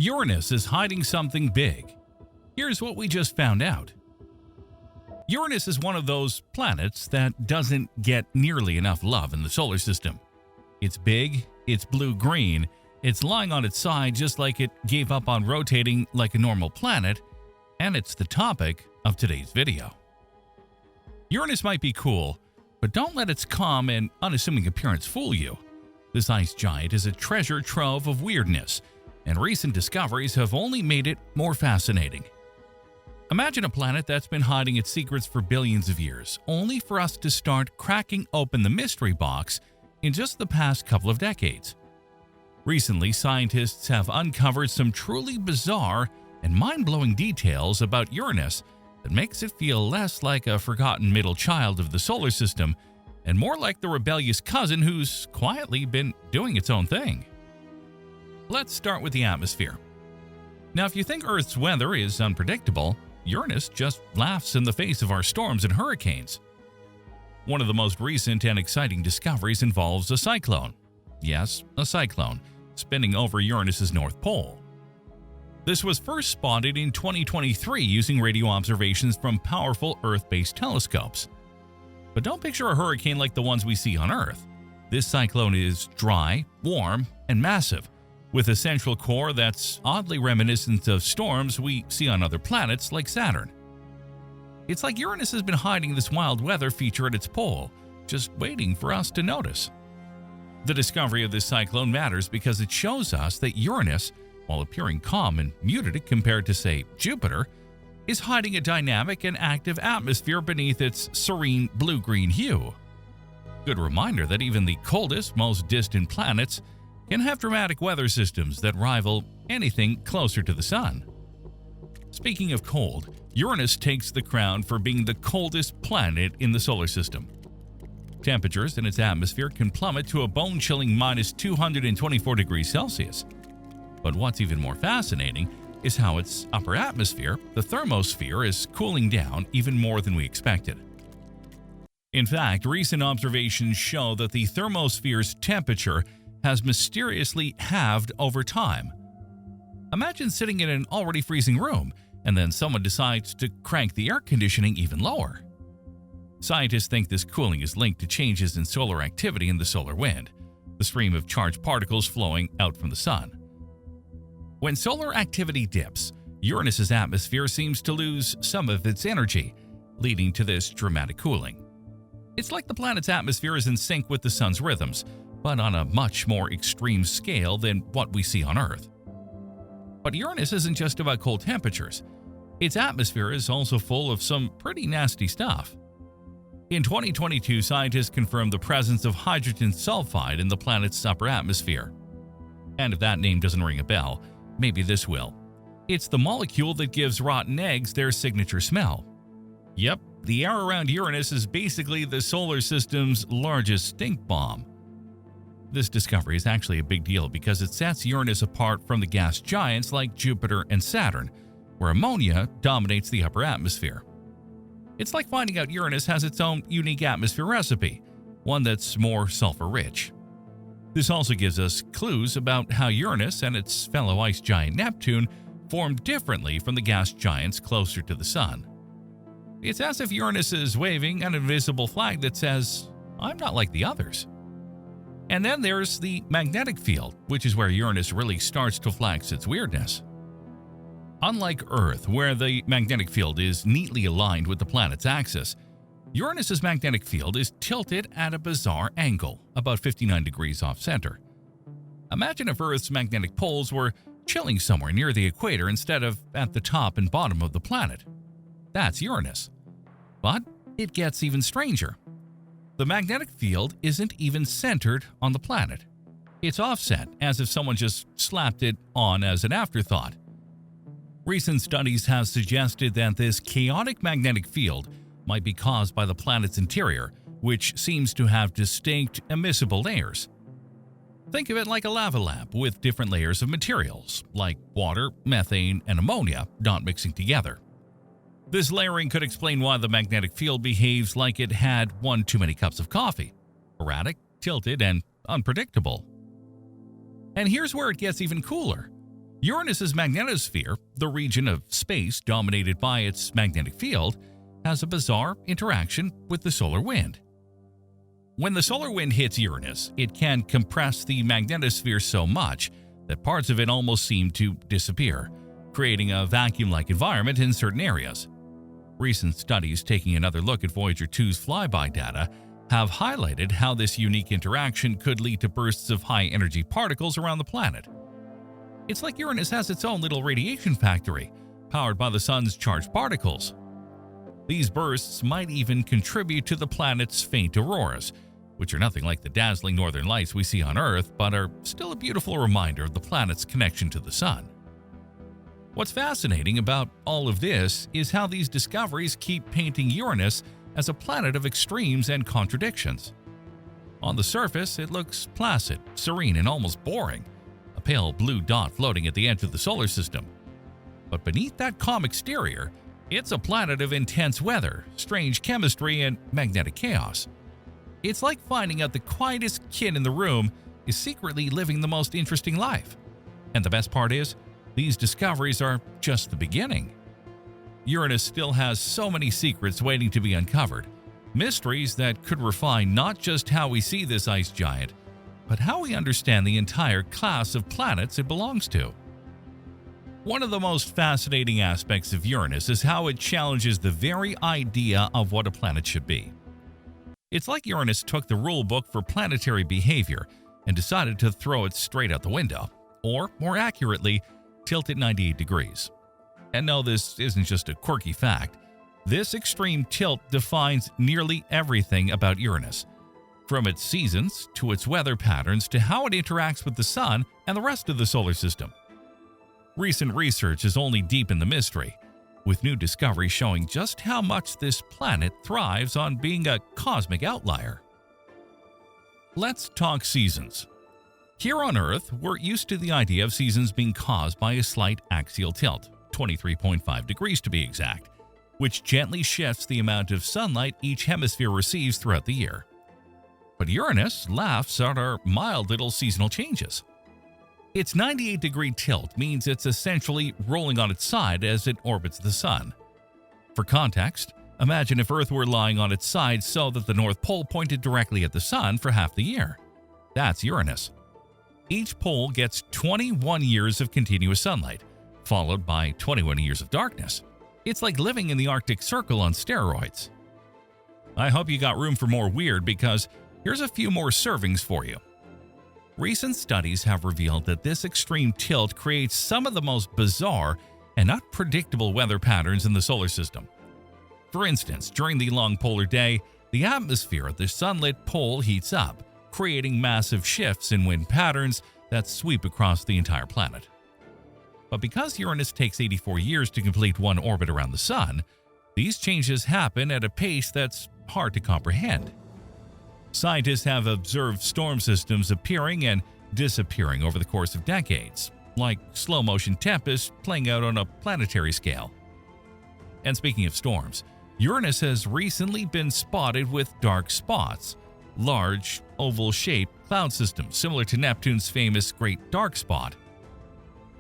Uranus is hiding something big. Here's what we just found out. Uranus is one of those planets that doesn't get nearly enough love in the solar system. It's big, it's blue-green, it's lying on its side just like it gave up on rotating like a normal planet, and it's the topic of today's video. Uranus might be cool, but don't let its calm and unassuming appearance fool you. This ice giant is a treasure trove of weirdness, and recent discoveries have only made it more fascinating. Imagine a planet that's been hiding its secrets for billions of years, only for us to start cracking open the mystery box in just the past couple of decades. Recently, scientists have uncovered some truly bizarre and mind-blowing details about Uranus that makes it feel less like a forgotten middle child of the solar system and more like the rebellious cousin who's quietly been doing its own thing. Let's start with the atmosphere. Now, if you think Earth's weather is unpredictable, Uranus just laughs in the face of our storms and hurricanes. One of the most recent and exciting discoveries involves a cyclone. Yes, a cyclone, spinning over Uranus's North Pole. This was first spotted in 2023 using radio observations from powerful Earth-based telescopes. But don't picture a hurricane like the ones we see on Earth. This cyclone is dry, warm, and massive, with a central core that's oddly reminiscent of storms we see on other planets like Saturn. It's like Uranus has been hiding this wild weather feature at its pole, just waiting for us to notice. The discovery of this cyclone matters because it shows us that Uranus, while appearing calm and muted compared to, say, Jupiter, is hiding a dynamic and active atmosphere beneath its serene blue-green hue. Good reminder that even the coldest, most distant planets can have dramatic weather systems that rival anything closer to the Sun. Speaking of cold, Uranus takes the crown for being the coldest planet in the solar system. Temperatures in its atmosphere can plummet to a bone-chilling minus 224 degrees Celsius. But what's even more fascinating is how its upper atmosphere, the thermosphere, is cooling down even more than we expected. In fact, recent observations show that the thermosphere's temperature has mysteriously halved over time. Imagine sitting in an already freezing room, and then someone decides to crank the air conditioning even lower. Scientists think this cooling is linked to changes in solar activity in the solar wind, the stream of charged particles flowing out from the Sun. When solar activity dips, Uranus's atmosphere seems to lose some of its energy, leading to this dramatic cooling. It's like the planet's atmosphere is in sync with the Sun's rhythms, but on a much more extreme scale than what we see on Earth. But Uranus isn't just about cold temperatures. Its atmosphere is also full of some pretty nasty stuff. In 2022, scientists confirmed the presence of hydrogen sulfide in the planet's upper atmosphere. And if that name doesn't ring a bell, maybe this will. It's the molecule that gives rotten eggs their signature smell. Yep, the air around Uranus is basically the solar system's largest stink bomb. This discovery is actually a big deal because it sets Uranus apart from the gas giants like Jupiter and Saturn, where ammonia dominates the upper atmosphere. It's like finding out Uranus has its own unique atmosphere recipe, one that's more sulfur-rich. This also gives us clues about how Uranus and its fellow ice giant Neptune formed differently from the gas giants closer to the Sun. It's as if Uranus is waving an invisible flag that says, "I'm not like the others." And then there's the magnetic field, which is where Uranus really starts to flex its weirdness. Unlike Earth, where the magnetic field is neatly aligned with the planet's axis, Uranus's magnetic field is tilted at a bizarre angle, about 59 degrees off-center. Imagine if Earth's magnetic poles were chilling somewhere near the equator instead of at the top and bottom of the planet. That's Uranus. But it gets even stranger. The magnetic field isn't even centered on the planet. It's offset, as if someone just slapped it on as an afterthought. Recent studies have suggested that this chaotic magnetic field might be caused by the planet's interior, which seems to have distinct immiscible layers. Think of it like a lava lamp with different layers of materials, like water, methane, and ammonia, not mixing together. This layering could explain why the magnetic field behaves like it had one too many cups of coffee: erratic, tilted, and unpredictable. And here's where it gets even cooler. Uranus's magnetosphere, the region of space dominated by its magnetic field, has a bizarre interaction with the solar wind. When the solar wind hits Uranus, it can compress the magnetosphere so much that parts of it almost seem to disappear, creating a vacuum-like environment in certain areas. Recent studies taking another look at Voyager 2's flyby data have highlighted how this unique interaction could lead to bursts of high-energy particles around the planet. It's like Uranus has its own little radiation factory, powered by the sun's charged particles. These bursts might even contribute to the planet's faint auroras, which are nothing like the dazzling northern lights we see on Earth, but are still a beautiful reminder of the planet's connection to the sun. What's fascinating about all of this is how these discoveries keep painting Uranus as a planet of extremes and contradictions. On the surface, it looks placid, serene, and almost boring, a pale blue dot floating at the edge of the solar system. But beneath that calm exterior, it's a planet of intense weather, strange chemistry, and magnetic chaos. It's like finding out the quietest kid in the room is secretly living the most interesting life. And the best part is, these discoveries are just the beginning. Uranus still has so many secrets waiting to be uncovered, mysteries that could refine not just how we see this ice giant, but how we understand the entire class of planets it belongs to. One of the most fascinating aspects of Uranus is how it challenges the very idea of what a planet should be. It's like Uranus took the rule book for planetary behavior and decided to throw it straight out the window, or more accurately, tilt it 98 degrees. And no, this isn't just a quirky fact. This extreme tilt defines nearly everything about Uranus, from its seasons to its weather patterns to how it interacts with the sun and the rest of the solar system. Recent research has only deepened the mystery, with new discoveries showing just how much this planet thrives on being a cosmic outlier. Let's talk seasons. Here on Earth, we're used to the idea of seasons being caused by a slight axial tilt, 23.5 degrees to be exact, which gently shifts the amount of sunlight each hemisphere receives throughout the year. But Uranus laughs at our mild little seasonal changes. Its 98-degree tilt means it's essentially rolling on its side as it orbits the sun. For context, imagine if Earth were lying on its side so that the North Pole pointed directly at the sun for half the year. That's Uranus. Each pole gets 21 years of continuous sunlight, followed by 21 years of darkness. It's like living in the Arctic Circle on steroids. I hope you got room for more weird, because here's a few more servings for you. Recent studies have revealed that this extreme tilt creates some of the most bizarre and unpredictable weather patterns in the solar system. For instance, during the long polar day, the atmosphere at the sunlit pole heats up, creating massive shifts in wind patterns that sweep across the entire planet. But because Uranus takes 84 years to complete one orbit around the sun, these changes happen at a pace that's hard to comprehend. Scientists have observed storm systems appearing and disappearing over the course of decades, like slow-motion tempests playing out on a planetary scale. And speaking of storms, Uranus has recently been spotted with dark spots, large, oval-shaped cloud systems similar to Neptune's famous Great Dark Spot.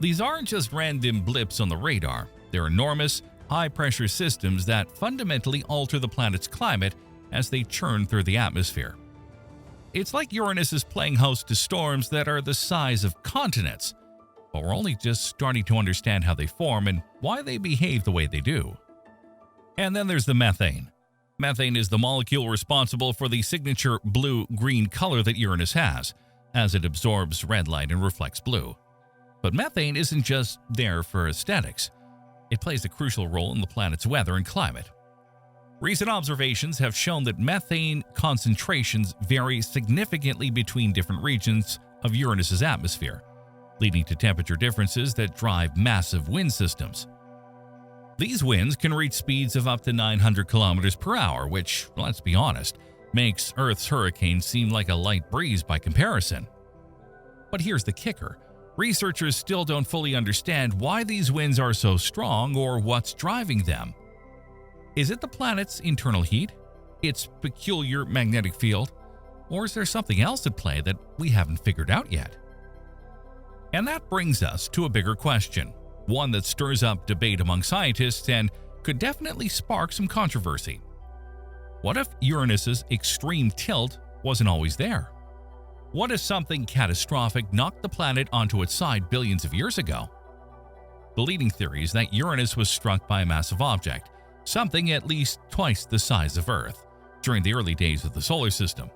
These aren't just random blips on the radar. They're enormous, high-pressure systems that fundamentally alter the planet's climate as they churn through the atmosphere. It's like Uranus is playing host to storms that are the size of continents, but we're only just starting to understand how they form and why they behave the way they do. And then there's the methane. Methane is the molecule responsible for the signature blue-green color that Uranus has, as it absorbs red light and reflects blue. But methane isn't just there for aesthetics. It plays a crucial role in the planet's weather and climate. Recent observations have shown that methane concentrations vary significantly between different regions of Uranus's atmosphere, leading to temperature differences that drive massive wind systems. These winds can reach speeds of up to 900 kilometers per hour, which, let's be honest, makes Earth's hurricanes seem like a light breeze by comparison. But here's the kicker. Researchers still don't fully understand why these winds are so strong or what's driving them. Is it the planet's internal heat, its peculiar magnetic field, or is there something else at play that we haven't figured out yet? And that brings us to a bigger question, one that stirs up debate among scientists and could definitely spark some controversy. What if Uranus's extreme tilt wasn't always there? What if something catastrophic knocked the planet onto its side billions of years ago? The leading theory is that Uranus was struck by a massive object, something at least twice the size of Earth, during the early days of the solar system.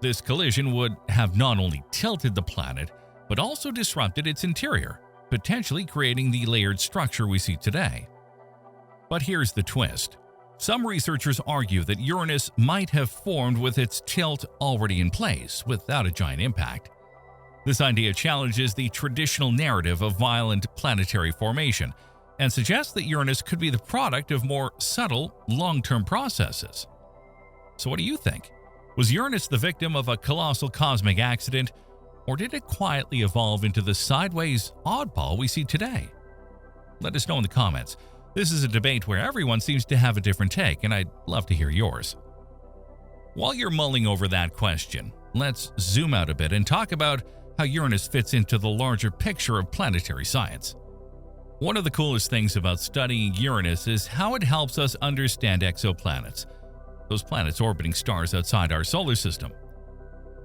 This collision would have not only tilted the planet, but also disrupted its interior, potentially creating the layered structure we see today. But here's the twist. Some researchers argue that Uranus might have formed with its tilt already in place without a giant impact. This idea challenges the traditional narrative of violent planetary formation and suggests that Uranus could be the product of more subtle, long-term processes. So what do you think? Was Uranus the victim of a colossal cosmic accident, or did it quietly evolve into the sideways oddball we see today? Let us know in the comments. This is a debate where everyone seems to have a different take, and I'd love to hear yours. While you're mulling over that question, let's zoom out a bit and talk about how Uranus fits into the larger picture of planetary science. One of the coolest things about studying Uranus is how it helps us understand exoplanets, those planets orbiting stars outside our solar system.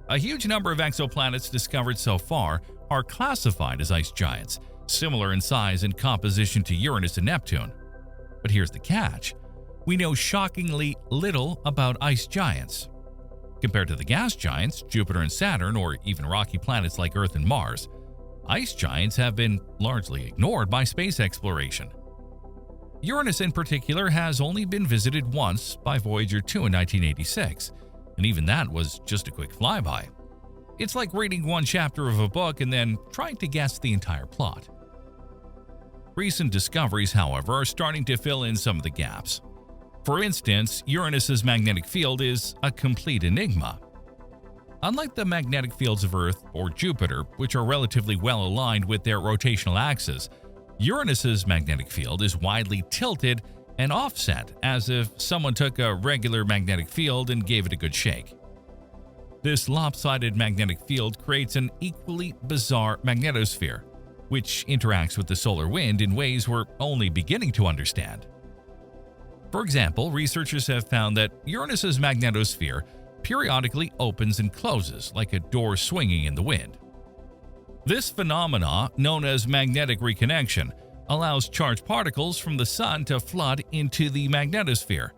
A huge number of exoplanets discovered so far are classified as ice giants, similar in size and composition to Uranus and Neptune. But here's the catch. We know shockingly little about ice giants. Compared to the gas giants, Jupiter and Saturn, or even rocky planets like Earth and Mars, ice giants have been largely ignored by space exploration. Uranus in particular has only been visited once by Voyager 2 in 1986, and even that was just a quick flyby. It's like reading one chapter of a book and then trying to guess the entire plot. Recent discoveries, however, are starting to fill in some of the gaps. For instance, Uranus's magnetic field is a complete enigma. Unlike the magnetic fields of Earth or Jupiter, which are relatively well aligned with their rotational axes, Uranus's magnetic field is widely tilted and offset, as if someone took a regular magnetic field and gave it a good shake. This lopsided magnetic field creates an equally bizarre magnetosphere, which interacts with the solar wind in ways we're only beginning to understand. For example, researchers have found that Uranus's magnetosphere periodically opens and closes like a door swinging in the wind. This phenomena, known as magnetic reconnection, allows charged particles from the Sun to flood into the magnetosphere,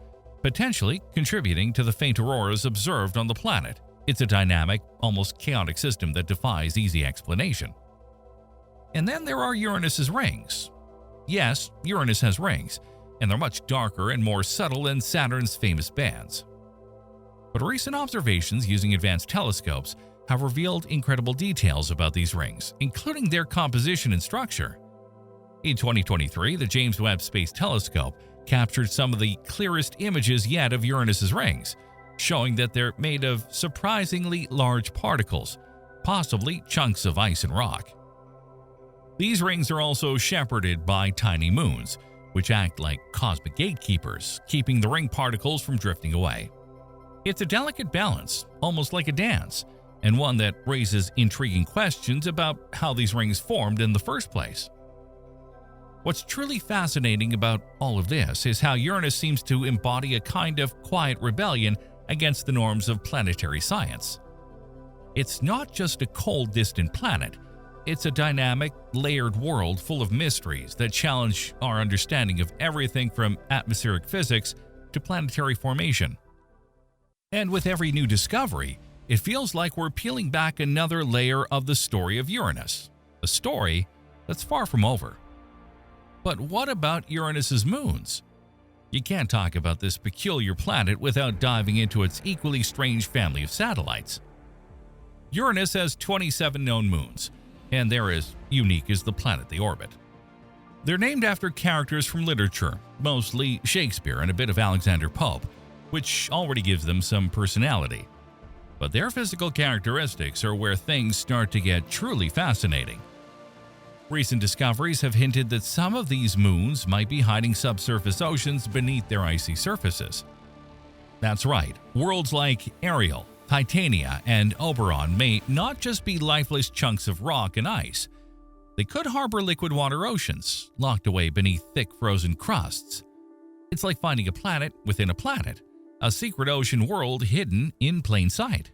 potentially contributing to the faint auroras observed on the planet. It's a dynamic, almost chaotic system that defies easy explanation. And then there are Uranus's rings. Yes, Uranus has rings, and they're much darker and more subtle than Saturn's famous bands. But recent observations using advanced telescopes have revealed incredible details about these rings, including their composition and structure. In 2023, the James Webb Space Telescope captured some of the clearest images yet of Uranus's rings, showing that they're made of surprisingly large particles, possibly chunks of ice and rock. These rings are also shepherded by tiny moons, which act like cosmic gatekeepers, keeping the ring particles from drifting away. It's a delicate balance, almost like a dance, and one that raises intriguing questions about how these rings formed in the first place. What's truly fascinating about all of this is how Uranus seems to embody a kind of quiet rebellion against the norms of planetary science. It's not just a cold, distant planet. It's a dynamic, layered world full of mysteries that challenge our understanding of everything from atmospheric physics to planetary formation. And with every new discovery, it feels like we're peeling back another layer of the story of Uranus, a story that's far from over. But what about Uranus's moons? You can't talk about this peculiar planet without diving into its equally strange family of satellites. Uranus has 27 known moons, and they're as unique as the planet they orbit. They're named after characters from literature, mostly Shakespeare and a bit of Alexander Pope, which already gives them some personality. But their physical characteristics are where things start to get truly fascinating. Recent discoveries have hinted that some of these moons might be hiding subsurface oceans beneath their icy surfaces. That's right, worlds like Ariel, Titania, and Oberon may not just be lifeless chunks of rock and ice. They could harbor liquid water oceans, locked away beneath thick frozen crusts. It's like finding a planet within a planet, a secret ocean world hidden in plain sight.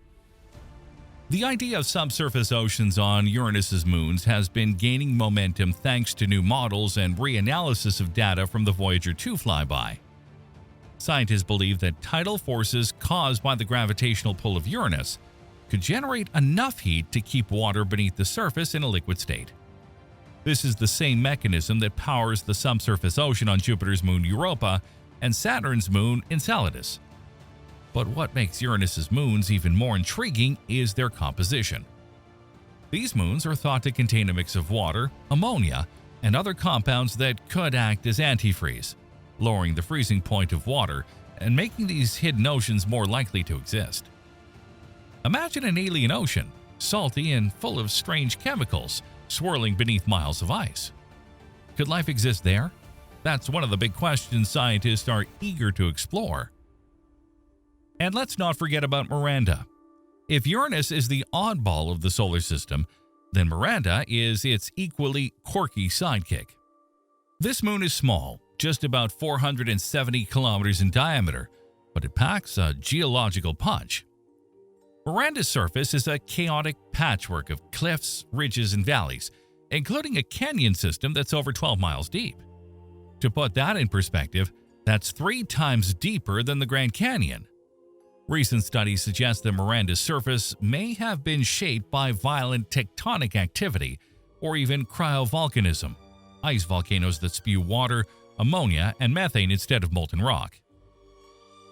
The idea of subsurface oceans on Uranus's moons has been gaining momentum thanks to new models and reanalysis of data from the Voyager 2 flyby. Scientists believe that tidal forces caused by the gravitational pull of Uranus could generate enough heat to keep water beneath the surface in a liquid state. This is the same mechanism that powers the subsurface ocean on Jupiter's moon Europa and Saturn's moon Enceladus. But what makes Uranus's moons even more intriguing is their composition. These moons are thought to contain a mix of water, ammonia, and other compounds that could act as antifreeze, lowering the freezing point of water and making these hidden oceans more likely to exist. Imagine an alien ocean, salty and full of strange chemicals, swirling beneath miles of ice. Could life exist there? That's one of the big questions scientists are eager to explore. And let's not forget about Miranda. If Uranus is the oddball of the solar system, then Miranda is its equally quirky sidekick. This moon is small, just about 470 kilometers in diameter, but it packs a geological punch. Miranda's surface is a chaotic patchwork of cliffs, ridges, and valleys, including a canyon system that's over 12 miles deep. To put that in perspective, that's 3 times deeper than the Grand Canyon. Recent studies suggest that Miranda's surface may have been shaped by violent tectonic activity or even cryovolcanism, ice volcanoes that spew water, ammonia, and methane instead of molten rock.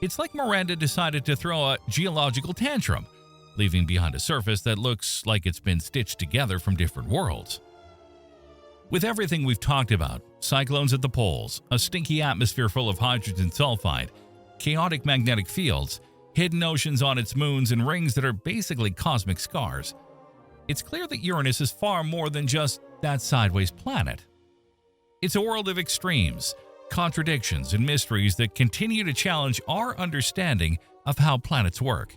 It's like Miranda decided to throw a geological tantrum, leaving behind a surface that looks like it's been stitched together from different worlds. With everything we've talked about, cyclones at the poles, a stinky atmosphere full of hydrogen sulfide, chaotic magnetic fields, hidden oceans on its moons, and rings that are basically cosmic scars, it's clear that Uranus is far more than just that sideways planet. It's a world of extremes, contradictions, and mysteries that continue to challenge our understanding of how planets work.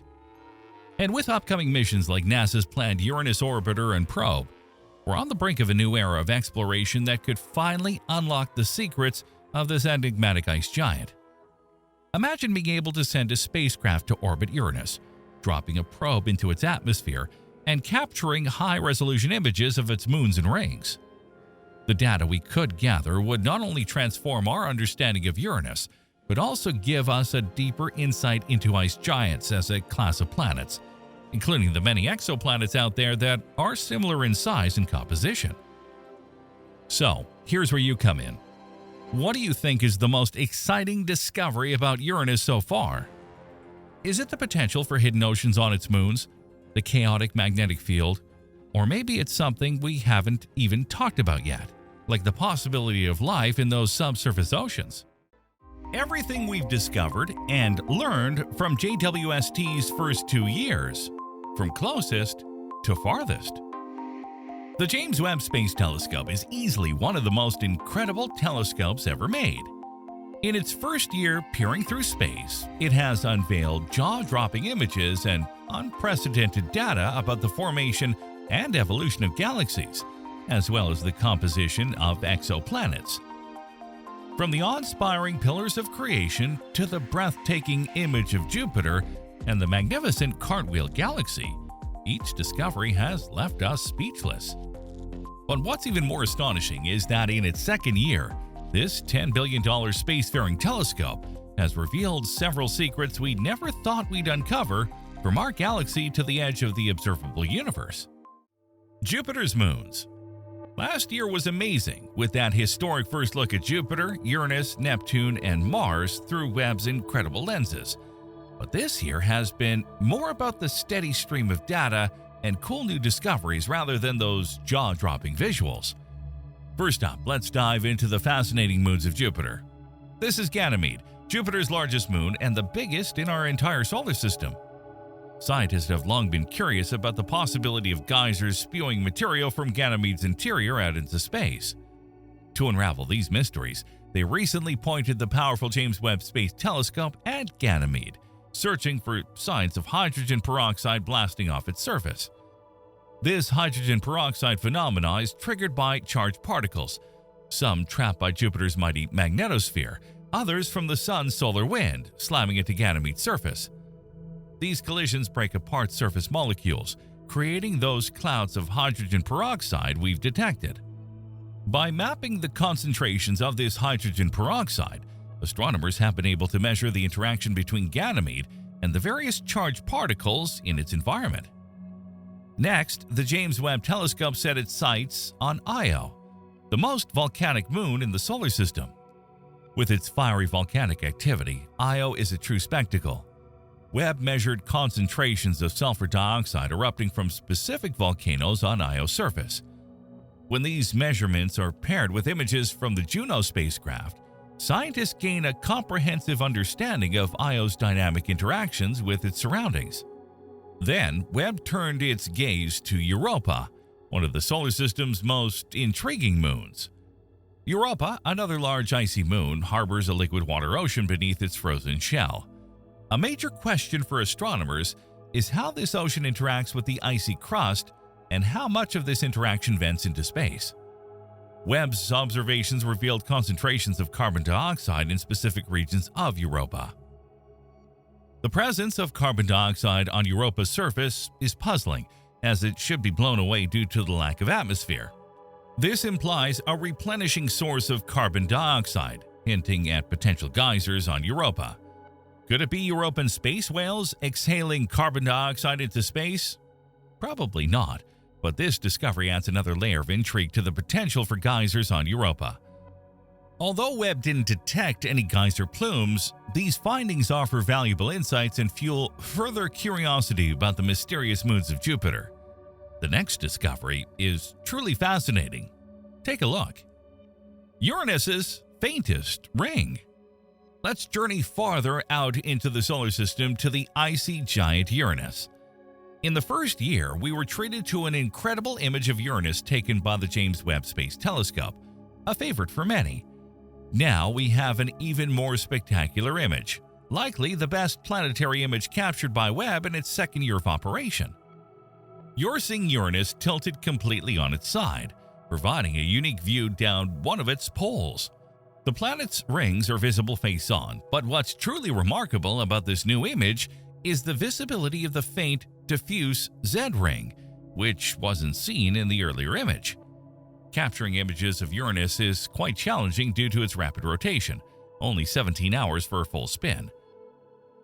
And with upcoming missions like NASA's planned Uranus orbiter and probe, we're on the brink of a new era of exploration that could finally unlock the secrets of this enigmatic ice giant. Imagine being able to send a spacecraft to orbit Uranus, dropping a probe into its atmosphere, and capturing high-resolution images of its moons and rings. The data we could gather would not only transform our understanding of Uranus, but also give us a deeper insight into ice giants as a class of planets, including the many exoplanets out there that are similar in size and composition. So, here's where you come in. What do you think is the most exciting discovery about Uranus so far? Is it the potential for hidden oceans on its moons, the chaotic magnetic field, or maybe it's something we haven't even talked about yet, like the possibility of life in those subsurface oceans? Everything we've discovered and learned from JWST's first 2 years, from closest to farthest. The James Webb Space Telescope is easily one of the most incredible telescopes ever made. In its first year peering through space, it has unveiled jaw-dropping images and unprecedented data about the formation and evolution of galaxies, as well as the composition of exoplanets. From the awe-inspiring pillars of creation to the breathtaking image of Jupiter and the magnificent Cartwheel Galaxy, each discovery has left us speechless. But what's even more astonishing is that in its second year, this $10 billion spacefaring telescope has revealed several secrets we never thought we'd uncover, from our galaxy to the edge of the observable universe. Jupiter's moons. Last year was amazing, with that historic first look at Jupiter, Uranus, Neptune, and Mars through Webb's incredible lenses. But this year has been more about the steady stream of data and cool new discoveries rather than those jaw-dropping visuals. First up, let's dive into the fascinating moons of Jupiter. This is Ganymede, Jupiter's largest moon and the biggest in our entire solar system. Scientists have long been curious about the possibility of geysers spewing material from Ganymede's interior out into space. To unravel these mysteries, they recently pointed the powerful James Webb Space Telescope at Ganymede, searching for signs of hydrogen peroxide blasting off its surface. This hydrogen peroxide phenomena is triggered by charged particles, some trapped by Jupiter's mighty magnetosphere, others from the Sun's solar wind, slamming into Ganymede's surface. These collisions break apart surface molecules, creating those clouds of hydrogen peroxide we've detected. By mapping the concentrations of this hydrogen peroxide, astronomers have been able to measure the interaction between Ganymede and the various charged particles in its environment. Next, the James Webb Telescope set its sights on Io, the most volcanic moon in the solar system. With its fiery volcanic activity, Io is a true spectacle. Webb measured concentrations of sulfur dioxide erupting from specific volcanoes on Io's surface. When these measurements are paired with images from the Juno spacecraft, scientists gain a comprehensive understanding of Io's dynamic interactions with its surroundings. Then, Webb turned its gaze to Europa, one of the solar system's most intriguing moons. Europa, another large icy moon, harbors a liquid water ocean beneath its frozen shell. A major question for astronomers is how this ocean interacts with the icy crust and how much of this interaction vents into space. Webb's observations revealed concentrations of carbon dioxide in specific regions of Europa. The presence of carbon dioxide on Europa's surface is puzzling, as it should be blown away due to the lack of atmosphere. This implies a replenishing source of carbon dioxide, hinting at potential geysers on Europa. Could it be European space whales exhaling carbon dioxide into space? Probably not, but this discovery adds another layer of intrigue to the potential for geysers on Europa. Although Webb didn't detect any geyser plumes, these findings offer valuable insights and fuel further curiosity about the mysterious moons of Jupiter. The next discovery is truly fascinating. Take a look. Uranus's faintest ring. Let's journey farther out into the solar system to the icy giant Uranus. In the first year, we were treated to an incredible image of Uranus taken by the James Webb Space Telescope, a favorite for many. Now we have an even more spectacular image, likely the best planetary image captured by Webb in its second year of operation. You're seeing Uranus tilted completely on its side, providing a unique view down one of its poles. The planet's rings are visible face on, but what's truly remarkable about this new image is the visibility of the faint, diffuse Z ring, which wasn't seen in the earlier image. Capturing images of Uranus is quite challenging due to its rapid rotation, only 17 hours for a full spin.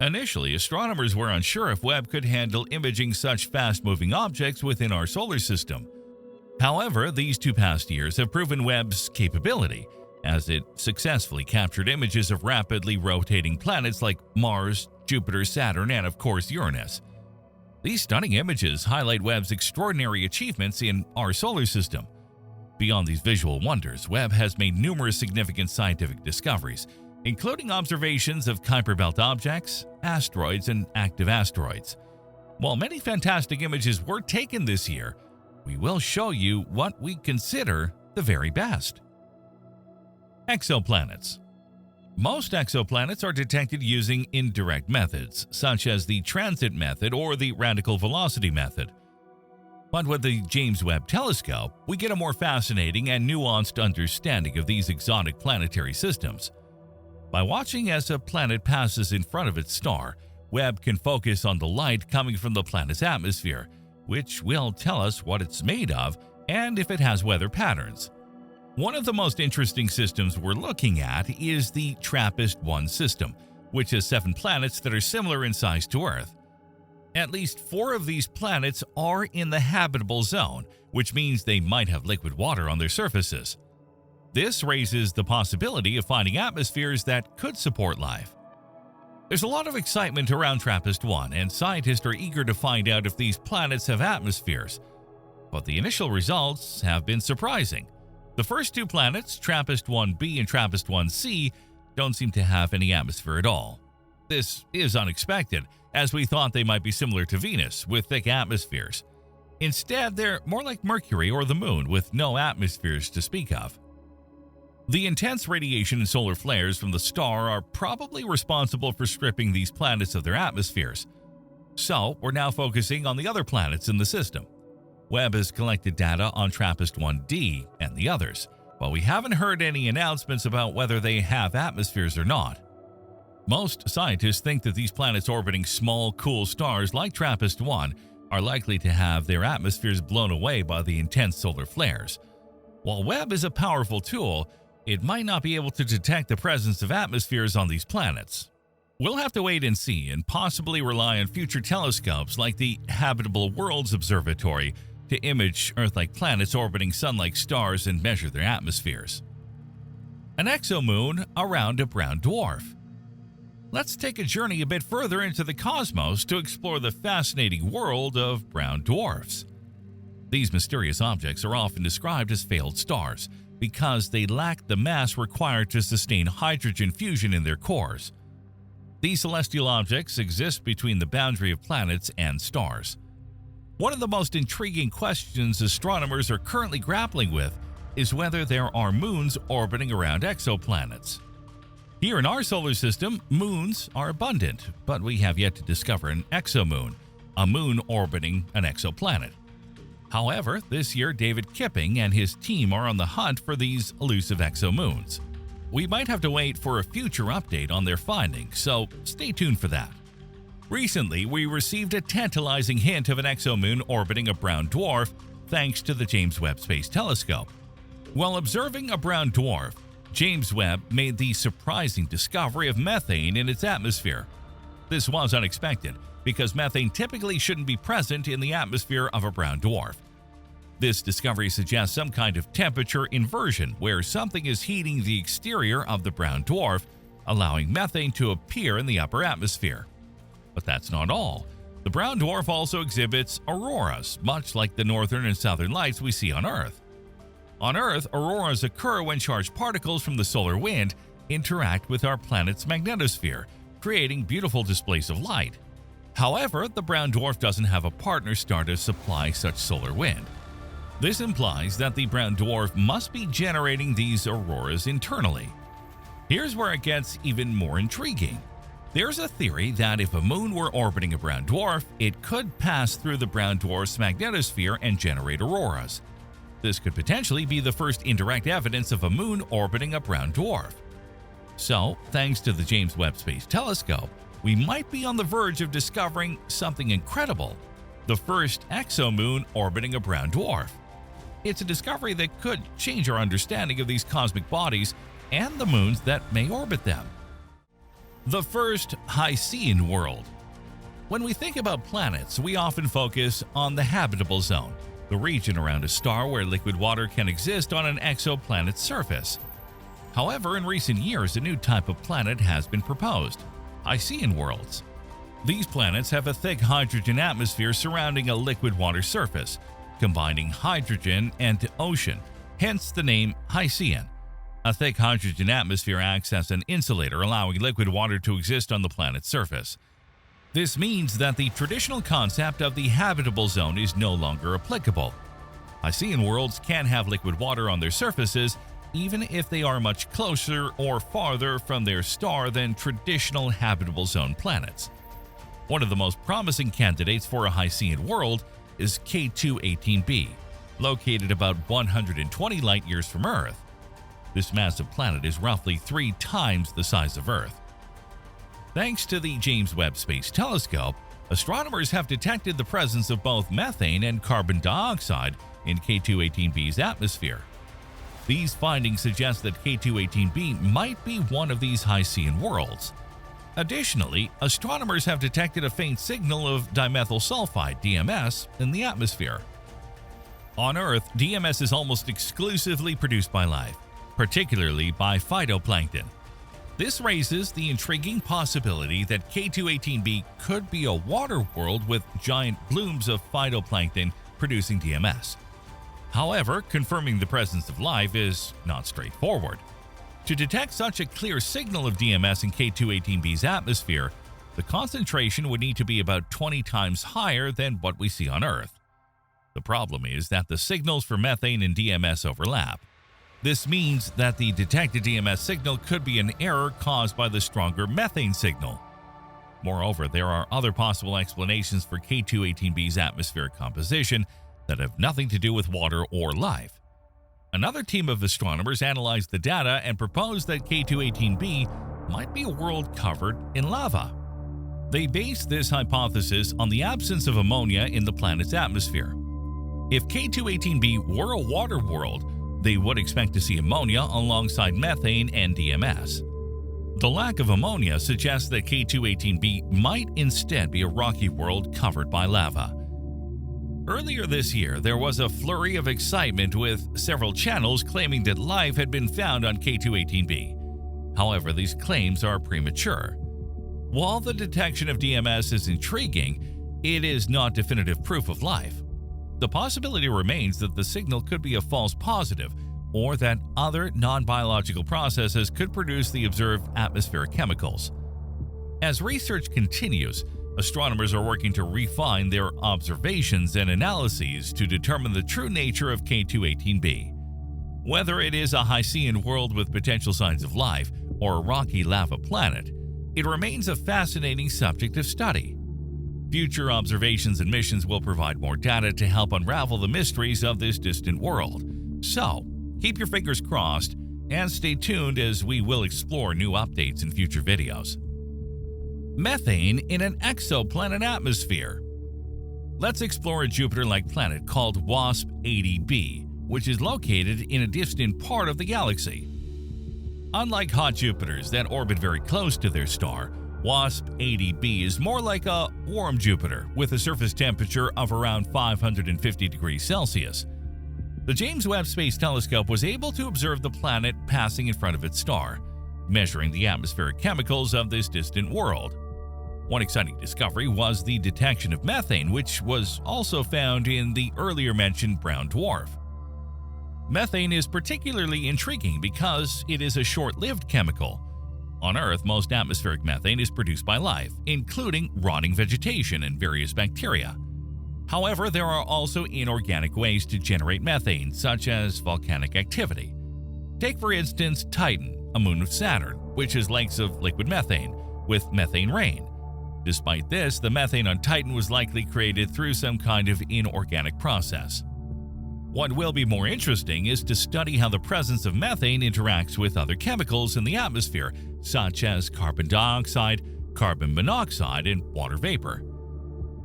Initially, astronomers were unsure if Webb could handle imaging such fast-moving objects within our solar system. However, these 2 past years have proven Webb's capability, as it successfully captured images of rapidly rotating planets like Mars, Jupiter, Saturn, and of course Uranus. These stunning images highlight Webb's extraordinary achievements in our solar system. Beyond these visual wonders, Webb has made numerous significant scientific discoveries, including observations of Kuiper Belt objects, asteroids, and active asteroids. While many fantastic images were taken this year, we will show you what we consider the very best. Exoplanets. Most exoplanets are detected using indirect methods, such as the transit method or the radical velocity method. But with the James Webb Telescope, we get a more fascinating and nuanced understanding of these exotic planetary systems. By watching as a planet passes in front of its star, Webb can focus on the light coming from the planet's atmosphere, which will tell us what it's made of and if it has weather patterns. One of the most interesting systems we're looking at is the TRAPPIST-1 system, which has 7 planets that are similar in size to Earth. At least 4 of these planets are in the habitable zone, which means they might have liquid water on their surfaces. This raises the possibility of finding atmospheres that could support life. There's a lot of excitement around TRAPPIST-1, and scientists are eager to find out if these planets have atmospheres. But the initial results have been surprising. The first 2 planets, TRAPPIST-1b and TRAPPIST-1c, don't seem to have any atmosphere at all. This is unexpected, as we thought they might be similar to Venus, with thick atmospheres. Instead, they're more like Mercury or the Moon, with no atmospheres to speak of. The intense radiation and solar flares from the star are probably responsible for stripping these planets of their atmospheres. So, we're now focusing on the other planets in the system. Webb has collected data on TRAPPIST-1d and the others, but we haven't heard any announcements about whether they have atmospheres or not. Most scientists think that these planets orbiting small, cool stars like TRAPPIST-1 are likely to have their atmospheres blown away by the intense solar flares. While Webb is a powerful tool, it might not be able to detect the presence of atmospheres on these planets. We'll have to wait and see and possibly rely on future telescopes like the Habitable Worlds Observatory to image Earth-like planets orbiting Sun-like stars and measure their atmospheres. An exomoon around a brown dwarf. Let's take a journey a bit further into the cosmos to explore the fascinating world of brown dwarfs. These mysterious objects are often described as failed stars because they lack the mass required to sustain hydrogen fusion in their cores. These celestial objects exist between the boundary of planets and stars. One of the most intriguing questions astronomers are currently grappling with is whether there are moons orbiting around exoplanets. Here in our solar system, moons are abundant, but we have yet to discover an exomoon, a moon orbiting an exoplanet. However, this year David Kipping and his team are on the hunt for these elusive exomoons. We might have to wait for a future update on their findings, so stay tuned for that. Recently, we received a tantalizing hint of an exomoon orbiting a brown dwarf thanks to the James Webb Space Telescope. While observing a brown dwarf, James Webb made the surprising discovery of methane in its atmosphere. This was unexpected because methane typically shouldn't be present in the atmosphere of a brown dwarf. This discovery suggests some kind of temperature inversion where something is heating the exterior of the brown dwarf, allowing methane to appear in the upper atmosphere. But that's not all. The brown dwarf also exhibits auroras, much like the northern and southern lights we see on Earth. On Earth, auroras occur when charged particles from the solar wind interact with our planet's magnetosphere, creating beautiful displays of light. However, the brown dwarf doesn't have a partner star to supply such solar wind. This implies that the brown dwarf must be generating these auroras internally. Here's where it gets even more intriguing. There's a theory that if a moon were orbiting a brown dwarf, it could pass through the brown dwarf's magnetosphere and generate auroras. This could potentially be the first indirect evidence of a moon orbiting a brown dwarf. So, thanks to the James Webb Space Telescope, we might be on the verge of discovering something incredible: the first exomoon orbiting a brown dwarf. It's a discovery that could change our understanding of these cosmic bodies and the moons that may orbit them. The first Hycean world. When we think about planets, we often focus on the habitable zone, the region around a star where liquid water can exist on an exoplanet's surface. However, in recent years, a new type of planet has been proposed: Hycean worlds. These planets have a thick hydrogen atmosphere surrounding a liquid water surface, combining hydrogen and ocean, hence the name Hycean. A thick hydrogen atmosphere acts as an insulator, allowing liquid water to exist on the planet's surface. This means that the traditional concept of the habitable zone is no longer applicable. Hycean worlds can have liquid water on their surfaces, even if they are much closer or farther from their star than traditional habitable zone planets. One of the most promising candidates for a Hycean world is K2-18b, located about 120 light-years from Earth. This massive planet is roughly 3 times the size of Earth. Thanks to the James Webb Space Telescope, astronomers have detected the presence of both methane and carbon dioxide in K2-18b's atmosphere. These findings suggest that K2-18b might be one of these Hycean worlds. Additionally, astronomers have detected a faint signal of dimethyl sulfide, DMS, in the atmosphere. On Earth, DMS is almost exclusively produced by life, particularly by phytoplankton. This raises the intriguing possibility that K2-18b could be a water world with giant blooms of phytoplankton producing DMS. However, confirming the presence of life is not straightforward. To detect such a clear signal of DMS in K2-18b's atmosphere, the concentration would need to be about 20 times higher than what we see on Earth. The problem is that the signals for methane and DMS overlap. This means that the detected DMS signal could be an error caused by the stronger methane signal. Moreover, there are other possible explanations for K2-18b's atmospheric composition that have nothing to do with water or life. Another team of astronomers analyzed the data and proposed that K2-18b might be a world covered in lava. They based this hypothesis on the absence of ammonia in the planet's atmosphere. If K2-18b were a water world, they would expect to see ammonia alongside methane and DMS. The lack of ammonia suggests that K2-18b might instead be a rocky world covered by lava. Earlier this year, there was a flurry of excitement with several channels claiming that life had been found on K2-18b. However, these claims are premature. While the detection of DMS is intriguing, it is not definitive proof of life. The possibility remains that the signal could be a false positive, or that other non-biological processes could produce the observed atmospheric chemicals. As research continues, astronomers are working to refine their observations and analyses to determine the true nature of K2-18b. Whether it is a Hycean world with potential signs of life or a rocky lava planet, it remains a fascinating subject of study. Future observations and missions will provide more data to help unravel the mysteries of this distant world. So, keep your fingers crossed and stay tuned as we will explore new updates in future videos. Methane in an exoplanet atmosphere. Let's explore a Jupiter-like planet called WST-80b, which is located in a distant part of the galaxy. Unlike hot Jupiters that orbit very close to their star, WST-80b is more like a warm Jupiter with a surface temperature of around 550 degrees Celsius. The James Webb Space Telescope was able to observe the planet passing in front of its star, measuring the atmospheric chemicals of this distant world. One exciting discovery was the detection of methane, which was also found in the earlier mentioned brown dwarf. Methane is particularly intriguing because it is a short-lived chemical. On Earth, most atmospheric methane is produced by life, including rotting vegetation and various bacteria. However, there are also inorganic ways to generate methane, such as volcanic activity. Take, for instance, Titan, a moon of Saturn, which has lakes of liquid methane, with methane rain. Despite this, the methane on Titan was likely created through some kind of inorganic process. What will be more interesting is to study how the presence of methane interacts with other chemicals in the atmosphere, such as carbon dioxide, carbon monoxide, and water vapor.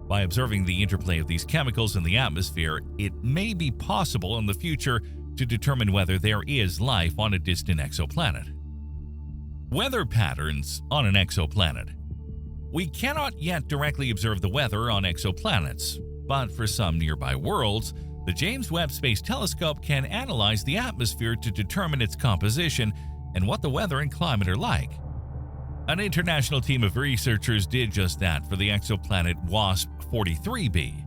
By observing the interplay of these chemicals in the atmosphere, it may be possible in the future to determine whether there is life on a distant exoplanet. Weather patterns on an exoplanet. We cannot yet directly observe the weather on exoplanets, but for some nearby worlds, the James Webb Space Telescope can analyze the atmosphere to determine its composition and what the weather and climate are like. An international team of researchers did just that for the exoplanet WST-43b.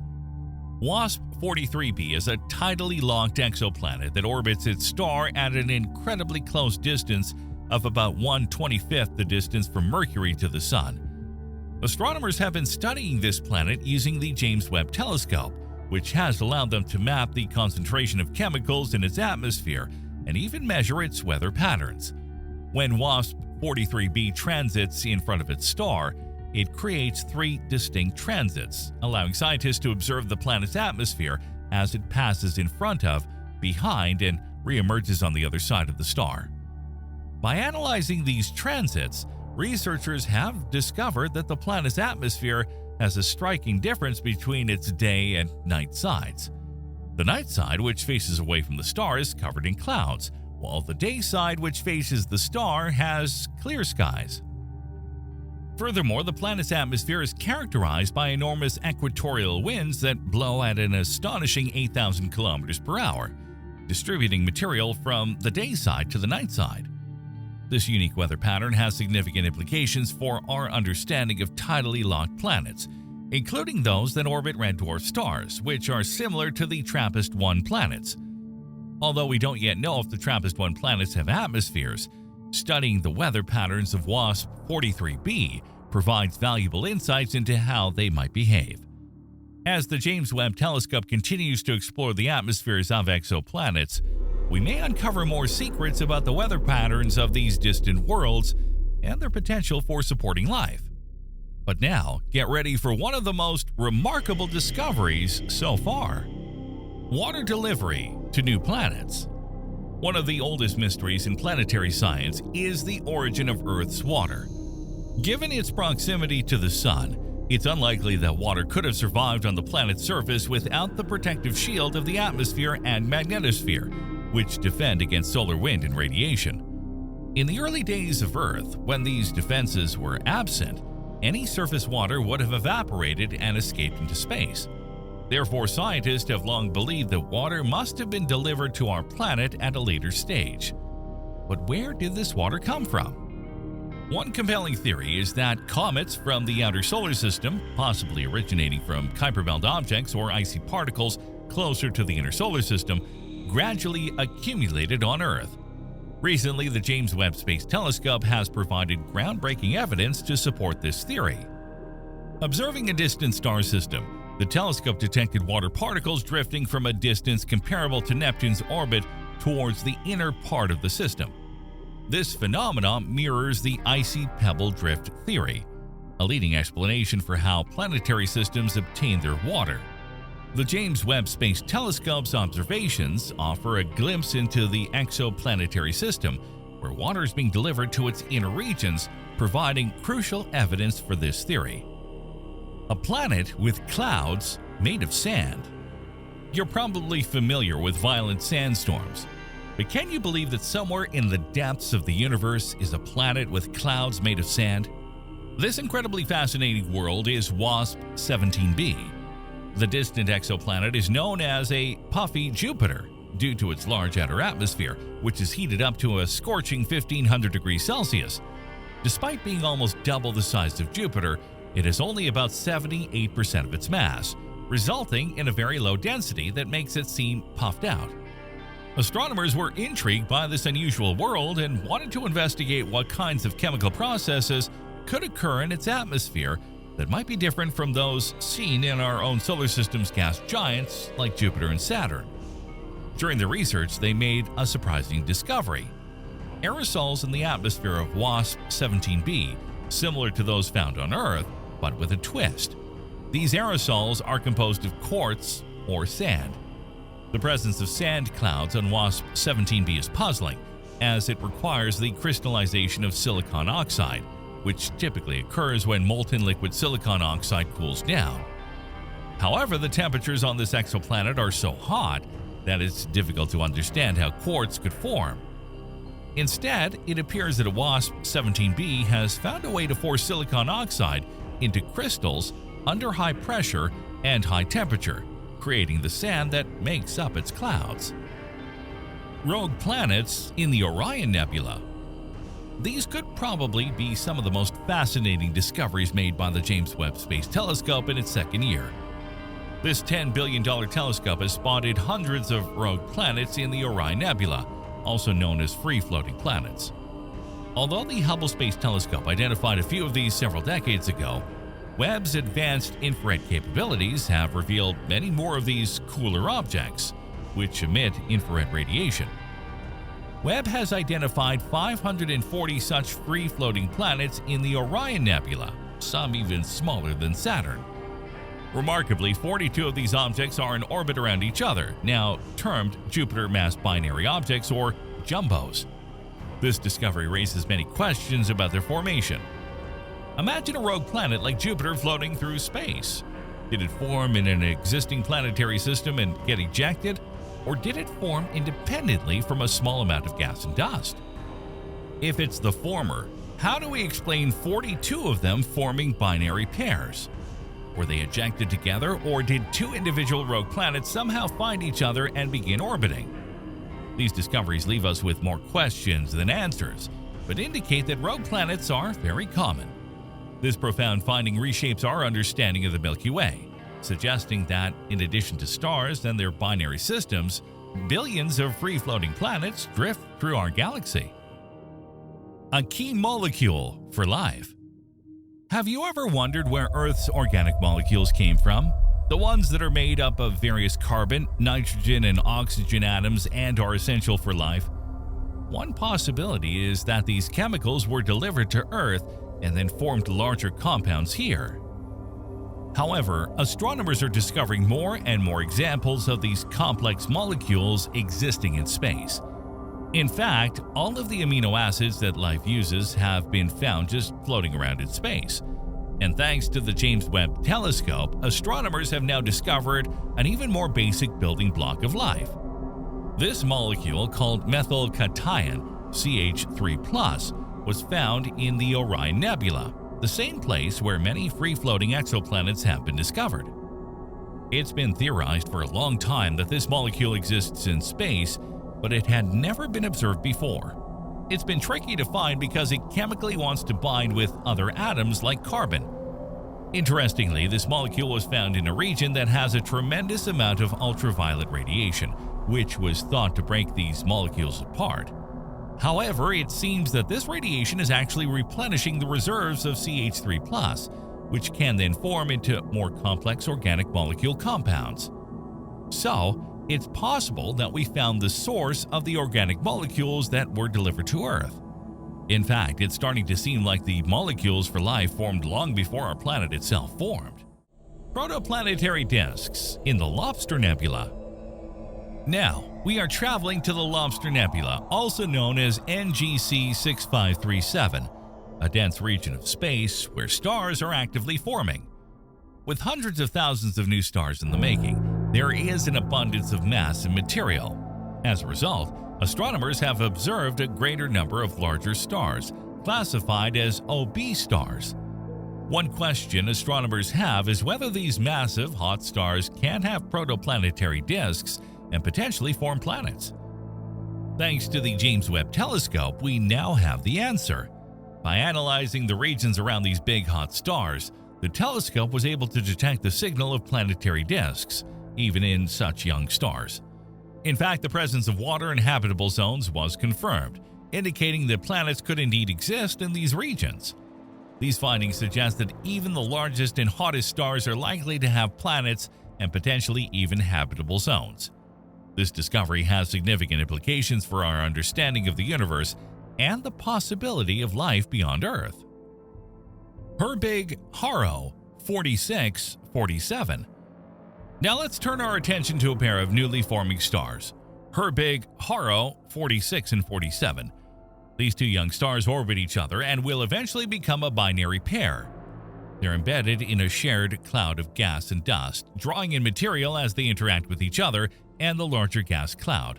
WST-43b is a tidally locked exoplanet that orbits its star at an incredibly close distance of about 1/25th the distance from Mercury to the Sun. Astronomers have been studying this planet using the James Webb Telescope, which has allowed them to map the concentration of chemicals in its atmosphere and even measure its weather patterns. When WST-43b transits in front of its star, it creates 3 distinct transits, allowing scientists to observe the planet's atmosphere as it passes in front of, behind, and reemerges on the other side of the star. By analyzing these transits, researchers have discovered that the planet's atmosphere has a striking difference between its day and night sides. The night side, which faces away from the star, is covered in clouds, while the day side, which faces the star, has clear skies. Furthermore, the planet's atmosphere is characterized by enormous equatorial winds that blow at an astonishing 8,000 kilometers per hour, distributing material from the day side to the night side. This unique weather pattern has significant implications for our understanding of tidally locked planets, including those that orbit red dwarf stars, which are similar to the TRAPPIST-1 planets. Although we don't yet know if the TRAPPIST-1 planets have atmospheres, studying the weather patterns of WST-43b provides valuable insights into how they might behave. As the James Webb Telescope continues to explore the atmospheres of exoplanets, we may uncover more secrets about the weather patterns of these distant worlds and their potential for supporting life. But now, get ready for one of the most remarkable discoveries so far: water delivery to new planets. One of the oldest mysteries in planetary science is the origin of Earth's water. Given its proximity to the Sun, it's unlikely that water could have survived on the planet's surface without the protective shield of the atmosphere and magnetosphere, which defend against solar wind and radiation. In the early days of Earth, when these defenses were absent, any surface water would have evaporated and escaped into space. Therefore, scientists have long believed that water must have been delivered to our planet at a later stage. But where did this water come from? One compelling theory is that comets from the outer solar system, possibly originating from Kuiper Belt objects or icy particles closer to the inner solar system, gradually accumulated on Earth. Recently, the James Webb Space Telescope has provided groundbreaking evidence to support this theory. Observing a distant star system, the telescope detected water particles drifting from a distance comparable to Neptune's orbit towards the inner part of the system. This phenomenon mirrors the icy pebble drift theory, a leading explanation for how planetary systems obtain their water. The James Webb Space Telescope's observations offer a glimpse into the exoplanetary system, where water is being delivered to its inner regions, providing crucial evidence for this theory. A planet with clouds made of sand. You're probably familiar with violent sandstorms. But can you believe that somewhere in the depths of the universe is a planet with clouds made of sand? This incredibly fascinating world is WST-17b. The distant exoplanet is known as a puffy Jupiter due to its large outer atmosphere, which is heated up to a scorching 1500 degrees Celsius. Despite being almost double the size of Jupiter, it has only about 78% of its mass, resulting in a very low density that makes it seem puffed out. Astronomers were intrigued by this unusual world and wanted to investigate what kinds of chemical processes could occur in its atmosphere that might be different from those seen in our own solar system's gas giants like Jupiter and Saturn. During their research, they made a surprising discovery: aerosols in the atmosphere of WST-17b, similar to those found on Earth, but with a twist. These aerosols are composed of quartz or sand. The presence of sand clouds on WST-17b is puzzling, as it requires the crystallization of silicon oxide, which typically occurs when molten liquid silicon oxide cools down. However, the temperatures on this exoplanet are so hot that it's difficult to understand how quartz could form. Instead, it appears that WST-17b has found a way to force silicon oxide into crystals under high pressure and high temperature, creating the sand that makes up its clouds. Rogue planets in the Orion Nebula. These could probably be some of the most fascinating discoveries made by the James Webb Space Telescope in its second year. This $10 billion telescope has spotted hundreds of rogue planets in the Orion Nebula, also known as free-floating planets. Although the Hubble Space Telescope identified a few of these several decades ago, Webb's advanced infrared capabilities have revealed many more of these cooler objects, which emit infrared radiation. Webb has identified 540 such free-floating planets in the Orion Nebula, some even smaller than Saturn. Remarkably, 42 of these objects are in orbit around each other, now termed Jupiter Mass Binary Objects or JUMBOs. This discovery raises many questions about their formation. Imagine a rogue planet like Jupiter floating through space. Did it form in an existing planetary system and get ejected? Or did it form independently from a small amount of gas and dust? If it's the former, how do we explain 42 of them forming binary pairs? Were they ejected together, or did two individual rogue planets somehow find each other and begin orbiting? These discoveries leave us with more questions than answers, but indicate that rogue planets are very common. This profound finding reshapes our understanding of the Milky Way, suggesting that, in addition to stars and their binary systems, billions of free-floating planets drift through our galaxy. A key molecule for life. Have you ever wondered where Earth's organic molecules came from? the ones that are made up of various carbon, nitrogen, and oxygen atoms and are essential for life. One possibility is that these chemicals were delivered to Earth and then formed larger compounds here. However, astronomers are discovering more and more examples of these complex molecules existing in space. In fact, all of the amino acids that life uses have been found just floating around in space. And thanks to the James Webb Telescope, astronomers have now discovered an even more basic building block of life. This molecule, called methylcation CH3+, was found in the Orion Nebula, the same place where many free-floating exoplanets have been discovered. It's been theorized for a long time that this molecule exists in space, but it had never been observed before. It's been tricky to find because it chemically wants to bind with other atoms like carbon. Interestingly, this molecule was found in a region that has a tremendous amount of ultraviolet radiation, which was thought to break these molecules apart. However, it seems that this radiation is actually replenishing the reserves of CH3+, which can then form into more complex organic molecule compounds. So, it's possible that we found the source of the organic molecules that were delivered to Earth. In fact, it's starting to seem like the molecules for life formed long before our planet itself formed. Protoplanetary disks in the Lobster Nebula. Now, we are traveling to the Lobster Nebula, also known as NGC 6537, a dense region of space where stars are actively forming. With hundreds of thousands of new stars in the making, there is an abundance of mass and material. As a result, astronomers have observed a greater number of larger stars, classified as OB stars. One question astronomers have is whether these massive hot stars can have protoplanetary disks and potentially form planets. Thanks to the James Webb Telescope, we now have the answer. By analyzing the regions around these big hot stars, the telescope was able to detect the signal of planetary disks, even in such young stars. In fact, the presence of water and habitable zones was confirmed, indicating that planets could indeed exist in these regions. These findings suggest that even the largest and hottest stars are likely to have planets and potentially even habitable zones. This discovery has significant implications for our understanding of the universe and the possibility of life beyond Earth. Herbig-Haro 4647. Now let's turn our attention to a pair of newly forming stars, Herbig-Haro 46 and 47. These two young stars orbit each other and will eventually become a binary pair. They're embedded in a shared cloud of gas and dust, drawing in material as they interact with each other and the larger gas cloud.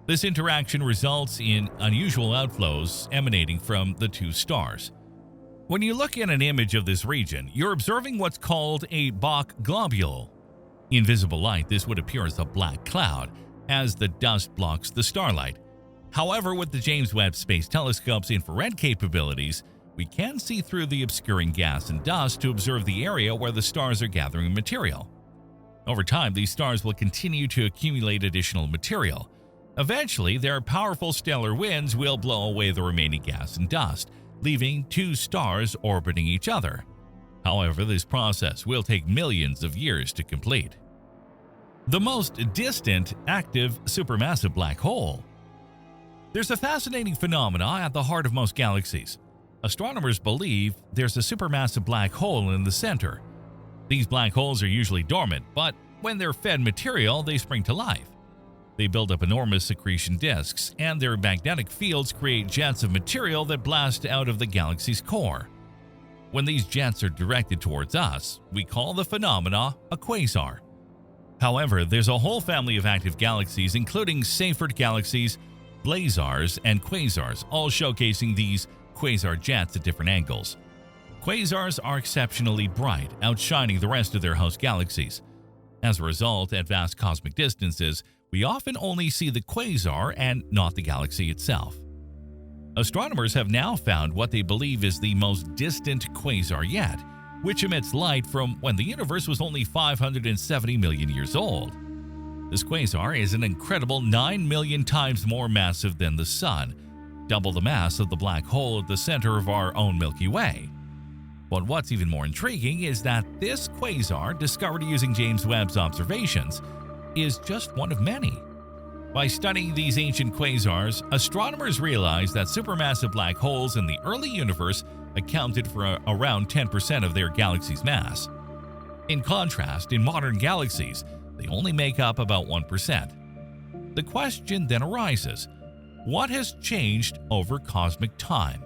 This interaction results in unusual outflows emanating from the two stars. When you look at an image of this region, you're observing what's called a Bok globule. In visible light, this would appear as a black cloud, as the dust blocks the starlight. However, with the James Webb Space Telescope's infrared capabilities, we can see through the obscuring gas and dust to observe the area where the stars are gathering material. Over time, these stars will continue to accumulate additional material. Eventually, their powerful stellar winds will blow away the remaining gas and dust, leaving two stars orbiting each other. However, this process will take millions of years to complete. The most distant active supermassive black hole. There's a fascinating phenomenon at the heart of most galaxies. Astronomers believe there's a supermassive black hole in the center. These black holes are usually dormant, but when they're fed material, they spring to life. They build up enormous secretion disks, and their magnetic fields create jets of material that blast out of the galaxy's core. When these jets are directed towards us, we call the phenomena a quasar. However, there's a whole family of active galaxies, including Seyfert galaxies, blazars, and quasars, all showcasing these quasar jets at different angles. Quasars are exceptionally bright, outshining the rest of their host galaxies. As a result, at vast cosmic distances, we often only see the quasar and not the galaxy itself. Astronomers have now found what they believe is the most distant quasar yet, which emits light from when the universe was only 570 million years old. This quasar is an incredible 9 million times more massive than the Sun, double the mass of the black hole at the center of our own Milky Way. But what's even more intriguing is that this quasar, discovered using James Webb's observations, is just one of many. By studying these ancient quasars, astronomers realized that supermassive black holes in the early universe accounted for around 10% of their galaxy's mass. In contrast, in modern galaxies, they only make up about 1%. The question then arises, what has changed over cosmic time?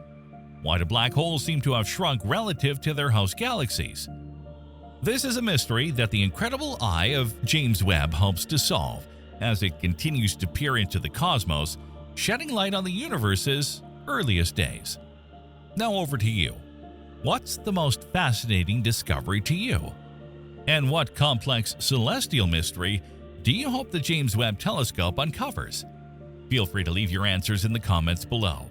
Why do black holes seem to have shrunk relative to their host galaxies? This is a mystery that the incredible eye of James Webb hopes to solve as it continues to peer into the cosmos, shedding light on the universe's earliest days. Now over to you. What's the most fascinating discovery to you? And what complex celestial mystery do you hope the James Webb Telescope uncovers? Feel free to leave your answers in the comments below.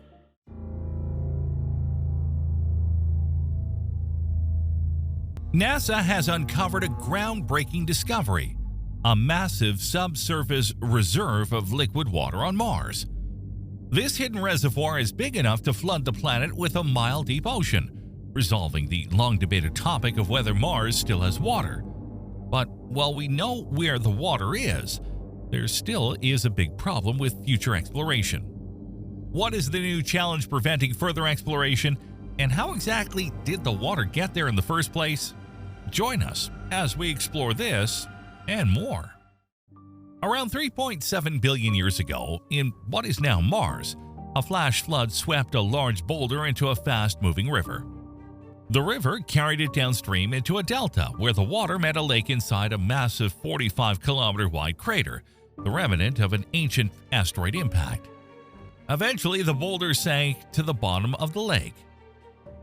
NASA has uncovered a groundbreaking discovery, a massive subsurface reserve of liquid water on Mars. This hidden reservoir is big enough to flood the planet with a mile-deep ocean, resolving the long-debated topic of whether Mars still has water. But while we know where the water is, there still is a big problem with future exploration. What is the new challenge preventing further exploration, and how exactly did the water get there in the first place? Join us as we explore this and more. Around 3.7 billion years ago, in what is now Mars, a flash flood swept a large boulder into a fast-moving river. The river carried it downstream into a delta where the water met a lake inside a massive 45-kilometer-wide crater, the remnant of an ancient asteroid impact. Eventually, the boulder sank to the bottom of the lake.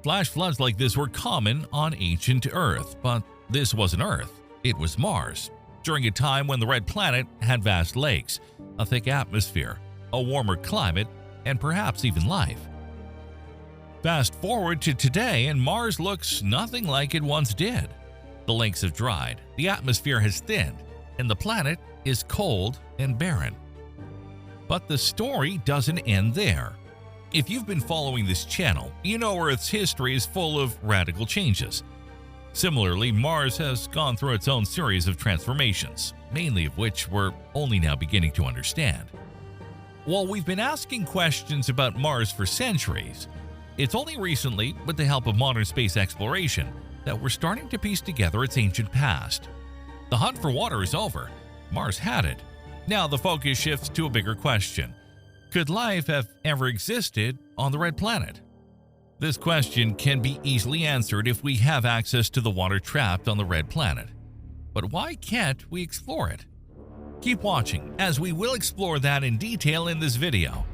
Flash floods like this were common on ancient Earth, but this wasn't Earth, it was Mars, during a time when the red planet had vast lakes, a thick atmosphere, a warmer climate, and perhaps even life. Fast forward to today, and Mars looks nothing like it once did. The lakes have dried, the atmosphere has thinned, and the planet is cold and barren. But the story doesn't end there. If you've been following this channel, you know Earth's history is full of radical changes. Similarly, Mars has gone through its own series of transformations, mainly of which we're only now beginning to understand. While we've been asking questions about Mars for centuries, it's only recently, with the help of modern space exploration, that we're starting to piece together its ancient past. The hunt for water is over. Mars had it. Now the focus shifts to a bigger question. Could life have ever existed on the red planet? This question can be easily answered if we have access to the water trapped on the red planet. But why can't we explore it? Keep watching, as we will explore that in detail in this video.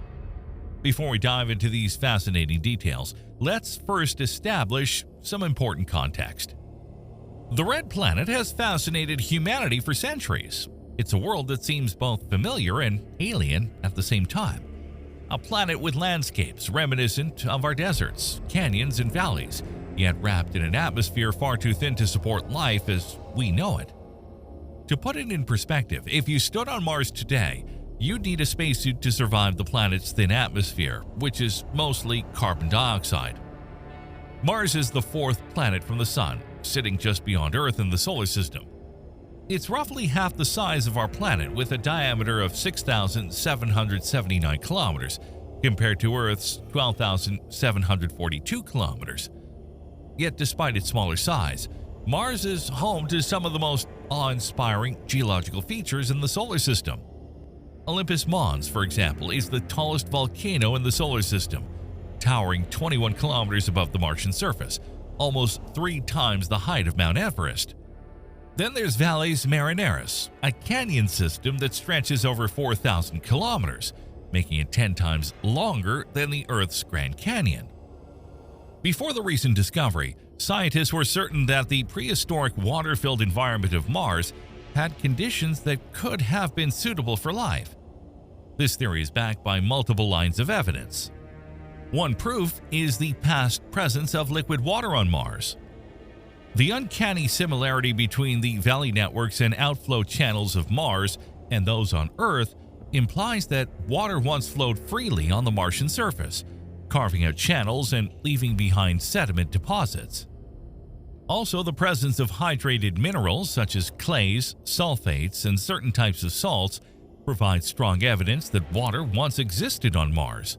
Before we dive into these fascinating details, let's first establish some important context. The red planet has fascinated humanity for centuries. It's a world that seems both familiar and alien at the same time. A planet with landscapes reminiscent of our deserts, canyons, and valleys, yet wrapped in an atmosphere far too thin to support life as we know it. To put it in perspective, if you stood on Mars today, you'd need a spacesuit to survive the planet's thin atmosphere, which is mostly carbon dioxide. Mars is the fourth planet from the Sun, sitting just beyond Earth in the solar system. It's roughly half the size of our planet, with a diameter of 6,779 kilometers, compared to Earth's 12,742 kilometers. Yet despite its smaller size, Mars is home to some of the most awe-inspiring geological features in the solar system. Olympus Mons, for example, is the tallest volcano in the solar system, towering 21 kilometers above the Martian surface, almost 3 times the height of Mount Everest. Then there's Valles Marineris, a canyon system that stretches over 4,000 kilometers, making it 10 times longer than the Earth's Grand Canyon. Before the recent discovery, scientists were certain that the prehistoric water-filled environment of Mars had conditions that could have been suitable for life. This theory is backed by multiple lines of evidence. One proof is the past presence of liquid water on Mars. The uncanny similarity between the valley networks and outflow channels of Mars and those on Earth implies that water once flowed freely on the Martian surface, carving out channels and leaving behind sediment deposits. Also, the presence of hydrated minerals such as clays, sulfates, and certain types of salts provides strong evidence that water once existed on Mars.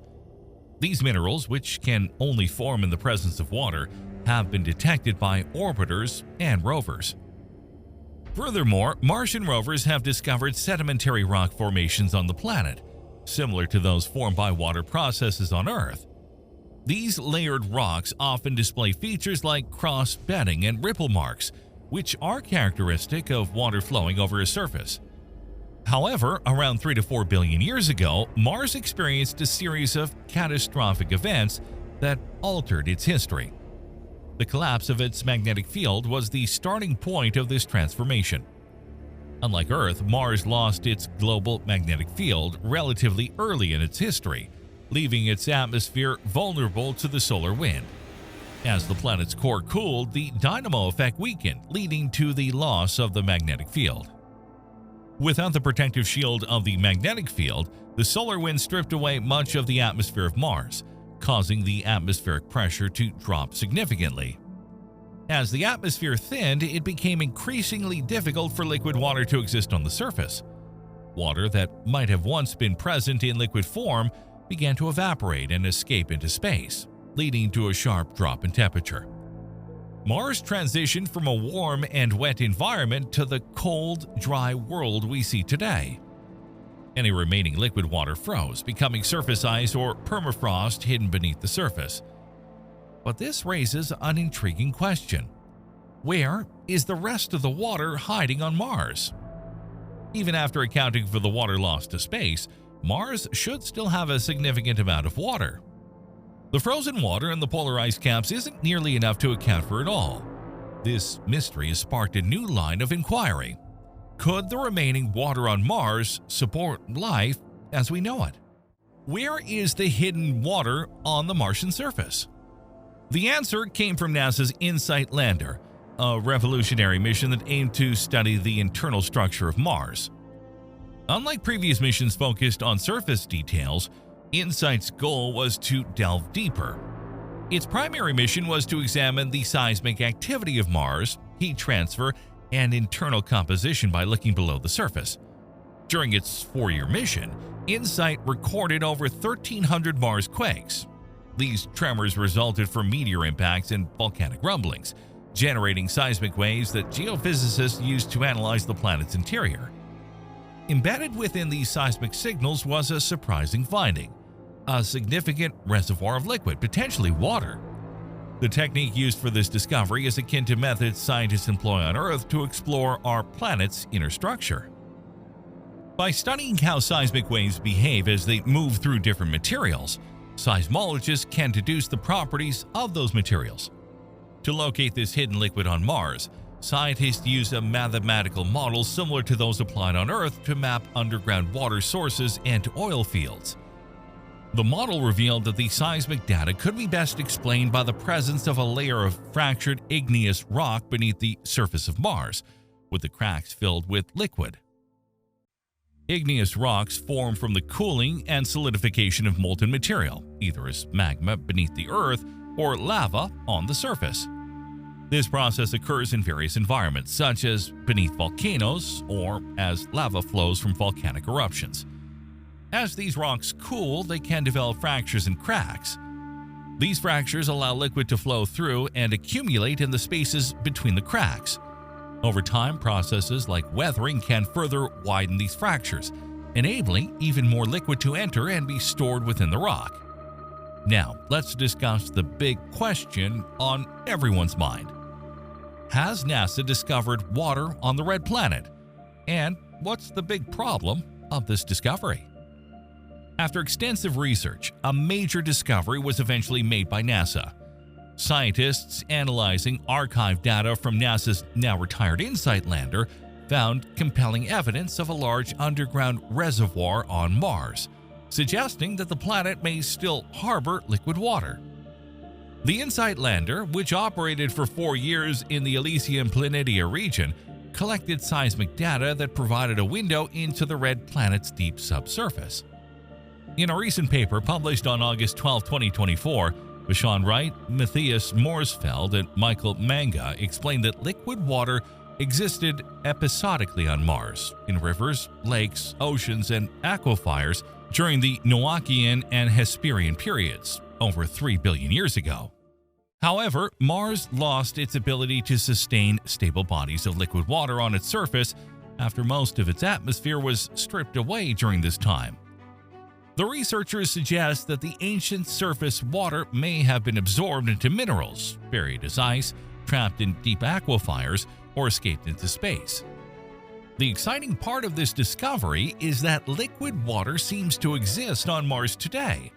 These minerals, which can only form in the presence of water, have been detected by orbiters and rovers. Furthermore, Martian rovers have discovered sedimentary rock formations on the planet, similar to those formed by water processes on Earth. These layered rocks often display features like cross-bedding and ripple marks, which are characteristic of water flowing over a surface. However, around 3 to 4 billion years ago, Mars experienced a series of catastrophic events that altered its history. The collapse of its magnetic field was the starting point of this transformation. Unlike Earth, Mars lost its global magnetic field relatively early in its history, leaving its atmosphere vulnerable to the solar wind. As the planet's core cooled, the dynamo effect weakened, leading to the loss of the magnetic field. Without the protective shield of the magnetic field, the solar wind stripped away much of the atmosphere of Mars, causing the atmospheric pressure to drop significantly. As the atmosphere thinned, it became increasingly difficult for liquid water to exist on the surface. Water that might have once been present in liquid form began to evaporate and escape into space, leading to a sharp drop in temperature. Mars transitioned from a warm and wet environment to the cold, dry world we see today. Any remaining liquid water froze, becoming surface ice or permafrost hidden beneath the surface. But this raises an intriguing question. Where is the rest of the water hiding on Mars? Even after accounting for the water lost to space, Mars should still have a significant amount of water. The frozen water in the polar ice caps isn't nearly enough to account for it all. This mystery has sparked a new line of inquiry. Could the remaining water on Mars support life as we know it? Where is the hidden water on the Martian surface? The answer came from NASA's InSight lander, a revolutionary mission that aimed to study the internal structure of Mars. Unlike previous missions focused on surface details, InSight's goal was to delve deeper. Its primary mission was to examine the seismic activity of Mars, heat transfer, and internal composition by looking below the surface. During its 4-year mission, InSight recorded over 1,300 Mars quakes. These tremors resulted from meteor impacts and volcanic rumblings, generating seismic waves that geophysicists used to analyze the planet's interior. Embedded within these seismic signals was a surprising finding: a significant reservoir of liquid, potentially water. The technique used for this discovery is akin to methods scientists employ on Earth to explore our planet's inner structure. By studying how seismic waves behave as they move through different materials, seismologists can deduce the properties of those materials. To locate this hidden liquid on Mars, scientists use a mathematical model similar to those applied on Earth to map underground water sources and oil fields. The model revealed that the seismic data could be best explained by the presence of a layer of fractured igneous rock beneath the surface of Mars, with the cracks filled with liquid. Igneous rocks form from the cooling and solidification of molten material, either as magma beneath the Earth or lava on the surface. This process occurs in various environments, such as beneath volcanoes or as lava flows from volcanic eruptions. As these rocks cool, they can develop fractures and cracks. These fractures allow liquid to flow through and accumulate in the spaces between the cracks. Over time, processes like weathering can further widen these fractures, enabling even more liquid to enter and be stored within the rock. Now, let's discuss the big question on everyone's mind. Has NASA discovered water on the red planet? And what's the big problem of this discovery? After extensive research, a major discovery was eventually made by NASA. Scientists analyzing archived data from NASA's now-retired InSight lander found compelling evidence of a large underground reservoir on Mars, suggesting that the planet may still harbor liquid water. The InSight lander, which operated for 4 years in the Elysium Planitia region, collected seismic data that provided a window into the red planet's deep subsurface. In a recent paper published on August 12, 2024, Vashon Wright, Matthias Morsfeld, and Michael Manga explained that liquid water existed episodically on Mars, in rivers, lakes, oceans, and aquifers during the Noachian and Hesperian periods, over 3 billion years ago. However, Mars lost its ability to sustain stable bodies of liquid water on its surface after most of its atmosphere was stripped away during this time. The researchers suggest that the ancient surface water may have been absorbed into minerals, buried as ice, trapped in deep aquifers, or escaped into space. The exciting part of this discovery is that liquid water seems to exist on Mars today.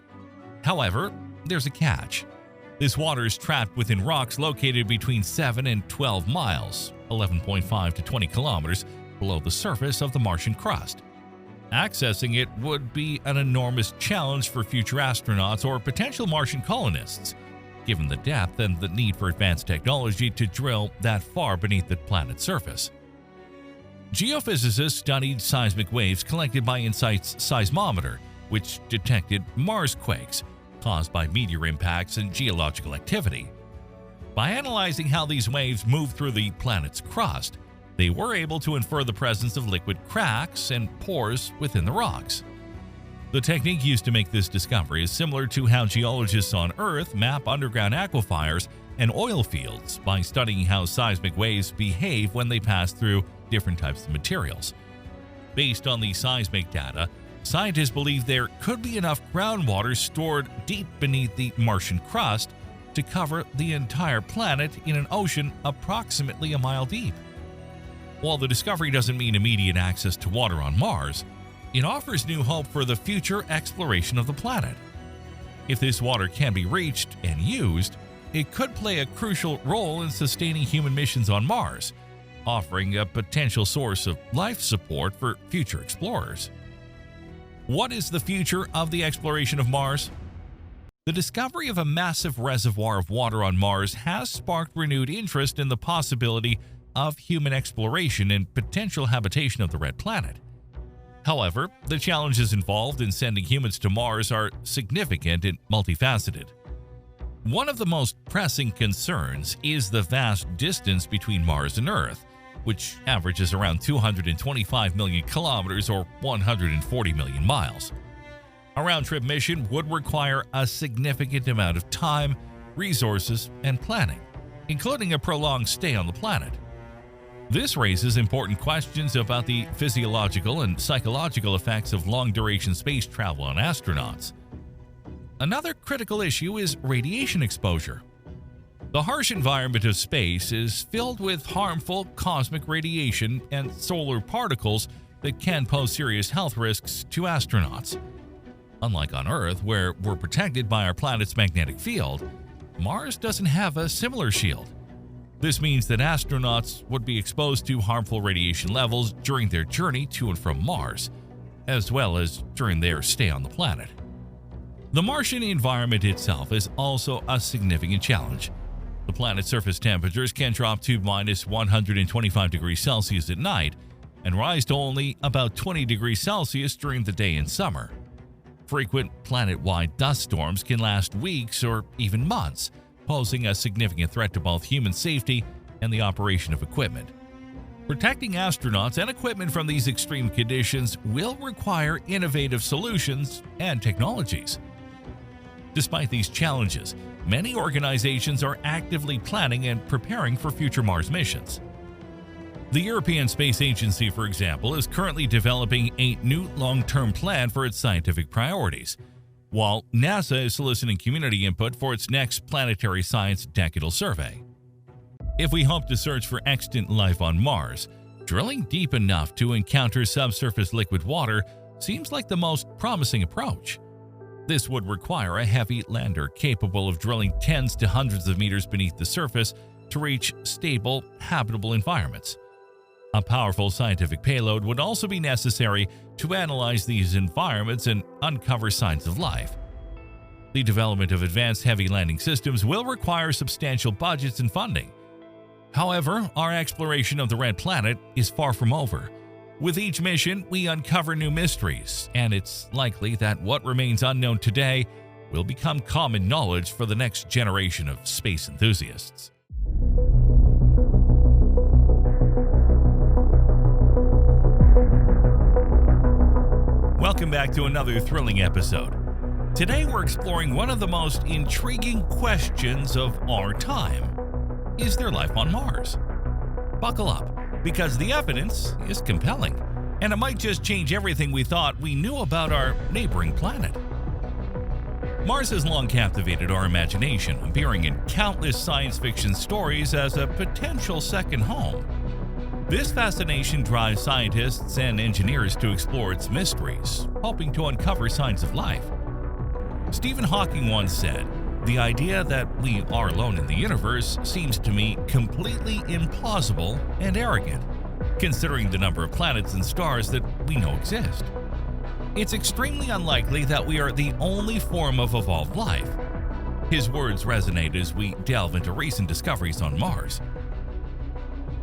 However, there's a catch. This water is trapped within rocks located between 7 and 12 miles, 11.5 to 20 kilometers below the surface of the Martian crust. Accessing it would be an enormous challenge for future astronauts or potential Martian colonists, given the depth and the need for advanced technology to drill that far beneath the planet's surface. Geophysicists studied seismic waves collected by InSight's seismometer, which detected Mars quakes caused by meteor impacts and geological activity. By analyzing how these waves move through the planet's crust, they were able to infer the presence of liquid cracks and pores within the rocks. The technique used to make this discovery is similar to how geologists on Earth map underground aquifers and oil fields by studying how seismic waves behave when they pass through different types of materials. Based on the seismic data, scientists believe there could be enough groundwater stored deep beneath the Martian crust to cover the entire planet in an ocean approximately a mile deep. While the discovery doesn't mean immediate access to water on Mars, it offers new hope for the future exploration of the planet. If this water can be reached and used, it could play a crucial role in sustaining human missions on Mars, offering a potential source of life support for future explorers. What is the future of the exploration of Mars? The discovery of a massive reservoir of water on Mars has sparked renewed interest in the possibility of human exploration and potential habitation of the red planet. However, the challenges involved in sending humans to Mars are significant and multifaceted. One of the most pressing concerns is the vast distance between Mars and Earth, which averages around 225 million kilometers or 140 million miles. A round-trip mission would require a significant amount of time, resources, and planning, including a prolonged stay on the planet. This raises important questions about the physiological and psychological effects of long-duration space travel on astronauts. Another critical issue is radiation exposure. The harsh environment of space is filled with harmful cosmic radiation and solar particles that can pose serious health risks to astronauts. Unlike on Earth, where we're protected by our planet's magnetic field, Mars doesn't have a similar shield. This means that astronauts would be exposed to harmful radiation levels during their journey to and from Mars, as well as during their stay on the planet. The Martian environment itself is also a significant challenge. The planet's surface temperatures can drop to minus 125 degrees Celsius at night and rise to only about 20 degrees Celsius during the day in summer. Frequent planet-wide dust storms can last weeks or even months, posing a significant threat to both human safety and the operation of equipment. Protecting astronauts and equipment from these extreme conditions will require innovative solutions and technologies. Despite these challenges, many organizations are actively planning and preparing for future Mars missions. The European Space Agency, for example, is currently developing a new long-term plan for its scientific priorities, while NASA is soliciting community input for its next planetary science decadal survey. If we hope to search for extant life on Mars, drilling deep enough to encounter subsurface liquid water seems like the most promising approach. This would require a heavy lander capable of drilling tens to hundreds of meters beneath the surface to reach stable, habitable environments. A powerful scientific payload would also be necessary to analyze these environments and uncover signs of life. The development of advanced heavy landing systems will require substantial budgets and funding. However, our exploration of the red planet is far from over. With each mission, we uncover new mysteries, and it's likely that what remains unknown today will become common knowledge for the next generation of space enthusiasts. Welcome back to another thrilling episode. Today we're exploring one of the most intriguing questions of our time. Is there life on Mars? Buckle up, because the evidence is compelling, and it might just change everything we thought we knew about our neighboring planet. Mars has long captivated our imagination, appearing in countless science fiction stories as a potential second home. This fascination drives scientists and engineers to explore its mysteries, hoping to uncover signs of life. Stephen Hawking once said, "The idea that we are alone in the universe seems to me completely implausible and arrogant, considering the number of planets and stars that we know exist. It's extremely unlikely that we are the only form of evolved life." His words resonate as we delve into recent discoveries on Mars.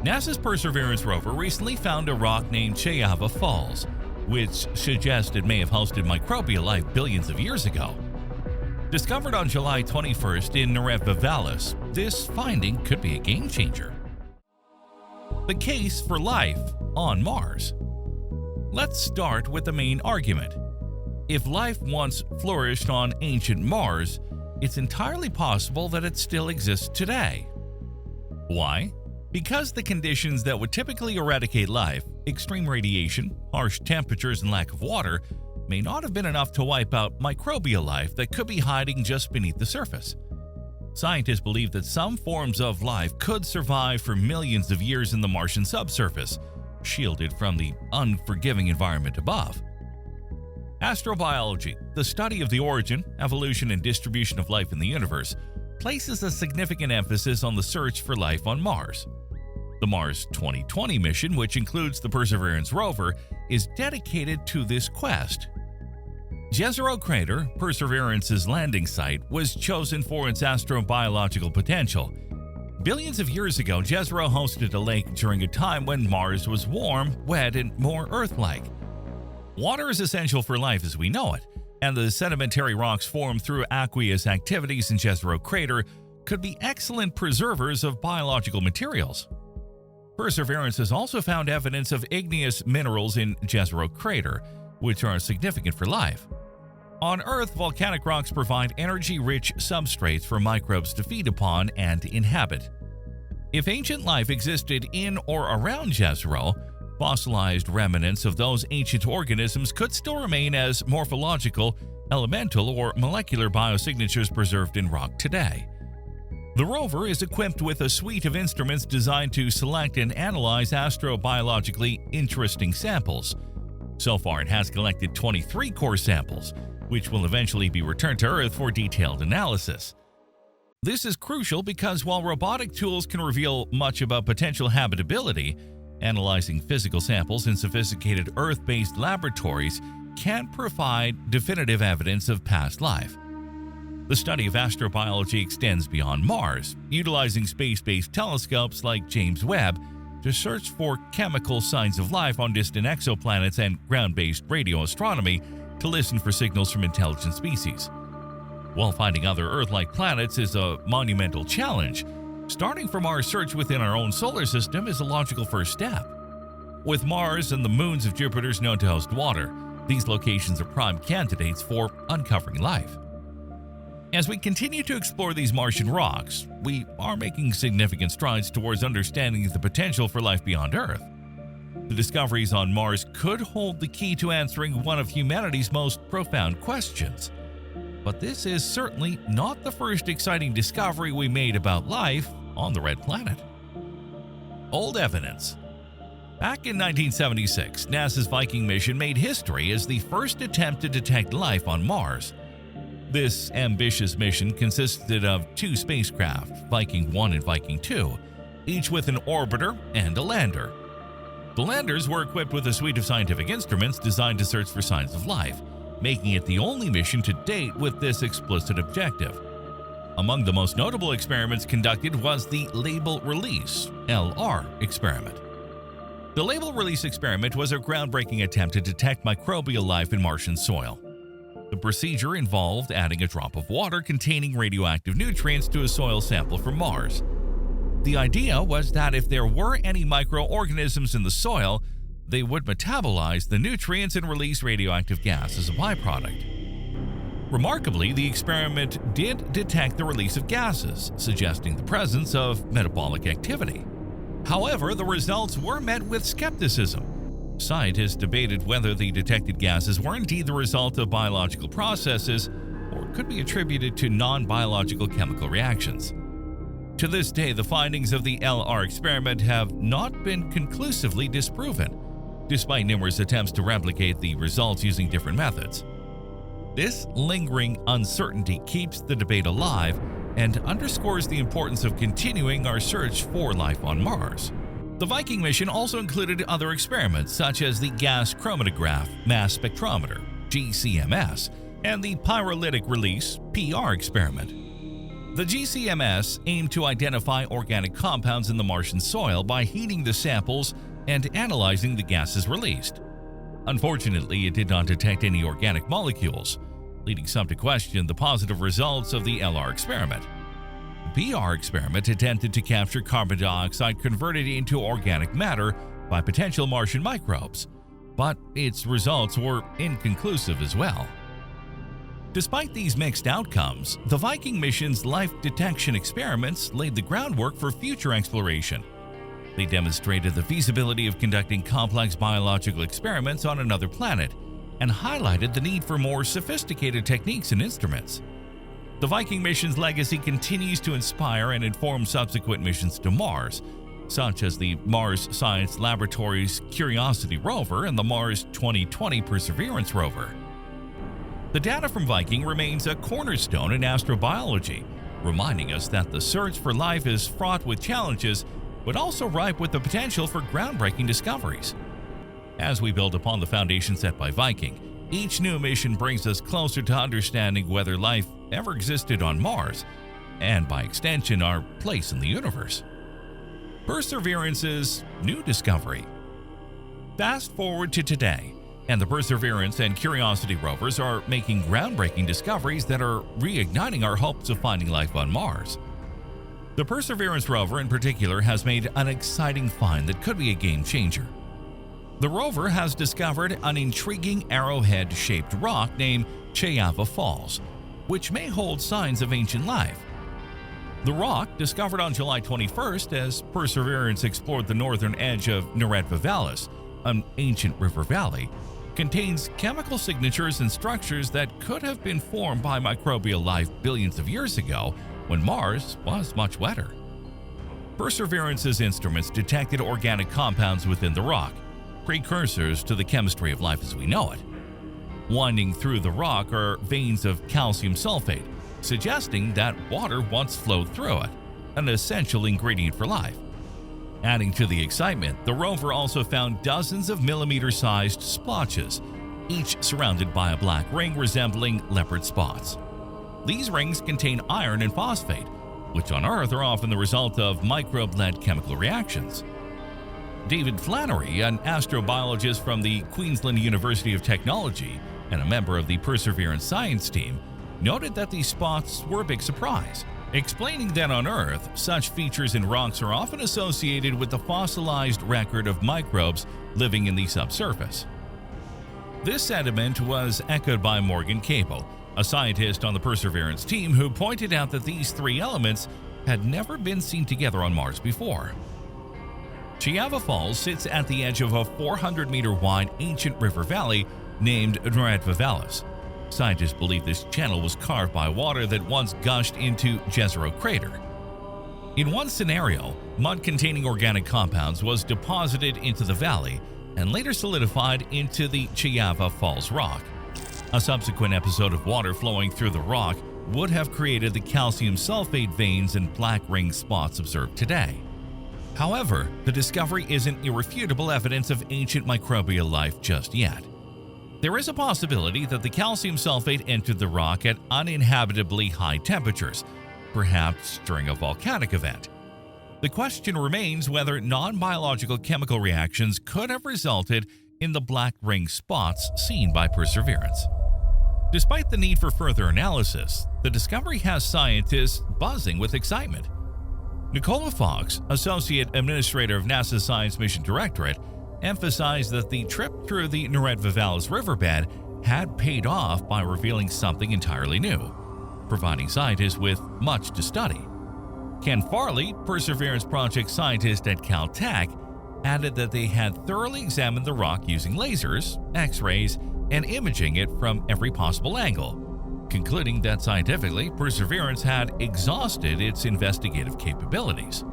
NASA's Perseverance rover recently found a rock named Chayava Falls, which suggests it may have hosted microbial life billions of years ago. Discovered on July 21st in Nerev, this finding could be a game changer. The case for life on Mars. Let's start with the main argument. If life once flourished on ancient Mars, it's entirely possible that it still exists today. Why? Because the conditions that would typically eradicate life, extreme radiation, harsh temperatures, and lack of water, may not have been enough to wipe out microbial life that could be hiding just beneath the surface. Scientists believe that some forms of life could survive for millions of years in the Martian subsurface, shielded from the unforgiving environment above. Astrobiology, the study of the origin, evolution, and distribution of life in the universe, places a significant emphasis on the search for life on Mars. The Mars 2020 mission, which includes the Perseverance rover, is dedicated to this quest. Jezero Crater, Perseverance's landing site, was chosen for its astrobiological potential. Billions of years ago, Jezero hosted a lake during a time when Mars was warm, wet, and more Earth-like. Water is essential for life as we know it, and the sedimentary rocks formed through aqueous activities in Jezero Crater could be excellent preservers of biological materials. Perseverance has also found evidence of igneous minerals in Jezero Crater, which are significant for life. On Earth, volcanic rocks provide energy-rich substrates for microbes to feed upon and inhabit. If ancient life existed in or around Jezero, fossilized remnants of those ancient organisms could still remain as morphological, elemental, or molecular biosignatures preserved in rock today. The rover is equipped with a suite of instruments designed to select and analyze astrobiologically interesting samples. So far, it has collected 23 core samples, which will eventually be returned to Earth for detailed analysis. This is crucial because while robotic tools can reveal much about potential habitability, analyzing physical samples in sophisticated Earth-based laboratories can't provide definitive evidence of past life. The study of astrobiology extends beyond Mars, utilizing space-based telescopes like James Webb to search for chemical signs of life on distant exoplanets and ground-based radio astronomy to listen for signals from intelligent species. While finding other Earth-like planets is a monumental challenge, starting from our search within our own solar system is a logical first step. With Mars and the moons of Jupiter known to host water, these locations are prime candidates for uncovering life. As we continue to explore these Martian rocks, we are making significant strides towards understanding the potential for life beyond Earth. The discoveries on Mars could hold the key to answering one of humanity's most profound questions. But this is certainly not the first exciting discovery we made about life on the Red Planet. Old evidence. Back in 1976, NASA's Viking mission made history as the first attempt to detect life on Mars. This ambitious mission consisted of two spacecraft, Viking 1 and Viking 2, each with an orbiter and a lander. The landers were equipped with a suite of scientific instruments designed to search for signs of life, making it the only mission to date with this explicit objective. Among the most notable experiments conducted was the Label Release (LR) experiment. The Label Release experiment was a groundbreaking attempt to detect microbial life in Martian soil. The procedure involved adding a drop of water containing radioactive nutrients to a soil sample from Mars. The idea was that if there were any microorganisms in the soil, they would metabolize the nutrients and release radioactive gas as a byproduct. Remarkably, the experiment did detect the release of gases, suggesting the presence of metabolic activity. However, the results were met with skepticism. Scientists debated whether the detected gases were indeed the result of biological processes or could be attributed to non-biological chemical reactions. To this day, the findings of the LR experiment have not been conclusively disproven, despite numerous attempts to replicate the results using different methods. This lingering uncertainty keeps the debate alive and underscores the importance of continuing our search for life on Mars. The Viking mission also included other experiments such as the gas chromatograph mass spectrometer, GCMS, and the pyrolytic release PR experiment. The GCMS aimed to identify organic compounds in the Martian soil by heating the samples and analyzing the gases released. Unfortunately, it did not detect any organic molecules, leading some to question the positive results of the LR experiment. The PR experiment attempted to capture carbon dioxide converted into organic matter by potential Martian microbes, but its results were inconclusive as well. Despite these mixed outcomes, the Viking mission's life detection experiments laid the groundwork for future exploration. They demonstrated the feasibility of conducting complex biological experiments on another planet and highlighted the need for more sophisticated techniques and instruments. The Viking mission's legacy continues to inspire and inform subsequent missions to Mars, such as the Mars Science Laboratory's Curiosity rover and the Mars 2020 Perseverance rover. The data from Viking remains a cornerstone in astrobiology, reminding us that the search for life is fraught with challenges, but also ripe with the potential for groundbreaking discoveries. As we build upon the foundation set by Viking, each new mission brings us closer to understanding whether life ever existed on Mars, and by extension, our place in the universe. Perseverance's new discovery. Fast forward to today, and the Perseverance and Curiosity rovers are making groundbreaking discoveries that are reigniting our hopes of finding life on Mars. The Perseverance rover in particular has made an exciting find that could be a game changer. The rover has discovered an intriguing arrowhead-shaped rock named Chayava Falls, which may hold signs of ancient life. The rock, discovered on July 21st as Perseverance explored the northern edge of Uranus, an ancient river valley, contains chemical signatures and structures that could have been formed by microbial life billions of years ago when Mars was much wetter. Perseverance's instruments detected organic compounds within the rock, precursors to the chemistry of life as we know it. Winding through the rock are veins of calcium sulfate, suggesting that water once flowed through it, an essential ingredient for life. Adding to the excitement, the rover also found dozens of millimeter-sized splotches, each surrounded by a black ring resembling leopard spots. These rings contain iron and phosphate, which on Earth are often the result of microbe-led chemical reactions. David Flannery, an astrobiologist from the Queensland University of Technology and a member of the Perseverance science team, noted that these spots were a big surprise, explaining that on Earth, such features in rocks are often associated with the fossilized record of microbes living in the subsurface. This sentiment was echoed by Morgan Capel, a scientist on the Perseverance team who pointed out that these three elements had never been seen together on Mars before. Chayava Falls sits at the edge of a 400-meter-wide ancient river valley named Dormant. Scientists believe this channel was carved by water that once gushed into Jezero Crater. In one scenario, mud containing organic compounds was deposited into the valley and later solidified into the Chayava Falls rock. A subsequent episode of water flowing through the rock would have created the calcium sulfate veins and black ring spots observed today. However, the discovery isn't irrefutable evidence of ancient microbial life just yet. There is a possibility that the calcium sulfate entered the rock at uninhabitably high temperatures, perhaps during a volcanic event. The question remains whether non-biological chemical reactions could have resulted in the black ring spots seen by Perseverance. Despite the need for further analysis, the discovery has scientists buzzing with excitement. Nicola Fox, Associate Administrator of NASA's Science Mission Directorate, emphasized that the trip through the Lorenzovareseaziendale riverbed had paid off by revealing something entirely new, providing scientists with much to study. Ken Farley, Perseverance Project scientist at Caltech, added that they had thoroughly examined the rock using lasers, X-rays, and imaging it from every possible angle, concluding that scientifically, Perseverance had exhausted its investigative capabilities.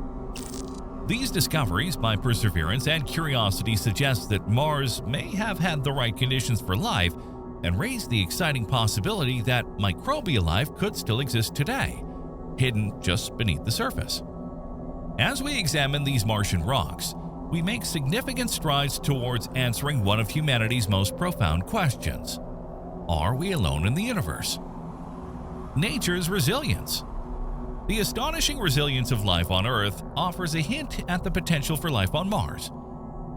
These discoveries by Perseverance and Curiosity suggest that Mars may have had the right conditions for life and raise the exciting possibility that microbial life could still exist today, hidden just beneath the surface. As we examine these Martian rocks, we make significant strides towards answering one of humanity's most profound questions. Are we alone in the universe? Nature's resilience. The astonishing resilience of life on Earth offers a hint at the potential for life on Mars.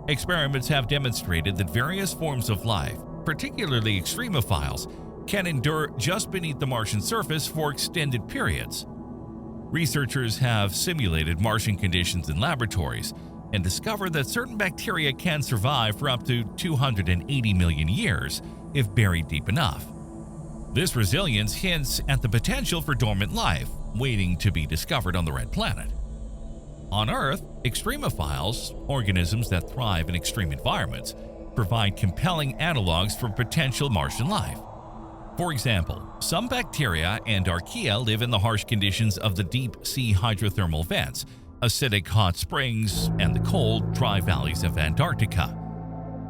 Experiments have demonstrated that various forms of life, particularly extremophiles, can endure just beneath the Martian surface for extended periods. Researchers have simulated Martian conditions in laboratories and discovered that certain bacteria can survive for up to 280 million years if buried deep enough. This resilience hints at the potential for dormant life waiting to be discovered on the red planet. On Earth, extremophiles, organisms that thrive in extreme environments, provide compelling analogs for potential Martian life. For example, some bacteria and archaea live in the harsh conditions of the deep-sea hydrothermal vents, acidic hot springs, and the cold, dry valleys of Antarctica.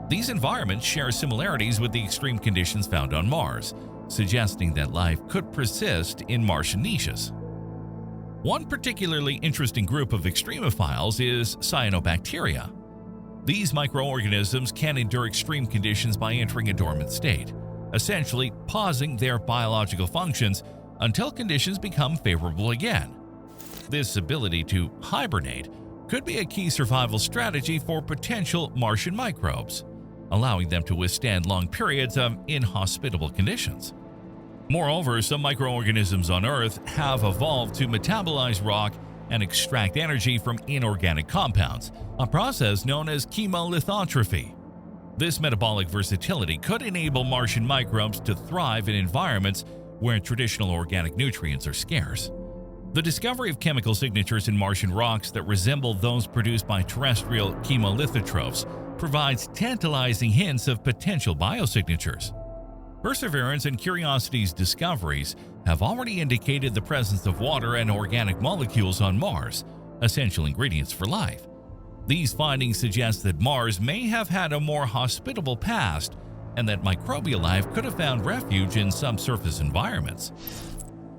These environments share similarities with the extreme conditions found on Mars, suggesting that life could persist in Martian niches. One particularly interesting group of extremophiles is cyanobacteria. These microorganisms can endure extreme conditions by entering a dormant state, essentially pausing their biological functions until conditions become favorable again. This ability to hibernate could be a key survival strategy for potential Martian microbes, allowing them to withstand long periods of inhospitable conditions. Moreover, some microorganisms on Earth have evolved to metabolize rock and extract energy from inorganic compounds, a process known as chemolithotrophy. This metabolic versatility could enable Martian microbes to thrive in environments where traditional organic nutrients are scarce. The discovery of chemical signatures in Martian rocks that resemble those produced by terrestrial chemolithotrophs provides tantalizing hints of potential biosignatures. Perseverance and Curiosity's discoveries have already indicated the presence of water and organic molecules on Mars, essential ingredients for life. These findings suggest that Mars may have had a more hospitable past and that microbial life could have found refuge in subsurface environments.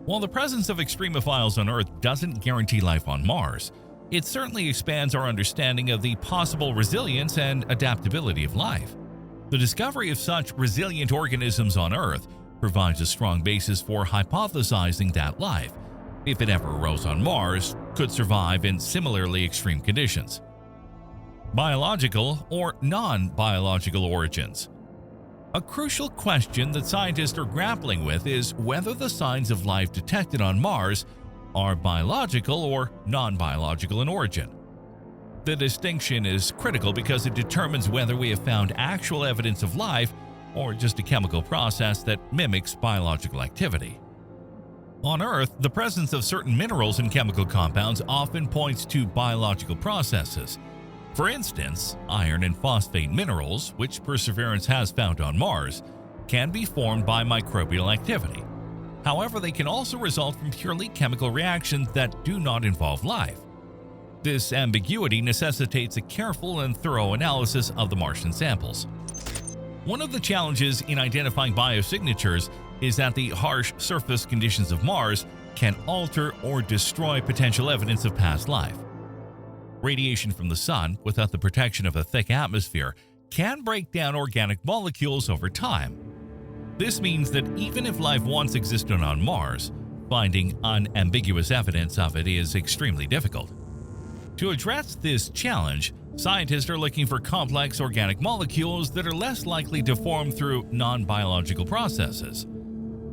While the presence of extremophiles on Earth doesn't guarantee life on Mars, it certainly expands our understanding of the possible resilience and adaptability of life. The discovery of such resilient organisms on Earth provides a strong basis for hypothesizing that life, if it ever arose on Mars, could survive in similarly extreme conditions. Biological or non-biological origins. A crucial question that scientists are grappling with is whether the signs of life detected on Mars are biological or non-biological in origin. The distinction is critical because it determines whether we have found actual evidence of life or just a chemical process that mimics biological activity. On Earth, the presence of certain minerals and chemical compounds often points to biological processes. For instance, iron and phosphate minerals, which Perseverance has found on Mars, can be formed by microbial activity. However, they can also result from purely chemical reactions that do not involve life. This ambiguity necessitates a careful and thorough analysis of the Martian samples. One of the challenges in identifying biosignatures is that the harsh surface conditions of Mars can alter or destroy potential evidence of past life. Radiation from the sun, without the protection of a thick atmosphere, can break down organic molecules over time. This means that even if life once existed on Mars, finding unambiguous evidence of it is extremely difficult. To address this challenge, scientists are looking for complex organic molecules that are less likely to form through non-biological processes.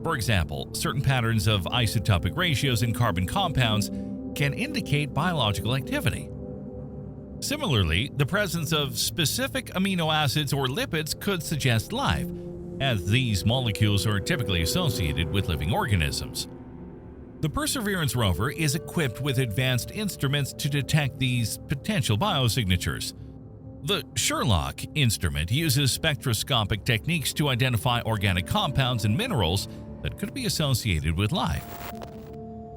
For example, certain patterns of isotopic ratios in carbon compounds can indicate biological activity. Similarly, the presence of specific amino acids or lipids could suggest life, as these molecules are typically associated with living organisms. The Perseverance rover is equipped with advanced instruments to detect these potential biosignatures. The Sherlock instrument uses spectroscopic techniques to identify organic compounds and minerals that could be associated with life.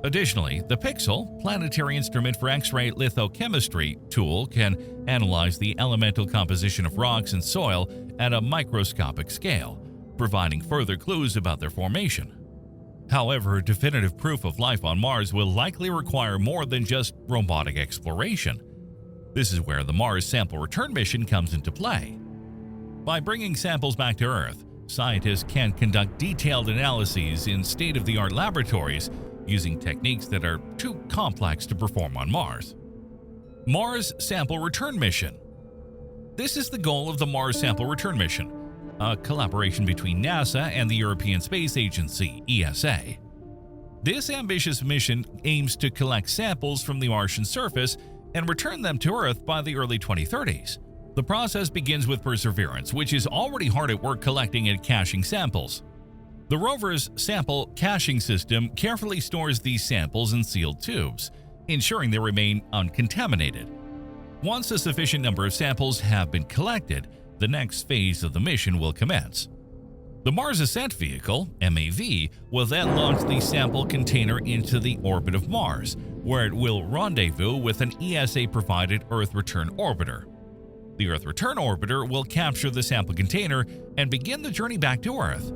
Additionally, the Pixel, planetary instrument for X-ray lithochemistry tool, can analyze the elemental composition of rocks and soil at a microscopic scale, providing further clues about their formation. However, definitive proof of life on Mars will likely require more than just robotic exploration. This is where the Mars Sample Return mission comes into play. By bringing samples back to Earth, scientists can conduct detailed analyses in state-of-the-art laboratories using techniques that are too complex to perform on Mars. Mars Sample Return Mission. This is the goal of the Mars Sample Return Mission, a collaboration between NASA and the European Space Agency, ESA. This ambitious mission aims to collect samples from the Martian surface and return them to Earth by the early 2030s. The process begins with Perseverance, which is already hard at work collecting and caching samples. The rover's sample caching system carefully stores these samples in sealed tubes, ensuring they remain uncontaminated. Once a sufficient number of samples have been collected, the next phase of the mission will commence. The Mars Ascent Vehicle, MAV, will then launch the sample container into the orbit of Mars, where it will rendezvous with an ESA-provided Earth Return Orbiter. The Earth Return Orbiter will capture the sample container and begin the journey back to Earth.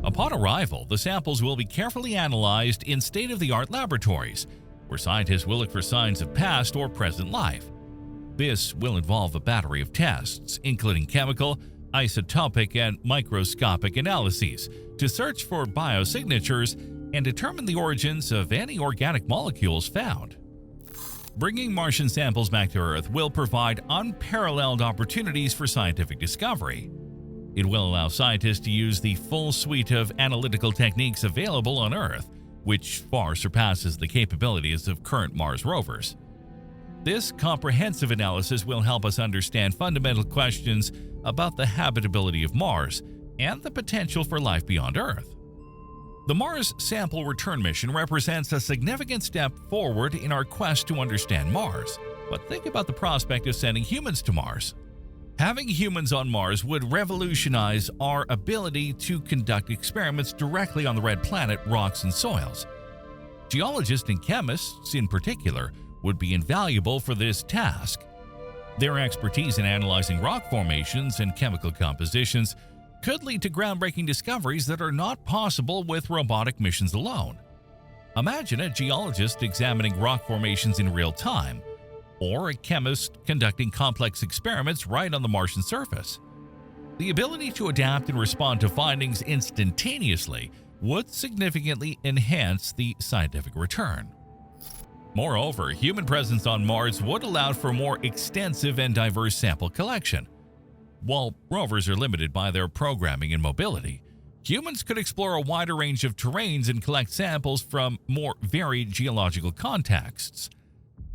Upon arrival, the samples will be carefully analyzed in state-of-the-art laboratories, where scientists will look for signs of past or present life. This will involve a battery of tests, including chemical, isotopic, and microscopic analyses, to search for biosignatures and determine the origins of any organic molecules found. Bringing Martian samples back to Earth will provide unparalleled opportunities for scientific discovery. It will allow scientists to use the full suite of analytical techniques available on Earth, which far surpasses the capabilities of current Mars rovers. This comprehensive analysis will help us understand fundamental questions about the habitability of Mars and the potential for life beyond Earth. The Mars Sample Return Mission represents a significant step forward in our quest to understand Mars. But think about the prospect of sending humans to Mars. Having humans on Mars would revolutionize our ability to conduct experiments directly on the red planet rocks and soils. Geologists and chemists, in particular, would be invaluable for this task. Their expertise in analyzing rock formations and chemical compositions could lead to groundbreaking discoveries that are not possible with robotic missions alone. Imagine a geologist examining rock formations in real time, or a chemist conducting complex experiments right on the Martian surface. The ability to adapt and respond to findings instantaneously would significantly enhance the scientific return. Moreover, human presence on Mars would allow for more extensive and diverse sample collection. While rovers are limited by their programming and mobility, humans could explore a wider range of terrains and collect samples from more varied geological contexts.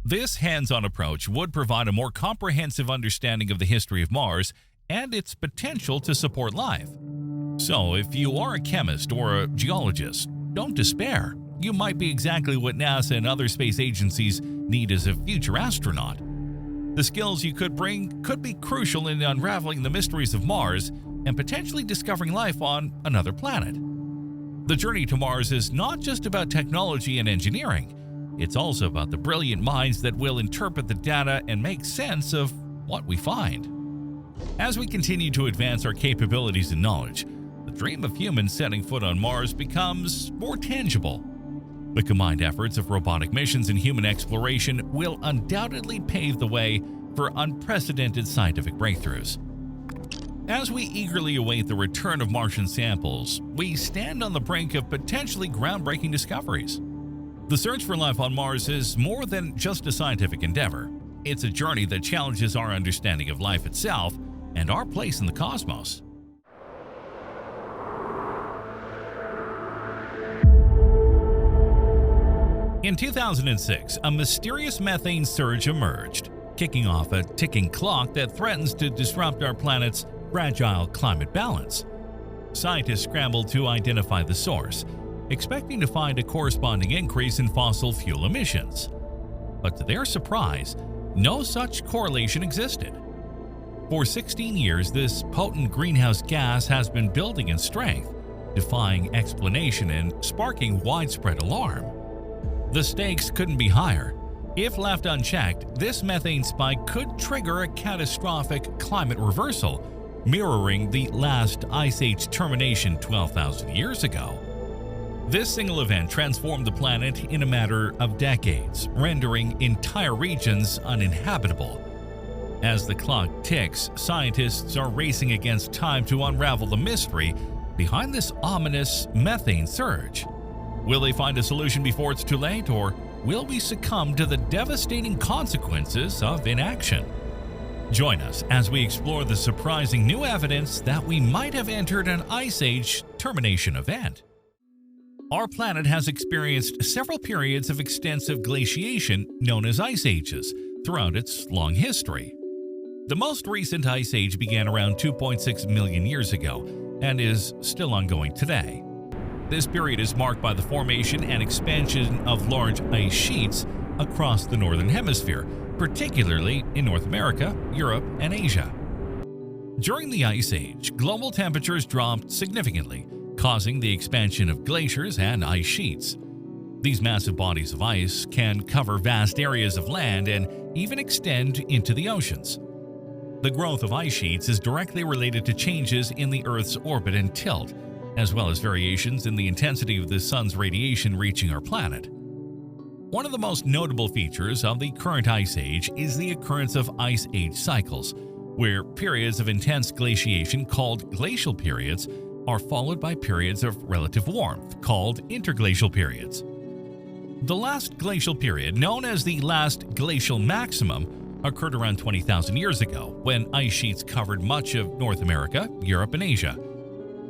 This hands-on approach would provide a more comprehensive understanding of the history of Mars and its potential to support life. So, if you are a chemist or a geologist, don't despair. You might be exactly what NASA and other space agencies need as a future astronaut. The skills you could bring could be crucial in unraveling the mysteries of Mars and potentially discovering life on another planet. The journey to Mars is not just about technology and engineering. It's also about the brilliant minds that will interpret the data and make sense of what we find. As we continue to advance our capabilities and knowledge, the dream of humans setting foot on Mars becomes more tangible. The combined efforts of robotic missions and human exploration will undoubtedly pave the way for unprecedented scientific breakthroughs. As we eagerly await the return of Martian samples, we stand on the brink of potentially groundbreaking discoveries. The search for life on Mars is more than just a scientific endeavor. It's a journey that challenges our understanding of life itself and our place in the cosmos. In 2006, a mysterious methane surge emerged, kicking off a ticking clock that threatens to disrupt our planet's fragile climate balance. Scientists scrambled to identify the source, expecting to find a corresponding increase in fossil fuel emissions. But to their surprise, no such correlation existed. For 16 years, this potent greenhouse gas has been building in strength, defying explanation and sparking widespread alarm. The stakes couldn't be higher. If left unchecked, this methane spike could trigger a catastrophic climate reversal, mirroring the last ice age termination 12,000 years ago. This single event transformed the planet in a matter of decades, rendering entire regions uninhabitable. As the clock ticks, scientists are racing against time to unravel the mystery behind this ominous methane surge. Will they find a solution before it's too late, or will we succumb to the devastating consequences of inaction? Join us as we explore the surprising new evidence that we might have entered an ice age termination event. Our planet has experienced several periods of extensive glaciation known as ice ages throughout its long history. The most recent ice age began around 2.6 million years ago and is still ongoing today. This period is marked by the formation and expansion of large ice sheets across the northern hemisphere, particularly in North America, Europe, and Asia. During the Ice Age, global temperatures dropped significantly, causing the expansion of glaciers and ice sheets. These massive bodies of ice can cover vast areas of land and even extend into the oceans. The growth of ice sheets is directly related to changes in the Earth's orbit and tilt, as well as variations in the intensity of the sun's radiation reaching our planet. One of the most notable features of the current ice age is the occurrence of ice age cycles, where periods of intense glaciation called glacial periods are followed by periods of relative warmth called interglacial periods. The last glacial period, known as the last glacial maximum, occurred around 20,000 years ago when ice sheets covered much of North America, Europe, and Asia.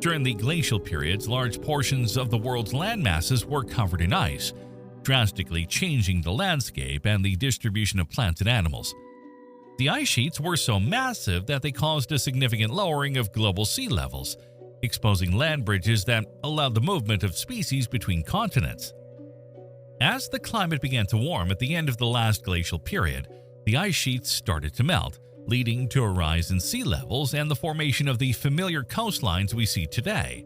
During the glacial periods, large portions of the world's land masses were covered in ice, drastically changing the landscape and the distribution of plants and animals. The ice sheets were so massive that they caused a significant lowering of global sea levels, exposing land bridges that allowed the movement of species between continents. As the climate began to warm at the end of the last glacial period, the ice sheets started to melt, leading to a rise in sea levels and the formation of the familiar coastlines we see today.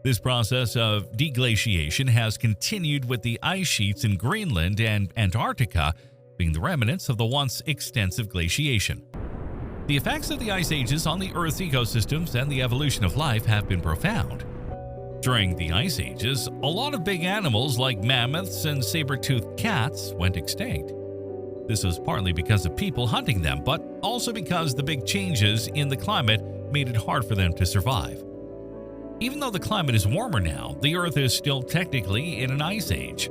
This process of deglaciation has continued, with the ice sheets in Greenland and Antarctica being the remnants of the once extensive glaciation. The effects of the ice ages on the Earth's ecosystems and the evolution of life have been profound. During the ice ages, a lot of big animals like mammoths and saber-toothed cats went extinct. This was partly because of people hunting them, but also because the big changes in the climate made it hard for them to survive. Even though the climate is warmer now, the Earth is still technically in an ice age.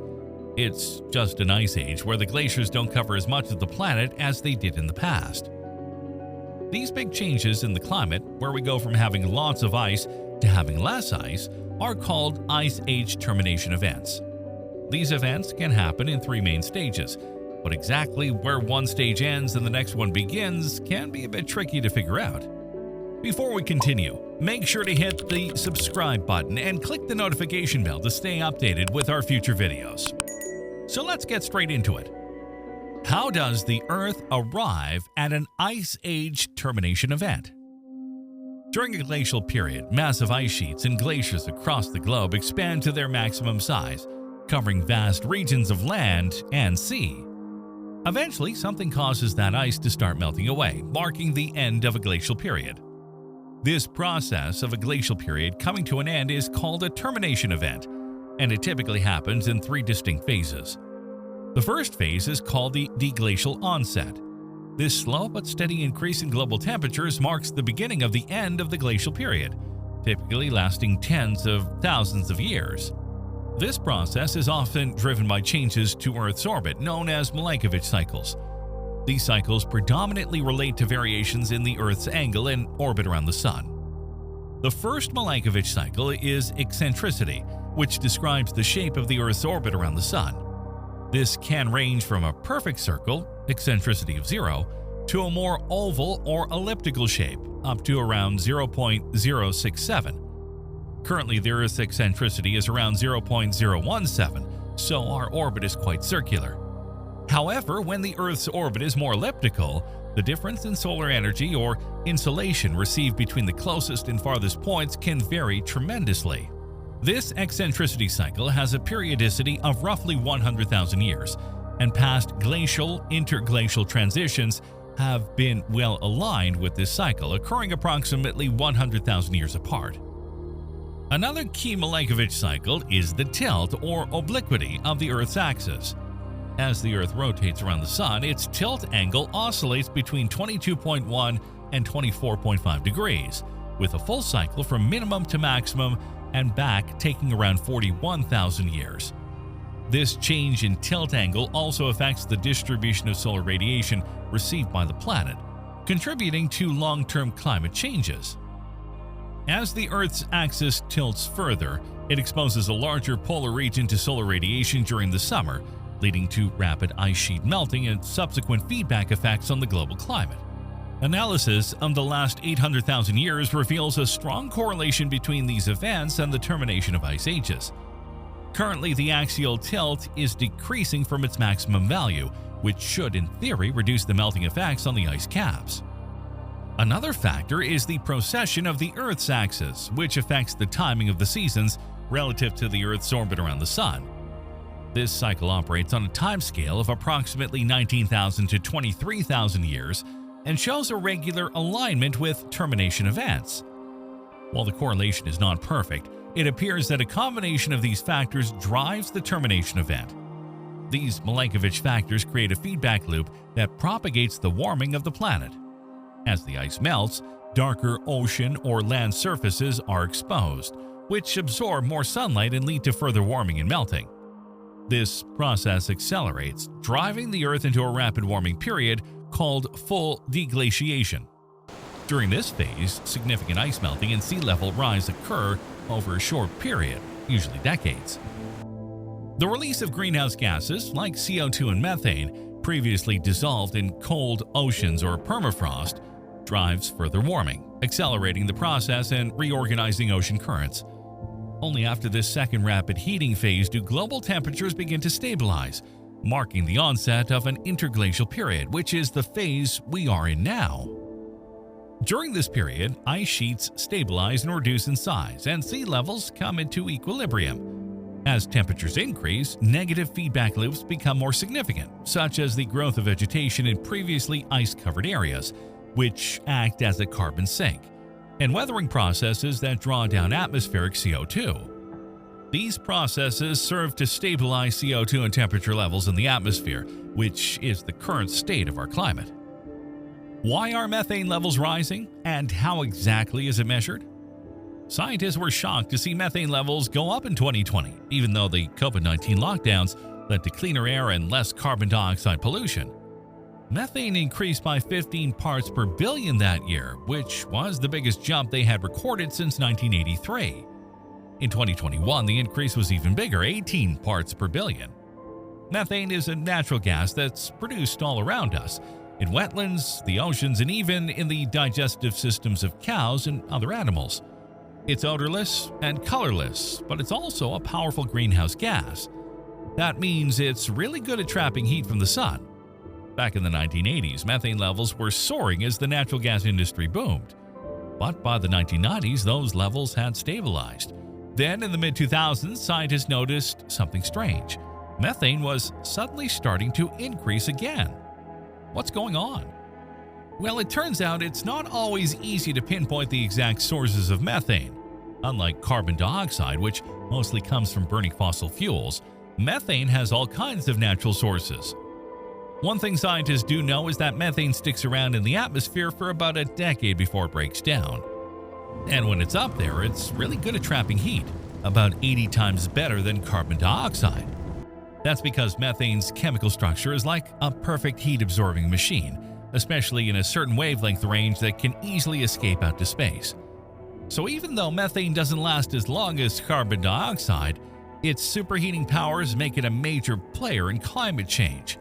It's just an ice age where the glaciers don't cover as much of the planet as they did in the past. These big changes in the climate, where we go from having lots of ice to having less ice, are called ice age termination events. These events can happen in three main stages, but exactly where one stage ends and the next one begins can be a bit tricky to figure out. Before we continue, make sure to hit the subscribe button and click the notification bell to stay updated with our future videos. So let's get straight into it. How does the Earth arrive at an ice age termination event? During a glacial period, massive ice sheets and glaciers across the globe expand to their maximum size, covering vast regions of land and sea. Eventually, something causes that ice to start melting away, marking the end of a glacial period. This process of a glacial period coming to an end is called a termination event, and it typically happens in three distinct phases. The first phase is called the deglacial onset. This slow but steady increase in global temperatures marks the beginning of the end of the glacial period, typically lasting tens of thousands of years. This process is often driven by changes to Earth's orbit known as Milankovitch cycles. These cycles predominantly relate to variations in the Earth's angle and orbit around the Sun. The first Milankovitch cycle is eccentricity, which describes the shape of the Earth's orbit around the Sun. This can range from a perfect circle, eccentricity of 0, to a more oval or elliptical shape, up to around 0.067. Currently, the Earth's eccentricity is around 0.017, so our orbit is quite circular. However, when the Earth's orbit is more elliptical, the difference in solar energy or insolation received between the closest and farthest points can vary tremendously. This eccentricity cycle has a periodicity of roughly 100,000 years, and past glacial, interglacial transitions have been well aligned with this cycle, occurring approximately 100,000 years apart. Another key Milankovitch cycle is the tilt or obliquity of the Earth's axis. As the Earth rotates around the Sun, its tilt angle oscillates between 22.1 and 24.5 degrees, with a full cycle from minimum to maximum and back taking around 41,000 years. This change in tilt angle also affects the distribution of solar radiation received by the planet, contributing to long-term climate changes. As the Earth's axis tilts further, it exposes a larger polar region to solar radiation during the summer, leading to rapid ice sheet melting and subsequent feedback effects on the global climate. Analysis of the last 800,000 years reveals a strong correlation between these events and the termination of ice ages. Currently, the axial tilt is decreasing from its maximum value, which should, in theory, reduce the melting effects on the ice caps. Another factor is the precession of the Earth's axis, which affects the timing of the seasons relative to the Earth's orbit around the Sun. This cycle operates on a timescale of approximately 19,000 to 23,000 years and shows a regular alignment with termination events. While the correlation is not perfect, it appears that a combination of these factors drives the termination event. These Milankovitch factors create a feedback loop that propagates the warming of the planet. As the ice melts, darker ocean or land surfaces are exposed, which absorb more sunlight and lead to further warming and melting. This process accelerates, driving the Earth into a rapid warming period called full deglaciation. During this phase, significant ice melting and sea level rise occur over a short period, usually decades. The release of greenhouse gases like CO2 and methane, previously dissolved in cold oceans or permafrost, drives further warming, accelerating the process and reorganizing ocean currents. Only after this second rapid heating phase do global temperatures begin to stabilize, marking the onset of an interglacial period, which is the phase we are in now. During this period, ice sheets stabilize and reduce in size, and sea levels come into equilibrium. As temperatures increase, negative feedback loops become more significant, such as the growth of vegetation in previously ice-covered areas, which act as a carbon sink, and weathering processes that draw down atmospheric CO2. These processes serve to stabilize CO2 and temperature levels in the atmosphere, which is the current state of our climate. Why are methane levels rising, and how exactly is it measured? Scientists were shocked to see methane levels go up in 2020, even though the COVID-19 lockdowns led to cleaner air and less carbon dioxide pollution. Methane increased by 15 parts per billion that year, which was the biggest jump they had recorded since 1983. In 2021, the increase was even bigger, 18 parts per billion. Methane is a natural gas that's produced all around us, in wetlands, the oceans, and even in the digestive systems of cows and other animals. It's odorless and colorless, but it's also a powerful greenhouse gas. That means it's really good at trapping heat from the sun. Back in the 1980s, methane levels were soaring as the natural gas industry boomed. But by the 1990s, those levels had stabilized. Then, in the mid-2000s, scientists noticed something strange. Methane was suddenly starting to increase again. What's going on? Well, it turns out it's not always easy to pinpoint the exact sources of methane. Unlike carbon dioxide, which mostly comes from burning fossil fuels, methane has all kinds of natural sources. One thing scientists do know is that methane sticks around in the atmosphere for about a decade before it breaks down. And when it's up there, it's really good at trapping heat, about 80 times better than carbon dioxide. That's because methane's chemical structure is like a perfect heat-absorbing machine, especially in a certain wavelength range that can easily escape out to space. So even though methane doesn't last as long as carbon dioxide, its superheating powers make it a major player in climate change.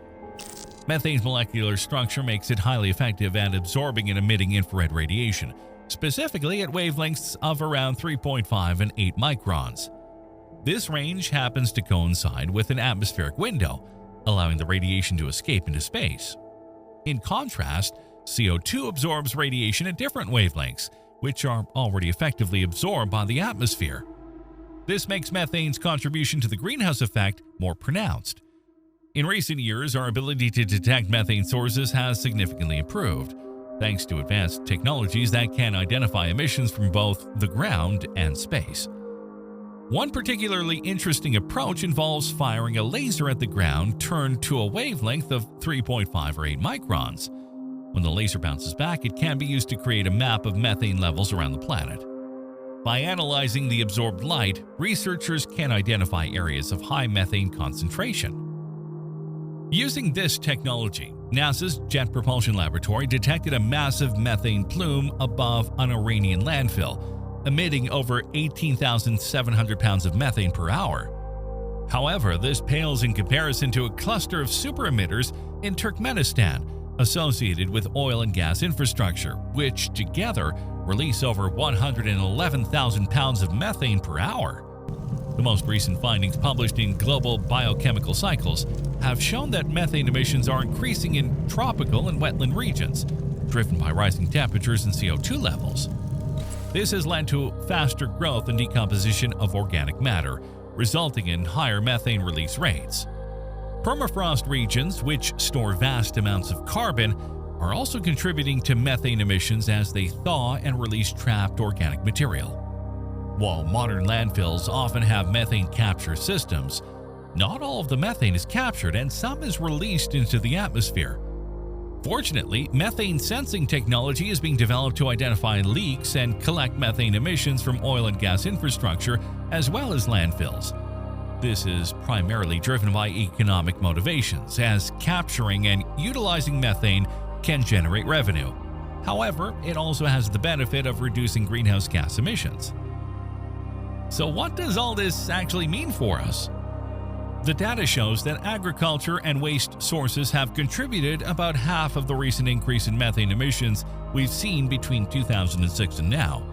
Methane's molecular structure makes it highly effective at absorbing and emitting infrared radiation, specifically at wavelengths of around 3.5 and 8 microns. This range happens to coincide with an atmospheric window, allowing the radiation to escape into space. In contrast, CO2 absorbs radiation at different wavelengths, which are already effectively absorbed by the atmosphere. This makes methane's contribution to the greenhouse effect more pronounced. In recent years, our ability to detect methane sources has significantly improved, thanks to advanced technologies that can identify emissions from both the ground and space. One particularly interesting approach involves firing a laser at the ground turned to a wavelength of 3.5 or 8 microns. When the laser bounces back, it can be used to create a map of methane levels around the planet. By analyzing the absorbed light, researchers can identify areas of high methane concentration. Using this technology, NASA's Jet Propulsion Laboratory detected a massive methane plume above an Iranian landfill, emitting over 18,700 pounds of methane per hour. However, this pales in comparison to a cluster of super emitters in Turkmenistan associated with oil and gas infrastructure, which together release over 111,000 pounds of methane per hour. The most recent findings published in Global Biochemical Cycles have shown that methane emissions are increasing in tropical and wetland regions, driven by rising temperatures and CO2 levels. This has led to faster growth and decomposition of organic matter, resulting in higher methane release rates. Permafrost regions, which store vast amounts of carbon, are also contributing to methane emissions as they thaw and release trapped organic material. While modern landfills often have methane capture systems, not all of the methane is captured and some is released into the atmosphere. Fortunately, methane sensing technology is being developed to identify leaks and collect methane emissions from oil and gas infrastructure as well as landfills. This is primarily driven by economic motivations, as capturing and utilizing methane can generate revenue. However, it also has the benefit of reducing greenhouse gas emissions. So what does all this actually mean for us? The data shows that agriculture and waste sources have contributed about half of the recent increase in methane emissions we've seen between 2006 and now.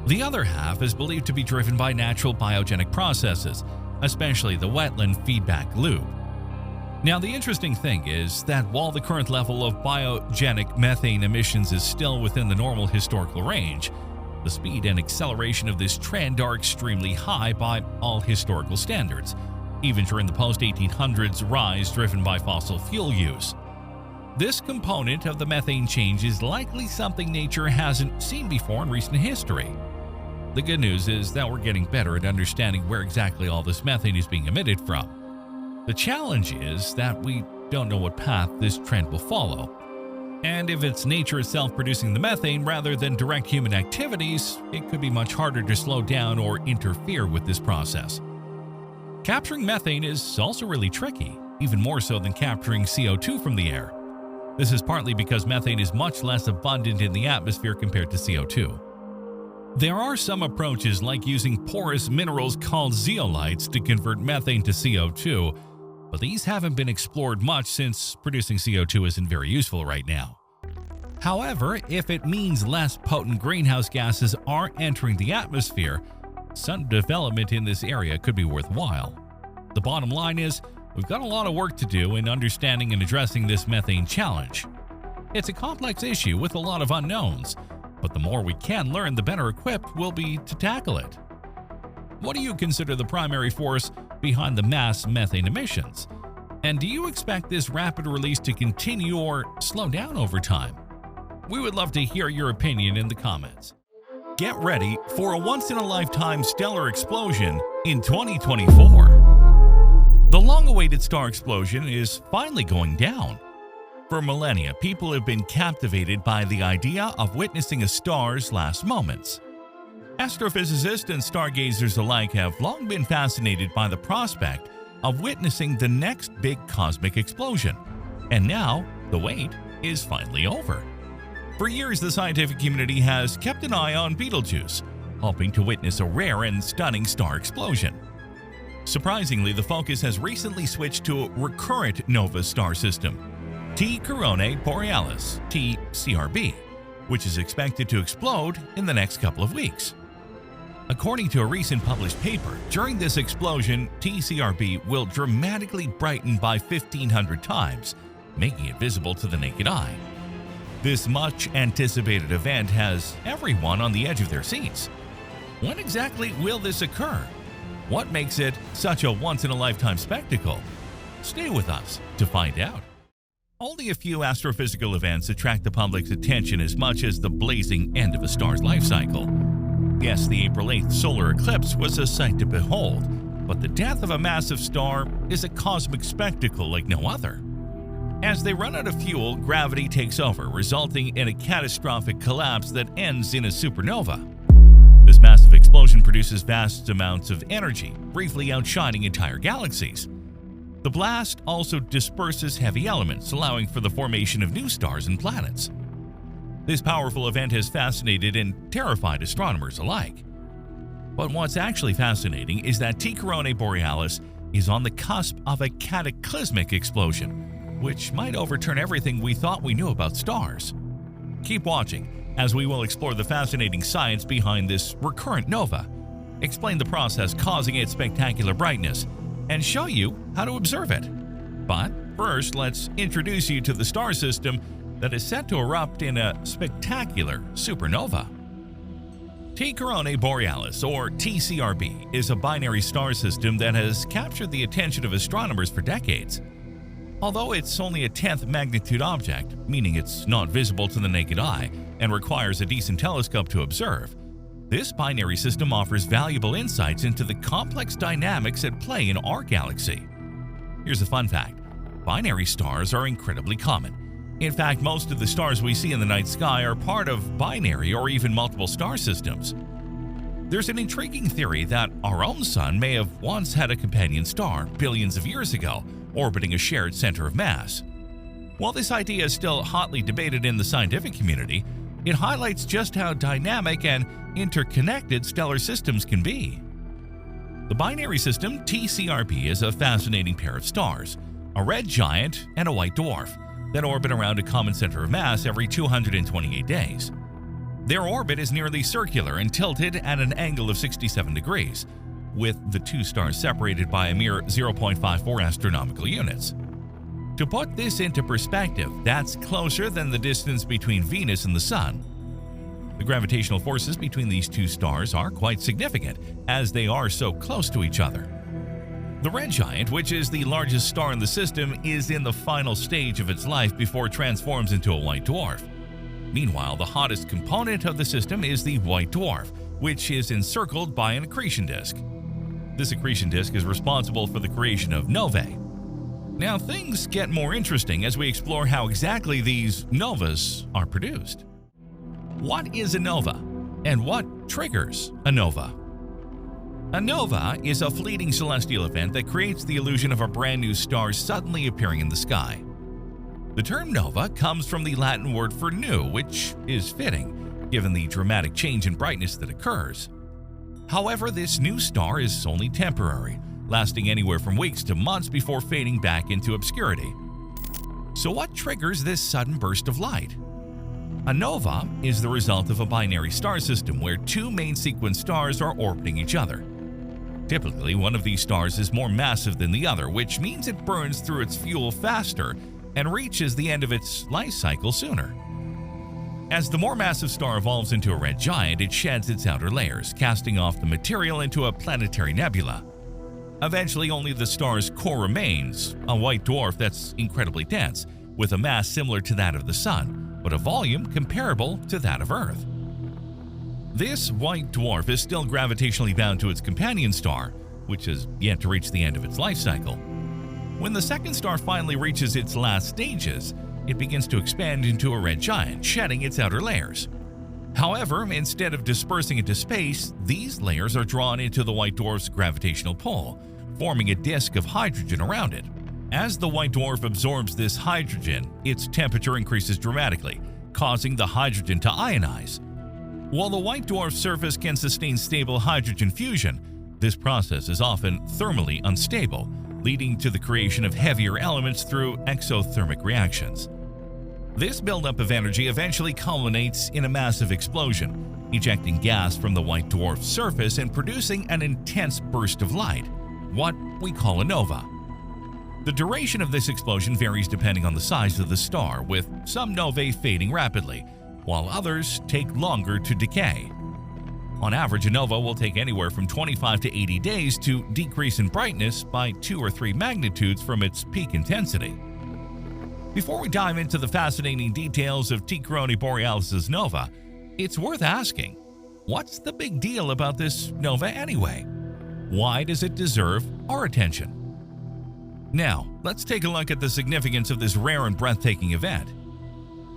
The other half is believed to be driven by natural biogenic processes, especially the wetland feedback loop. Now, the interesting thing is that while the current level of biogenic methane emissions is still within the normal historical range, the speed and acceleration of this trend are extremely high by all historical standards, even during the post-1800s rise driven by fossil fuel use. This component of the methane change is likely something nature hasn't seen before in recent history. The good news is that we're getting better at understanding where exactly all this methane is being emitted from. The challenge is that we don't know what path this trend will follow. And if it's nature itself producing the methane rather than direct human activities, it could be much harder to slow down or interfere with this process. Capturing methane is also really tricky, even more so than capturing CO2 from the air. This is partly because methane is much less abundant in the atmosphere compared to CO2. There are some approaches like using porous minerals called zeolites to convert methane to CO2, but these haven't been explored much since producing CO2 isn't very useful right now. However, if it means less potent greenhouse gases aren't entering the atmosphere, some development in this area could be worthwhile. The bottom line is, we've got a lot of work to do in understanding and addressing this methane challenge. It's a complex issue with a lot of unknowns, but the more we can learn, the better equipped we'll be to tackle it. What do you consider the primary force behind the mass methane emissions? And do you expect this rapid release to continue or slow down over time? We would love to hear your opinion in the comments. Get ready for a once-in-a-lifetime stellar explosion in 2024. The long-awaited star explosion is finally going down. For millennia, people have been captivated by the idea of witnessing a star's last moments. Astrophysicists and stargazers alike have long been fascinated by the prospect of witnessing the next big cosmic explosion. And now, the wait is finally over. For years, the scientific community has kept an eye on Betelgeuse, hoping to witness a rare and stunning star explosion. Surprisingly, the focus has recently switched to a recurrent nova star system, T Coronae Borealis, TCRB, which is expected to explode in the next couple of weeks. According to a recent published paper, during this explosion, TCRB will dramatically brighten by 1,500 times, making it visible to the naked eye. This much-anticipated event has everyone on the edge of their seats. When exactly will this occur? What makes it such a once-in-a-lifetime spectacle? Stay with us to find out. Only a few astrophysical events attract the public's attention as much as the blazing end of a star's life cycle. Yes, the April 8th solar eclipse was a sight to behold, but the death of a massive star is a cosmic spectacle like no other. As they run out of fuel, gravity takes over, resulting in a catastrophic collapse that ends in a supernova. This massive explosion produces vast amounts of energy, briefly outshining entire galaxies. The blast also disperses heavy elements, allowing for the formation of new stars and planets. This powerful event has fascinated and terrified astronomers alike. But what's actually fascinating is that T Coronae Borealis is on the cusp of a cataclysmic explosion, which might overturn everything we thought we knew about stars. Keep watching, as we will explore the fascinating science behind this recurrent nova, explain the process causing its spectacular brightness, and show you how to observe it. But first, let's introduce you to the star system that is set to erupt in a spectacular supernova. T Coronae Borealis, or TCRB, is a binary star system that has captured the attention of astronomers for decades. Although it's only a 10th magnitude object, meaning it's not visible to the naked eye and requires a decent telescope to observe, this binary system offers valuable insights into the complex dynamics at play in our galaxy. Here's a fun fact: binary stars are incredibly common. In fact, most of the stars we see in the night sky are part of binary or even multiple star systems. There's an intriguing theory that our own sun may have once had a companion star billions of years ago, orbiting a shared center of mass. While this idea is still hotly debated in the scientific community, it highlights just how dynamic and interconnected stellar systems can be. The binary system TCRB is a fascinating pair of stars, a red giant and a white dwarf, that orbit around a common center of mass every 228 days. Their orbit is nearly circular and tilted at an angle of 67 degrees, with the two stars separated by a mere 0.54 astronomical units. To put this into perspective, that's closer than the distance between Venus and the Sun. The gravitational forces between these two stars are quite significant, as they are so close to each other. The red giant, which is the largest star in the system, is in the final stage of its life before it transforms into a white dwarf. Meanwhile, the hottest component of the system is the white dwarf, which is encircled by an accretion disk. This accretion disk is responsible for the creation of novae. Now, things get more interesting as we explore how exactly these novas are produced. What is a nova, and what triggers a nova? A nova is a fleeting celestial event that creates the illusion of a brand new star suddenly appearing in the sky. The term nova comes from the Latin word for new, which is fitting, given the dramatic change in brightness that occurs. However, this new star is only temporary, lasting anywhere from weeks to months before fading back into obscurity. So what triggers this sudden burst of light? A nova is the result of a binary star system where two main sequence stars are orbiting each other. Typically, one of these stars is more massive than the other, which means it burns through its fuel faster and reaches the end of its life cycle sooner. As the more massive star evolves into a red giant, it sheds its outer layers, casting off the material into a planetary nebula. Eventually, only the star's core remains, a white dwarf that's incredibly dense, with a mass similar to that of the Sun, but a volume comparable to that of Earth. This white dwarf is still gravitationally bound to its companion star, which has yet to reach the end of its life cycle. When the second star finally reaches its last stages, it begins to expand into a red giant, shedding its outer layers. However, instead of dispersing into space, these layers are drawn into the white dwarf's gravitational pull, forming a disk of hydrogen around it. As the white dwarf absorbs this hydrogen, its temperature increases dramatically, causing the hydrogen to ionize. While the white dwarf's surface can sustain stable hydrogen fusion, this process is often thermally unstable, leading to the creation of heavier elements through exothermic reactions. This buildup of energy eventually culminates in a massive explosion, ejecting gas from the white dwarf's surface and producing an intense burst of light, what we call a nova. The duration of this explosion varies depending on the size of the star, with some novae fading rapidly, while others take longer to decay. On average, a nova will take anywhere from 25 to 80 days to decrease in brightness by 2 or 3 magnitudes from its peak intensity. Before we dive into the fascinating details of T. Coronei Borealis' nova, it's worth asking, what's the big deal about this nova anyway? Why does it deserve our attention? Now, let's take a look at the significance of this rare and breathtaking event.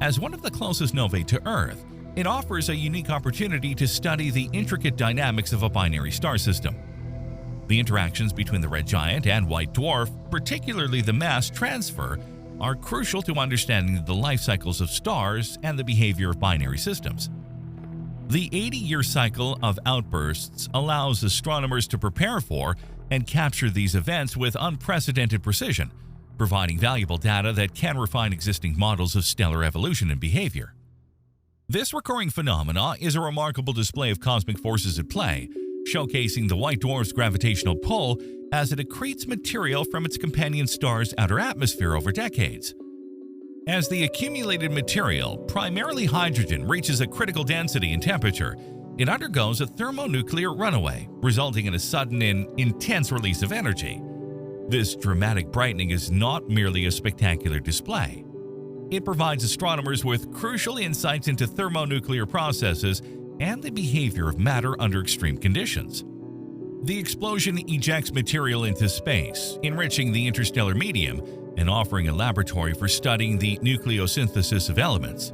As one of the closest novae to Earth, it offers a unique opportunity to study the intricate dynamics of a binary star system. The interactions between the red giant and white dwarf, particularly the mass transfer, are crucial to understanding the life cycles of stars and the behavior of binary systems. The 80-year cycle of outbursts allows astronomers to prepare for and capture these events with unprecedented precision, providing valuable data that can refine existing models of stellar evolution and behavior. This recurring phenomena is a remarkable display of cosmic forces at play, showcasing the white dwarf's gravitational pull as it accretes material from its companion star's outer atmosphere over decades. As the accumulated material, primarily hydrogen, reaches a critical density and temperature, it undergoes a thermonuclear runaway, resulting in a sudden and intense release of energy. This dramatic brightening is not merely a spectacular display. It provides astronomers with crucial insights into thermonuclear processes and the behavior of matter under extreme conditions. The explosion ejects material into space, enriching the interstellar medium and offering a laboratory for studying the nucleosynthesis of elements.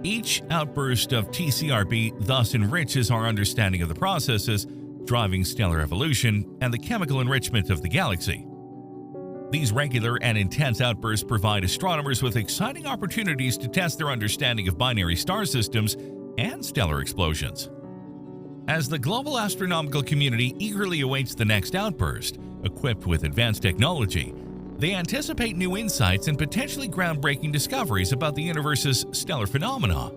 Each outburst of TCRB thus enriches our understanding of the processes driving stellar evolution and the chemical enrichment of the galaxy. These regular and intense outbursts provide astronomers with exciting opportunities to test their understanding of binary star systems and stellar explosions. As the global astronomical community eagerly awaits the next outburst, equipped with advanced technology, they anticipate new insights and potentially groundbreaking discoveries about the universe's stellar phenomena.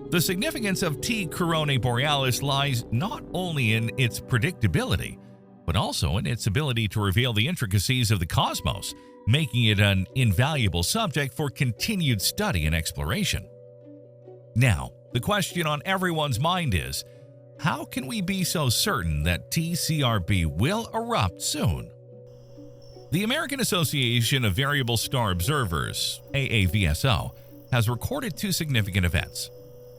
The significance of T. Coronei Borealis lies not only in its predictability, but also in its ability to reveal the intricacies of the cosmos, making it an invaluable subject for continued study and exploration. Now, the question on everyone's mind is, how can we be so certain that TCRB will erupt soon? The American Association of Variable Star Observers, AAVSO, has recorded 2 significant events.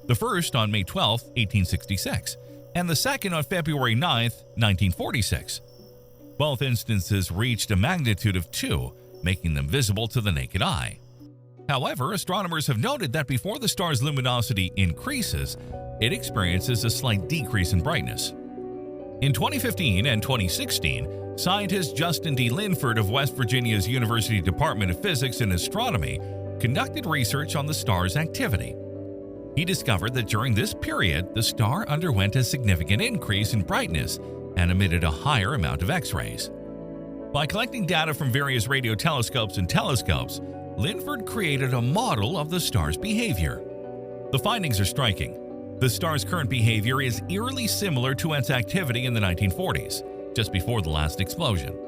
The first on May 12, 1866, and the second on February 9, 1946. Both instances reached a magnitude of 2, making them visible to the naked eye. However, astronomers have noted that before the star's luminosity increases, it experiences a slight decrease in brightness. In 2015 and 2016, scientist Justin D. Linford of West Virginia's University Department of Physics and Astronomy conducted research on the star's activity. He discovered that during this period, the star underwent a significant increase in brightness and emitted a higher amount of X-rays. By collecting data from various radio telescopes and telescopes, Linford created a model of the star's behavior. The findings are striking. The star's current behavior is eerily similar to its activity in the 1940s, just before the last explosion.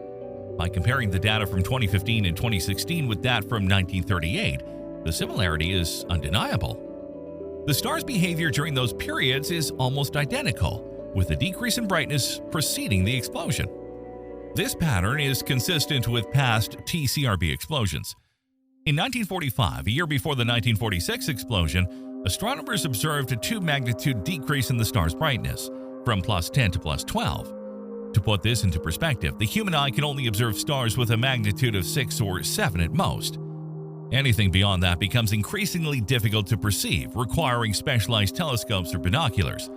By comparing the data from 2015 and 2016 with that from 1938, the similarity is undeniable. The star's behavior during those periods is almost identical, with a decrease in brightness preceding the explosion. This pattern is consistent with past TCRB explosions. In 1945, a year before the 1946 explosion, astronomers observed a 2-magnitude decrease in the star's brightness, from +10 to +12. To put this into perspective, the human eye can only observe stars with a magnitude of 6 or 7 at most. Anything beyond that becomes increasingly difficult to perceive, requiring specialized telescopes or binoculars.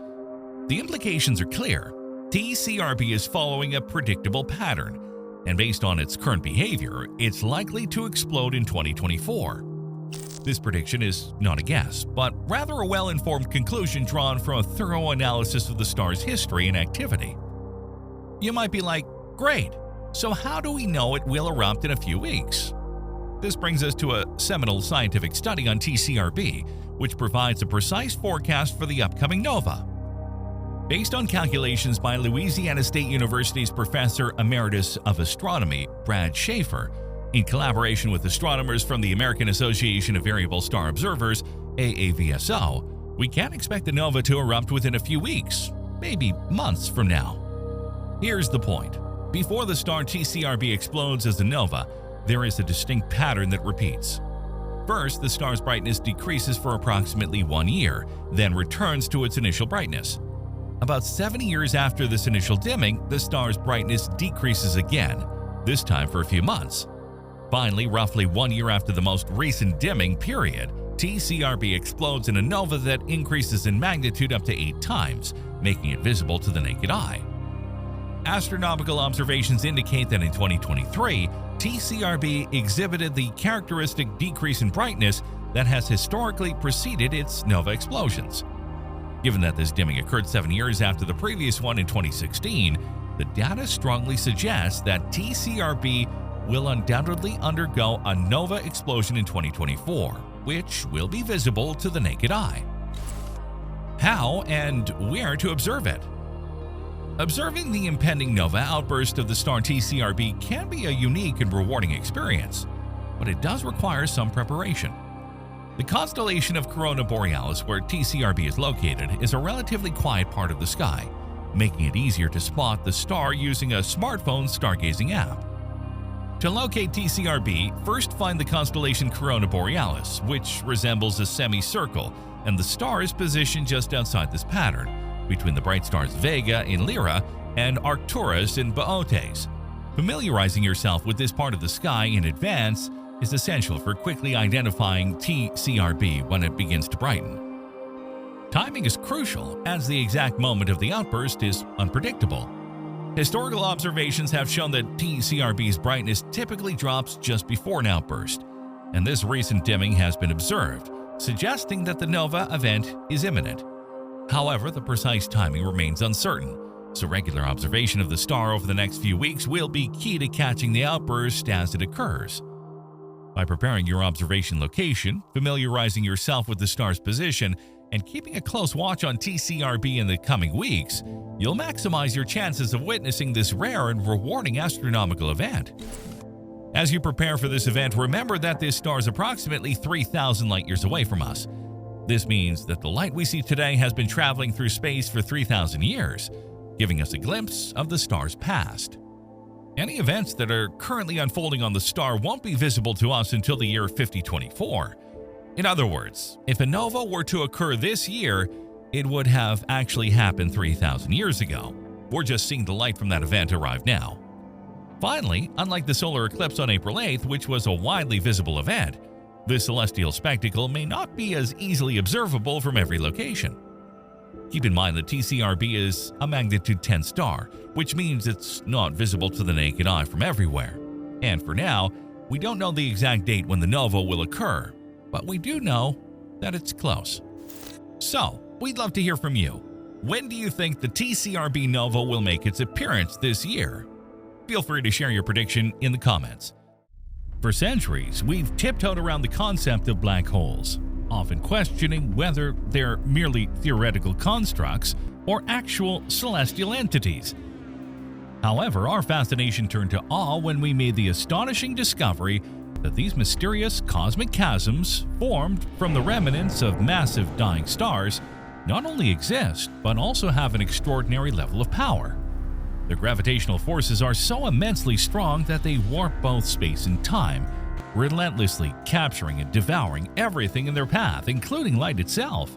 The implications are clear. TCRB is following a predictable pattern, and based on its current behavior, it's likely to explode in 2024. This prediction is not a guess, but rather a well-informed conclusion drawn from a thorough analysis of the star's history and activity. You might be like, great, so how do we know it will erupt in a few weeks? This brings us to a seminal scientific study on TCRB, which provides a precise forecast for the upcoming nova. Based on calculations by Louisiana State University's Professor Emeritus of Astronomy, Brad Schaefer, in collaboration with astronomers from the American Association of Variable Star Observers, AAVSO, we can expect the nova to erupt within a few weeks, maybe months from now. Here's the point. Before the star TCRB explodes as a nova, there is a distinct pattern that repeats. First, the star's brightness decreases for approximately 1 year, then returns to its initial brightness. About 70 years after this initial dimming, the star's brightness decreases again, this time for a few months. Finally, roughly 1 year after the most recent dimming period, TCRB explodes in a nova that increases in magnitude up to 8 times, making it visible to the naked eye. Astronomical observations indicate that in 2023, TCRB exhibited the characteristic decrease in brightness that has historically preceded its nova explosions. Given that this dimming occurred 7 years after the previous one in 2016, the data strongly suggests that TCRB will undoubtedly undergo a nova explosion in 2024, which will be visible to the naked eye. How and where to observe it? Observing the impending nova outburst of the star TCRB can be a unique and rewarding experience, but it does require some preparation. The constellation of Corona Borealis, where TCRB is located, is a relatively quiet part of the sky, making it easier to spot the star using a smartphone stargazing app. To locate TCRB, first find the constellation Corona Borealis, which resembles a semicircle, and the star is positioned just outside this pattern, between the bright stars Vega in Lyra and Arcturus in Boötes. Familiarizing yourself with this part of the sky in advance is essential for quickly identifying TCRB when it begins to brighten. Timing is crucial, as the exact moment of the outburst is unpredictable. Historical observations have shown that TCRB's brightness typically drops just before an outburst, and this recent dimming has been observed, suggesting that the nova event is imminent. However, the precise timing remains uncertain, so regular observation of the star over the next few weeks will be key to catching the outburst as it occurs. By preparing your observation location, familiarizing yourself with the star's position, and keeping a close watch on TCRB in the coming weeks, you'll maximize your chances of witnessing this rare and rewarding astronomical event. As you prepare for this event, remember that this star is approximately 3,000 light-years away from us. This means that the light we see today has been traveling through space for 3,000 years, giving us a glimpse of the star's past. Any events that are currently unfolding on the star won't be visible to us until the year 5024. In other words, if a nova were to occur this year, it would have actually happened 3,000 years ago. We're just seeing the light from that event arrive now. Finally, unlike the solar eclipse on April 8th, which was a widely visible event, this celestial spectacle may not be as easily observable from every location. Keep in mind that TCRB is a magnitude 10 star, which means it's not visible to the naked eye from everywhere. And for now, we don't know the exact date when the nova will occur, but we do know that it's close. So, we'd love to hear from you. When do you think the TCRB nova will make its appearance this year? Feel free to share your prediction in the comments. For centuries, we've tiptoed around the concept of black holes, often questioning whether they're merely theoretical constructs or actual celestial entities. However, our fascination turned to awe when we made the astonishing discovery that these mysterious cosmic chasms, formed from the remnants of massive dying stars, not only exist, but also have an extraordinary level of power. Their gravitational forces are so immensely strong that they warp both space and time, relentlessly capturing and devouring everything in their path, including light itself.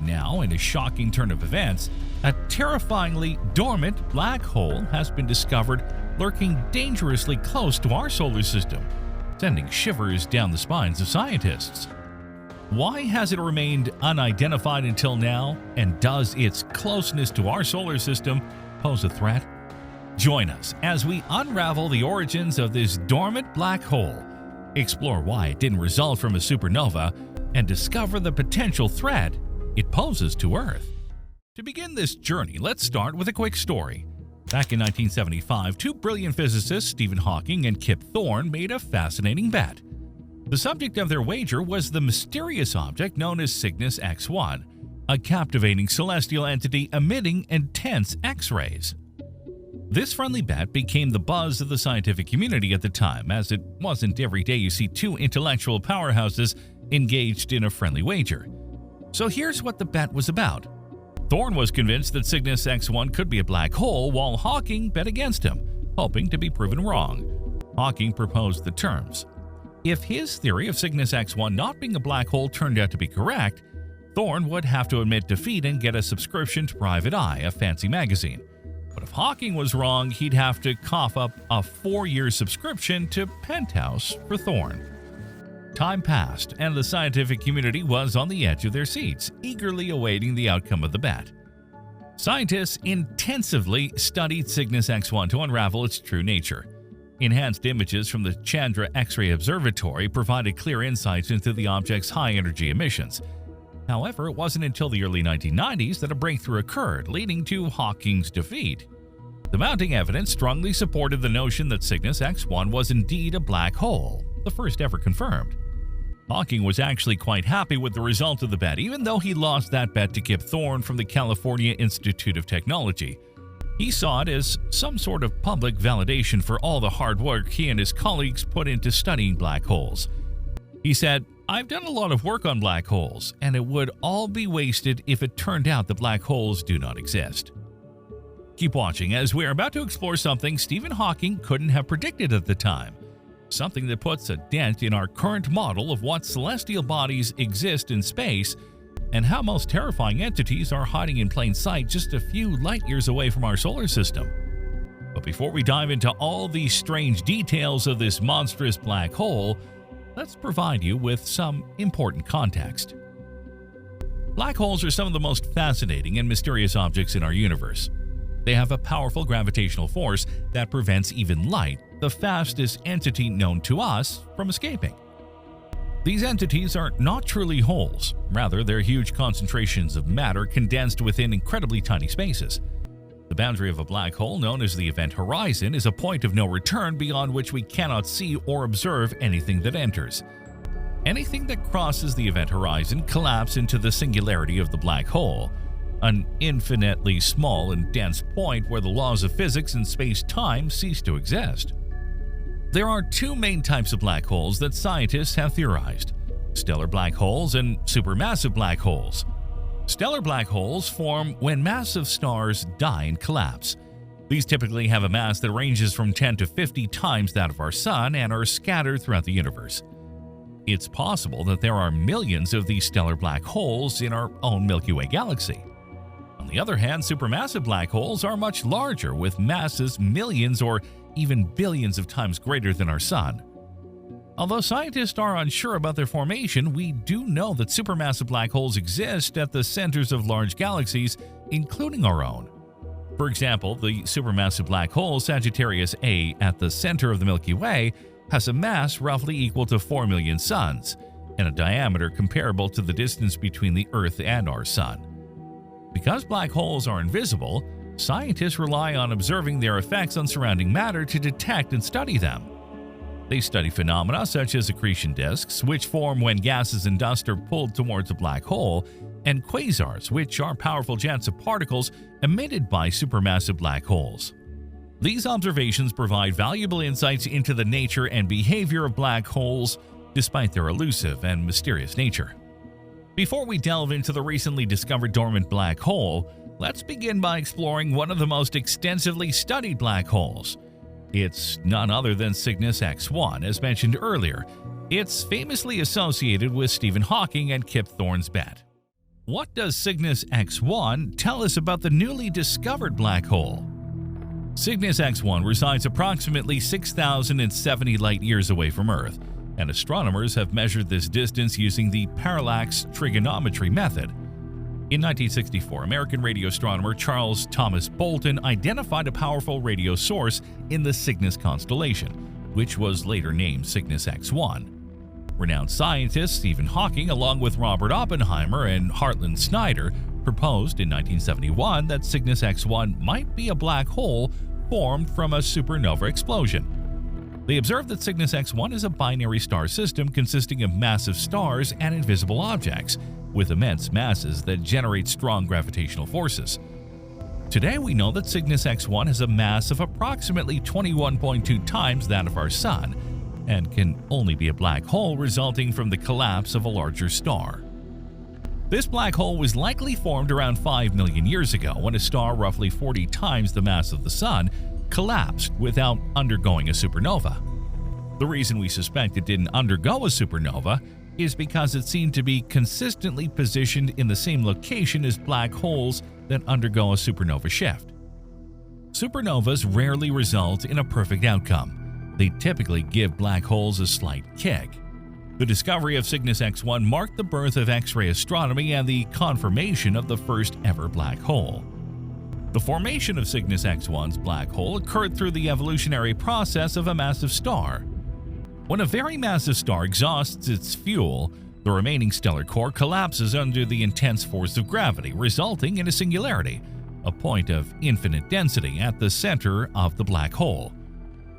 Now, in a shocking turn of events, a terrifyingly dormant black hole has been discovered lurking dangerously close to our solar system, sending shivers down the spines of scientists. Why has it remained unidentified until now, and does its closeness to our solar system pose a threat? Join us as we unravel the origins of this dormant black hole, explore why it didn't result from a supernova, and discover the potential threat it poses to Earth. To begin this journey, let's start with a quick story. Back in 1975, two brilliant physicists, Stephen Hawking and Kip Thorne, made a fascinating bet. The subject of their wager was the mysterious object known as Cygnus X1, a captivating celestial entity emitting intense X-rays. This friendly bet became the buzz of the scientific community at the time, as it wasn't every day you see two intellectual powerhouses engaged in a friendly wager. So here's what the bet was about. Thorne was convinced that Cygnus X1 could be a black hole, while Hawking bet against him, hoping to be proven wrong. Hawking proposed the terms. If his theory of Cygnus X1 not being a black hole turned out to be correct, Thorne would have to admit defeat and get a subscription to Private Eye, a fancy magazine. But if Hawking was wrong, he'd have to cough up a 4-year subscription to Penthouse for Thorne. Time passed, and the scientific community was on the edge of their seats, eagerly awaiting the outcome of the bet. Scientists intensively studied Cygnus X1 to unravel its true nature. Enhanced images from the Chandra X-ray Observatory provided clear insights into the object's high-energy emissions. However, it wasn't until the early 1990s that a breakthrough occurred, leading to Hawking's defeat. The mounting evidence strongly supported the notion that Cygnus X1 was indeed a black hole, the first ever confirmed. Hawking was actually quite happy with the result of the bet, even though he lost that bet to Kip Thorne from the California Institute of Technology. He saw it as some sort of public validation for all the hard work he and his colleagues put into studying black holes. He said, "I've done a lot of work on black holes, and it would all be wasted if it turned out that black holes do not exist." Keep watching, as we're about to explore something Stephen Hawking couldn't have predicted at the time. Something that puts a dent in our current model of what celestial bodies exist in space and how most terrifying entities are hiding in plain sight just a few light years away from our solar system. But before we dive into all these strange details of this monstrous black hole, let's provide you with some important context. Black holes are some of the most fascinating and mysterious objects in our universe. They have a powerful gravitational force that prevents even light, the fastest entity known to us, from escaping. These entities are not truly holes. Rather, they're huge concentrations of matter condensed within incredibly tiny spaces. The boundary of a black hole, known as the event horizon, is a point of no return beyond which we cannot see or observe anything that enters. Anything that crosses the event horizon collapses into the singularity of the black hole, an infinitely small and dense point where the laws of physics and space-time cease to exist. There are two main types of black holes that scientists have theorized: stellar black holes and supermassive black holes. Stellar black holes form when massive stars die and collapse. These typically have a mass that ranges from 10 to 50 times that of our Sun and are scattered throughout the universe. It's possible that there are millions of these stellar black holes in our own Milky Way galaxy. On the other hand, supermassive black holes are much larger, with masses millions or even billions of times greater than our Sun. Although scientists are unsure about their formation, we do know that supermassive black holes exist at the centers of large galaxies, including our own. For example, the supermassive black hole Sagittarius A at the center of the Milky Way has a mass roughly equal to 4 million suns and a diameter comparable to the distance between the Earth and our Sun. Because black holes are invisible, scientists rely on observing their effects on surrounding matter to detect and study them. They study phenomena such as accretion disks, which form when gases and dust are pulled towards a black hole, and quasars, which are powerful jets of particles emitted by supermassive black holes. These observations provide valuable insights into the nature and behavior of black holes, despite their elusive and mysterious nature. Before we delve into the recently discovered dormant black hole, let's begin by exploring one of the most extensively studied black holes. It's none other than Cygnus X1, as mentioned earlier. It's famously associated with Stephen Hawking and Kip Thorne's bet. What does Cygnus X1 tell us about the newly discovered black hole? Cygnus X1 resides approximately 6,070 light-years away from Earth, and astronomers have measured this distance using the parallax trigonometry method. In 1964, American radio astronomer Charles Thomas Bolton identified a powerful radio source in the Cygnus constellation, which was later named Cygnus X1. Renowned scientist Stephen Hawking, along with Robert Oppenheimer and Hartland Snyder, proposed in 1971 that Cygnus X1 might be a black hole formed from a supernova explosion. They observed that Cygnus X1 is a binary star system consisting of massive stars and invisible objects, with immense masses that generate strong gravitational forces. Today we know that Cygnus X1 has a mass of approximately 21.2 times that of our Sun, and can only be a black hole resulting from the collapse of a larger star. This black hole was likely formed around 5 million years ago when a star roughly 40 times the mass of the Sun collapsed without undergoing a supernova. The reason we suspect it didn't undergo a supernova is because it seemed to be consistently positioned in the same location as black holes that undergo a supernova shift. Supernovas rarely result in a perfect outcome. They typically give black holes a slight kick. The discovery of Cygnus X1 marked the birth of X-ray astronomy and the confirmation of the first ever black hole. The formation of Cygnus X1's black hole occurred through the evolutionary process of a massive star. When a very massive star exhausts its fuel, the remaining stellar core collapses under the intense force of gravity, resulting in a singularity, a point of infinite density at the center of the black hole.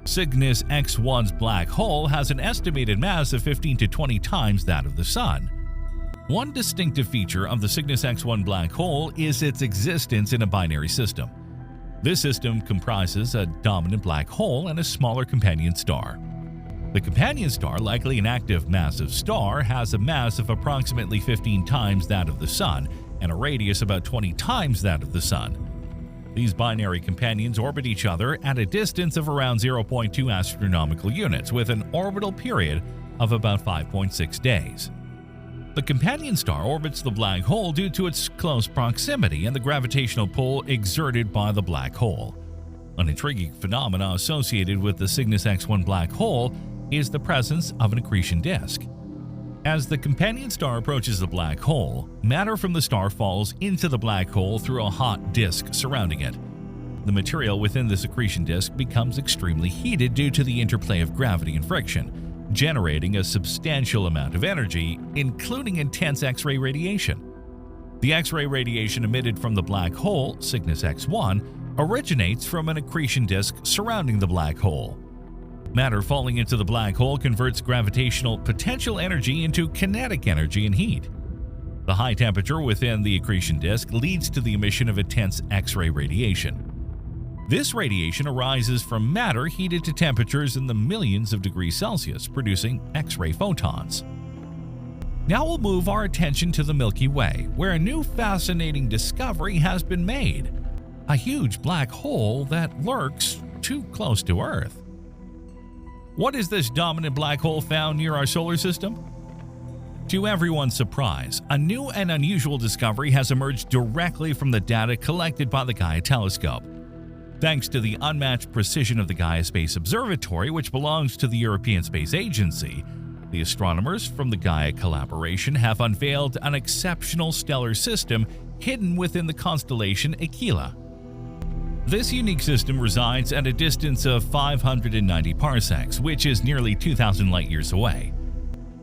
Cygnus X1's black hole has an estimated mass of 15 to 20 times that of the Sun. One distinctive feature of the Cygnus X1 black hole is its existence in a binary system. This system comprises a dominant black hole and a smaller companion star. The companion star, likely an active massive star, has a mass of approximately 15 times that of the Sun and a radius about 20 times that of the Sun. These binary companions orbit each other at a distance of around 0.2 astronomical units, with an orbital period of about 5.6 days. The companion star orbits the black hole due to its close proximity and the gravitational pull exerted by the black hole. An intriguing phenomenon associated with the Cygnus X1 black hole is the presence of an accretion disk. As the companion star approaches the black hole, matter from the star falls into the black hole through a hot disk surrounding it. The material within this accretion disk becomes extremely heated due to the interplay of gravity and friction, generating a substantial amount of energy, including intense X-ray radiation. The X-ray radiation emitted from the black hole, Cygnus X1, originates from an accretion disk surrounding the black hole. Matter falling into the black hole converts gravitational potential energy into kinetic energy and heat. The high temperature within the accretion disk leads to the emission of intense X-ray radiation. This radiation arises from matter heated to temperatures in the millions of degrees Celsius, producing X-ray photons. Now we'll move our attention to the Milky Way, where a new fascinating discovery has been made: a huge black hole that lurks too close to Earth. What is this dominant black hole found near our solar system? To everyone's surprise, a new and unusual discovery has emerged directly from the data collected by the Gaia telescope. Thanks to the unmatched precision of the Gaia Space Observatory, which belongs to the European Space Agency, the astronomers from the Gaia collaboration have unveiled an exceptional stellar system hidden within the constellation Aquila. This unique system resides at a distance of 590 parsecs, which is nearly 2,000 light-years away.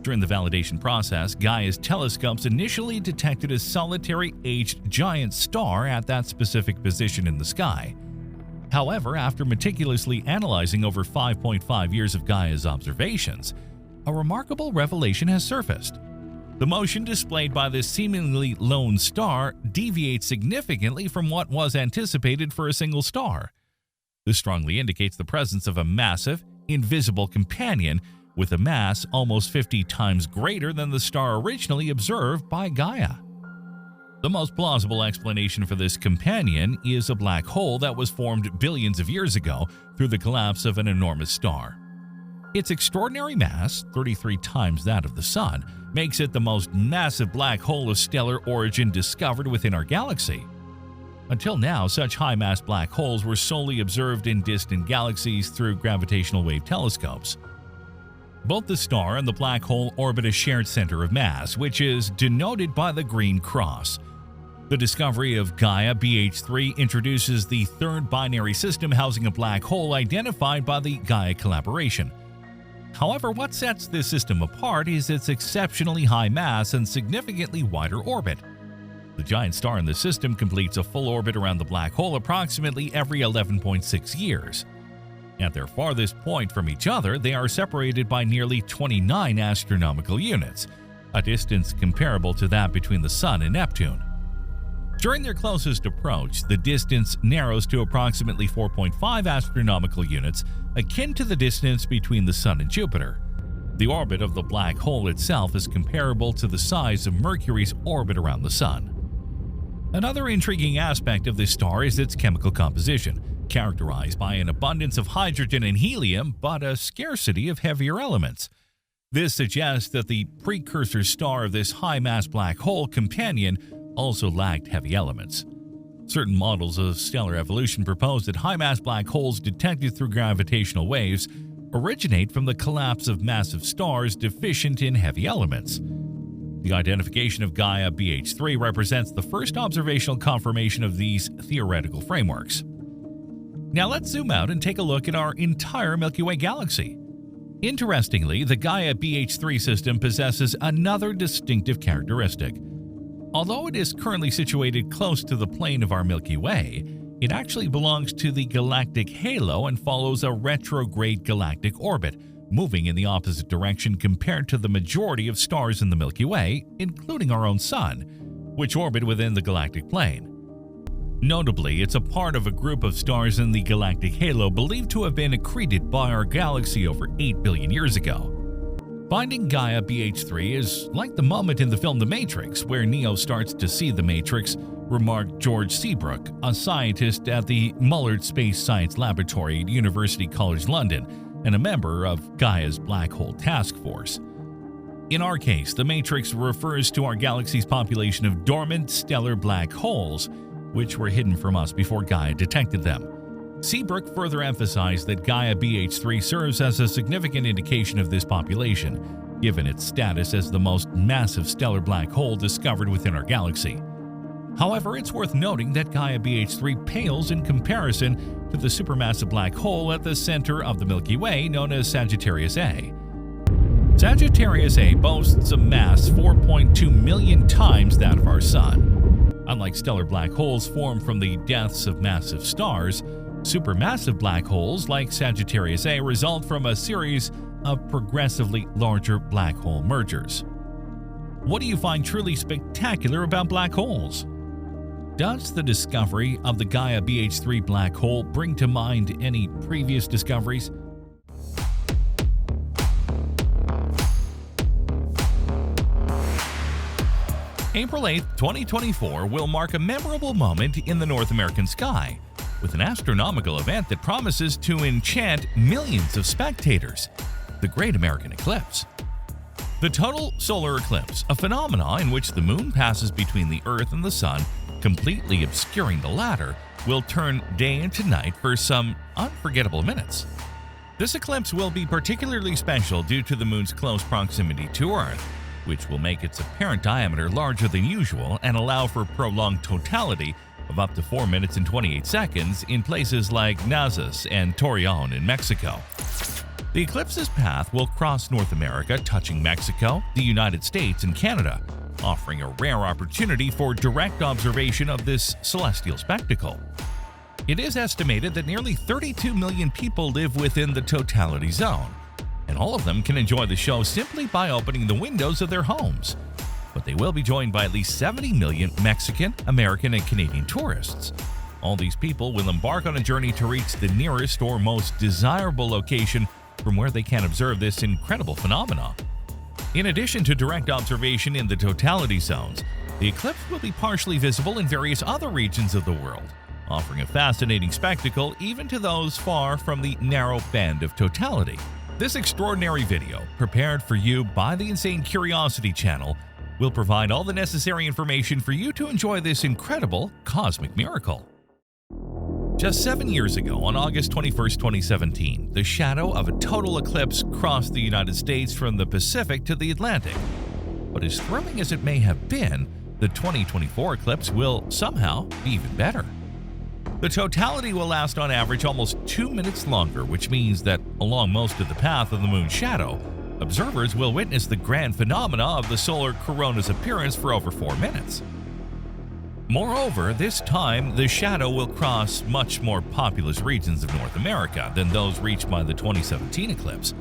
During the validation process, Gaia's telescopes initially detected a solitary aged giant star at that specific position in the sky. However, after meticulously analyzing over 5.5 years of Gaia's observations, a remarkable revelation has surfaced. The motion displayed by this seemingly lone star deviates significantly from what was anticipated for a single star. This strongly indicates the presence of a massive, invisible companion with a mass almost 50 times greater than the star originally observed by Gaia. The most plausible explanation for this companion is a black hole that was formed billions of years ago through the collapse of an enormous star. Its extraordinary mass, 33 times that of the Sun, makes it the most massive black hole of stellar origin discovered within our galaxy. Until now, such high-mass black holes were solely observed in distant galaxies through gravitational wave telescopes. Both the star and the black hole orbit a shared center of mass, which is denoted by the green cross. The discovery of Gaia BH3 introduces the third binary system housing a black hole identified by the Gaia collaboration. However, what sets this system apart is its exceptionally high mass and significantly wider orbit. The giant star in the system completes a full orbit around the black hole approximately every 11.6 years. At their farthest point from each other, they are separated by nearly 29 astronomical units, a distance comparable to that between the Sun and Neptune. During their closest approach, the distance narrows to approximately 4.5 astronomical units, akin to the distance between the Sun and Jupiter. The orbit of the black hole itself is comparable to the size of Mercury's orbit around the Sun. Another intriguing aspect of this star is its chemical composition, characterized by an abundance of hydrogen and helium, but a scarcity of heavier elements. This suggests that the precursor star of this high-mass black hole companion also lacked heavy elements. Certain models of stellar evolution propose that high-mass black holes detected through gravitational waves originate from the collapse of massive stars deficient in heavy elements. The identification of Gaia BH3 represents the first observational confirmation of these theoretical frameworks. Now let's zoom out and take a look at our entire Milky Way galaxy. Interestingly, the Gaia BH3 system possesses another distinctive characteristic. Although it is currently situated close to the plane of our Milky Way, it actually belongs to the galactic halo and follows a retrograde galactic orbit, moving in the opposite direction compared to the majority of stars in the Milky Way, including our own Sun, which orbit within the galactic plane. Notably, it's a part of a group of stars in the galactic halo believed to have been accreted by our galaxy over 8 billion years ago. Finding Gaia BH3 is like the moment in the film The Matrix, where Neo starts to see the Matrix, remarked George Seabrook, a scientist at the Mullard Space Science Laboratory at University College London and a member of Gaia's Black Hole Task Force. In our case, the Matrix refers to our galaxy's population of dormant stellar black holes, which were hidden from us before Gaia detected them. Seabrook further emphasized that Gaia BH3 serves as a significant indication of this population, given its status as the most massive stellar black hole discovered within our galaxy. However, it's worth noting that Gaia BH3 pales in comparison to the supermassive black hole at the center of the Milky Way known as Sagittarius A. Sagittarius A boasts a mass 4.2 million times that of our Sun. Unlike stellar black holes formed from the deaths of massive stars, supermassive black holes like Sagittarius A result from a series of progressively larger black hole mergers. What do you find truly spectacular about black holes? Does the discovery of the Gaia BH3 black hole bring to mind any previous discoveries? April 8, 2024 will mark a memorable moment in the North American sky, with an astronomical event that promises to enchant millions of spectators, the Great American Eclipse. The total solar eclipse, a phenomenon in which the moon passes between the Earth and the Sun, completely obscuring the latter, will turn day into night for some unforgettable minutes. This eclipse will be particularly special due to the moon's close proximity to Earth, which will make its apparent diameter larger than usual and allow for prolonged totality of up to 4 minutes and 28 seconds in places like Nazas and Torreon in Mexico. The eclipse's path will cross North America, touching Mexico, the United States, and Canada, offering a rare opportunity for direct observation of this celestial spectacle. It is estimated that nearly 32 million people live within the totality zone, and all of them can enjoy the show simply by opening the windows of their homes. But they will be joined by at least 70 million Mexican, American, and Canadian tourists. All these people will embark on a journey to reach the nearest or most desirable location from where they can observe this incredible phenomenon. In addition to direct observation in the totality zones, the eclipse will be partially visible in various other regions of the world, offering a fascinating spectacle even to those far from the narrow band of totality. This extraordinary video, prepared for you by the Insane Curiosity channel, will provide all the necessary information for you to enjoy this incredible cosmic miracle. Just 7 years ago, on August 21, 2017, the shadow of a total eclipse crossed the United States from the Pacific to the Atlantic. But as thrilling as it may have been, the 2024 eclipse will somehow be even better. The totality will last on average almost 2 minutes longer, which means that along most of the path of the moon's shadow, observers will witness the grand phenomena of the solar corona's appearance for over 4 minutes. Moreover, this time the shadow will cross much more populous regions of North America than those reached by the 2017 eclipse.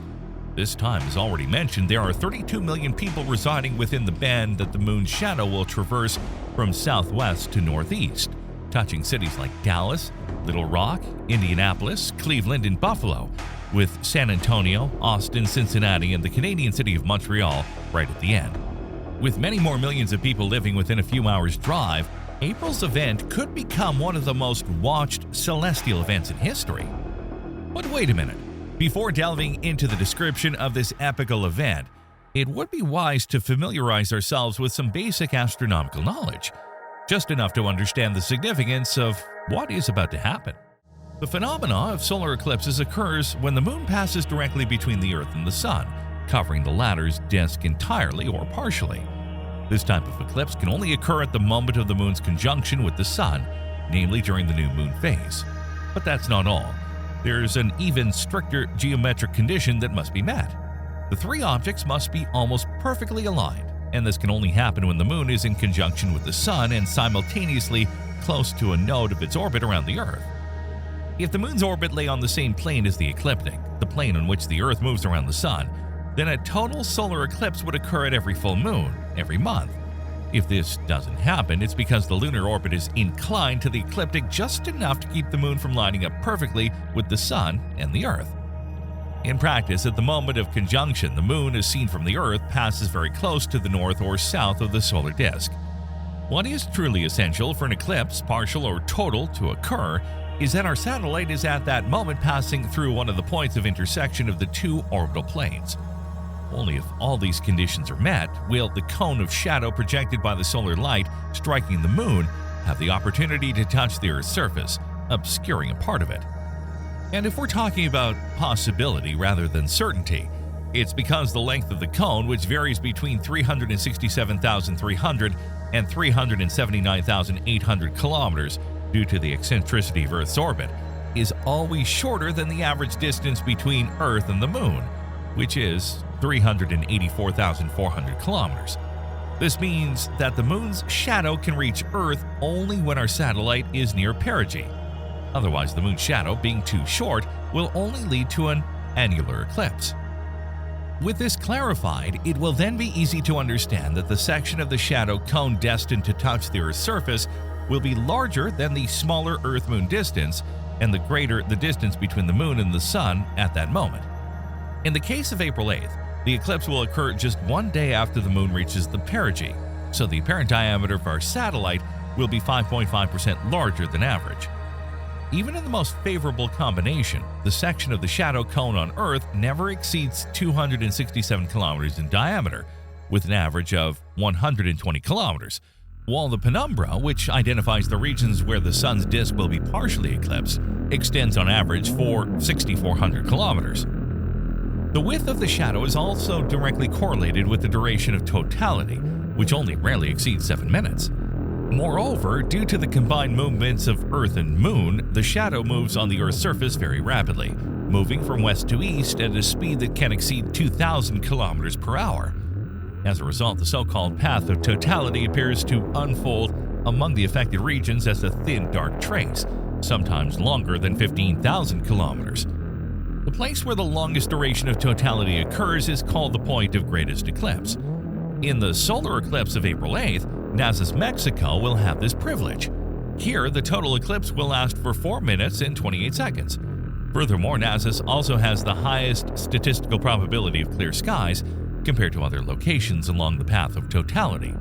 This time, as already mentioned, there are 32 million people residing within the band that the moon's shadow will traverse from southwest to northeast, touching cities like Dallas, Little Rock, Indianapolis, Cleveland, and Buffalo, with San Antonio, Austin, Cincinnati, and the Canadian city of Montreal right at the end. With many more millions of people living within a few hours' drive, April's event could become one of the most watched celestial events in history. But wait a minute. Before delving into the description of this epical event, it would be wise to familiarize ourselves with some basic astronomical knowledge, just enough to understand the significance of what is about to happen. The phenomena of solar eclipses occurs when the moon passes directly between the Earth and the Sun, covering the latter's disk entirely or partially. This type of eclipse can only occur at the moment of the moon's conjunction with the Sun, namely during the new moon phase. But that's not all. There's an even stricter geometric condition that must be met. The three objects must be almost perfectly aligned, and this can only happen when the moon is in conjunction with the Sun and simultaneously close to a node of its orbit around the Earth. If the moon's orbit lay on the same plane as the ecliptic, the plane on which the Earth moves around the Sun, then a total solar eclipse would occur at every full moon, every month. If this doesn't happen, it's because the lunar orbit is inclined to the ecliptic just enough to keep the moon from lining up perfectly with the Sun and the Earth. In practice, at the moment of conjunction, the moon, as seen from the Earth, passes very close to the north or south of the solar disk. What is truly essential for an eclipse, partial or total, to occur is that our satellite is at that moment passing through one of the points of intersection of the two orbital planes. Only if all these conditions are met will the cone of shadow projected by the solar light striking the moon have the opportunity to touch the Earth's surface, obscuring a part of it. And if we're talking about possibility rather than certainty, it's because the length of the cone, which varies between 367,300 and 379,800 kilometers due to the eccentricity of Earth's orbit, is always shorter than the average distance between Earth and the moon, which is 384,400 kilometers. This means that the moon's shadow can reach Earth only when our satellite is near perigee. Otherwise, the moon's shadow, being too short, will only lead to an annular eclipse. With this clarified, it will then be easy to understand that the section of the shadow cone destined to touch the Earth's surface will be larger than the smaller Earth-Moon distance, and the greater the distance between the moon and the Sun at that moment. In the case of April 8th, the eclipse will occur just 1 day after the moon reaches the perigee, so the apparent diameter of our satellite will be 5.5% larger than average. Even in the most favorable combination, the section of the shadow cone on Earth never exceeds 267 kilometers in diameter, with an average of 120 kilometers, while the penumbra, which identifies the regions where the Sun's disk will be partially eclipsed, extends on average for 6,400 kilometers. The width of the shadow is also directly correlated with the duration of totality, which only rarely exceeds 7 minutes. Moreover, due to the combined movements of Earth and Moon, the shadow moves on the Earth's surface very rapidly, moving from west to east at a speed that can exceed 2,000 kilometers per hour. As a result, the so-called path of totality appears to unfold among the affected regions as a thin, dark trace, sometimes longer than 15,000 kilometers. The place where the longest duration of totality occurs is called the point of greatest eclipse. In the solar eclipse of April 8th, NASA's Mexico will have this privilege. Here, the total eclipse will last for 4 minutes and 28 seconds. Furthermore, NASA also has the highest statistical probability of clear skies compared to other locations along the path of totality.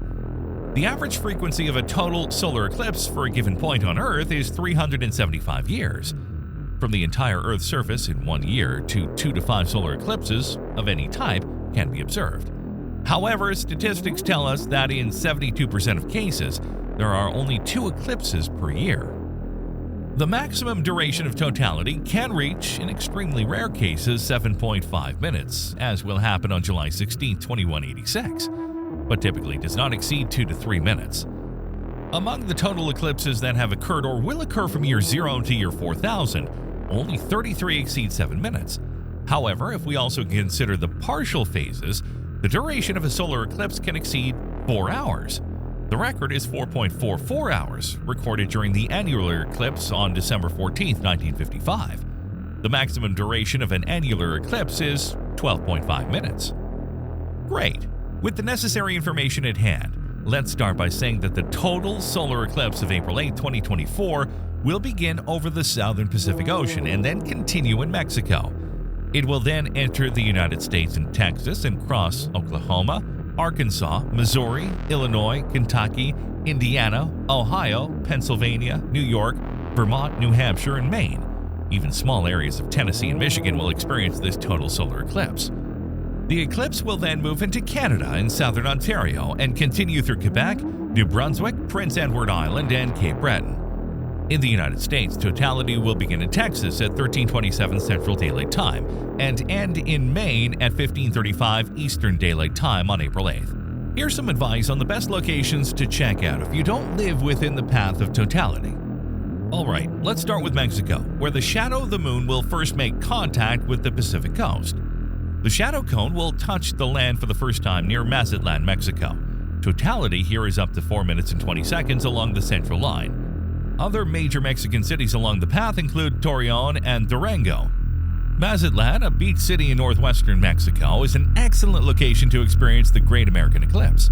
The average frequency of a total solar eclipse for a given point on Earth is 375 years. From the entire Earth's surface in 1 year to 2 to 5 solar eclipses of any type can be observed. However, statistics tell us that in 72% of cases, there are only 2 eclipses per year. The maximum duration of totality can reach, in extremely rare cases, 7.5 minutes, as will happen on July 16, 2186, but typically does not exceed 2 to 3 minutes. Among the total eclipses that have occurred or will occur from year 0 to year 4000, only 33 exceed 7 minutes. However, if we also consider the partial phases, the duration of a solar eclipse can exceed 4 hours. The record is 4.44 hours, recorded during the annular eclipse on December 14, 1955. The maximum duration of an annular eclipse is 12.5 minutes. Great! With the necessary information at hand, let's start by saying that the total solar eclipse of April 8, 2024 will begin over the southern Pacific Ocean and then continue in Mexico. It will then enter the United States and Texas and cross Oklahoma, Arkansas, Missouri, Illinois, Kentucky, Indiana, Ohio, Pennsylvania, New York, Vermont, New Hampshire, and Maine. Even small areas of Tennessee and Michigan will experience this total solar eclipse. The eclipse will then move into Canada and southern Ontario and continue through Quebec, New Brunswick, Prince Edward Island, and Cape Breton. In the United States, totality will begin in Texas at 1327 Central Daylight Time and end in Maine at 1535 Eastern Daylight Time on April 8th. Here's some advice on the best locations to check out if you don't live within the path of totality. Alright, let's start with Mexico, where the shadow of the moon will first make contact with the Pacific coast. The shadow cone will touch the land for the first time near Mazatlan, Mexico. Totality here is up to 4 minutes and 20 seconds along the central line. Other major Mexican cities along the path include Torreon and Durango. Mazatlan, a beach city in northwestern Mexico, is an excellent location to experience the Great American Eclipse.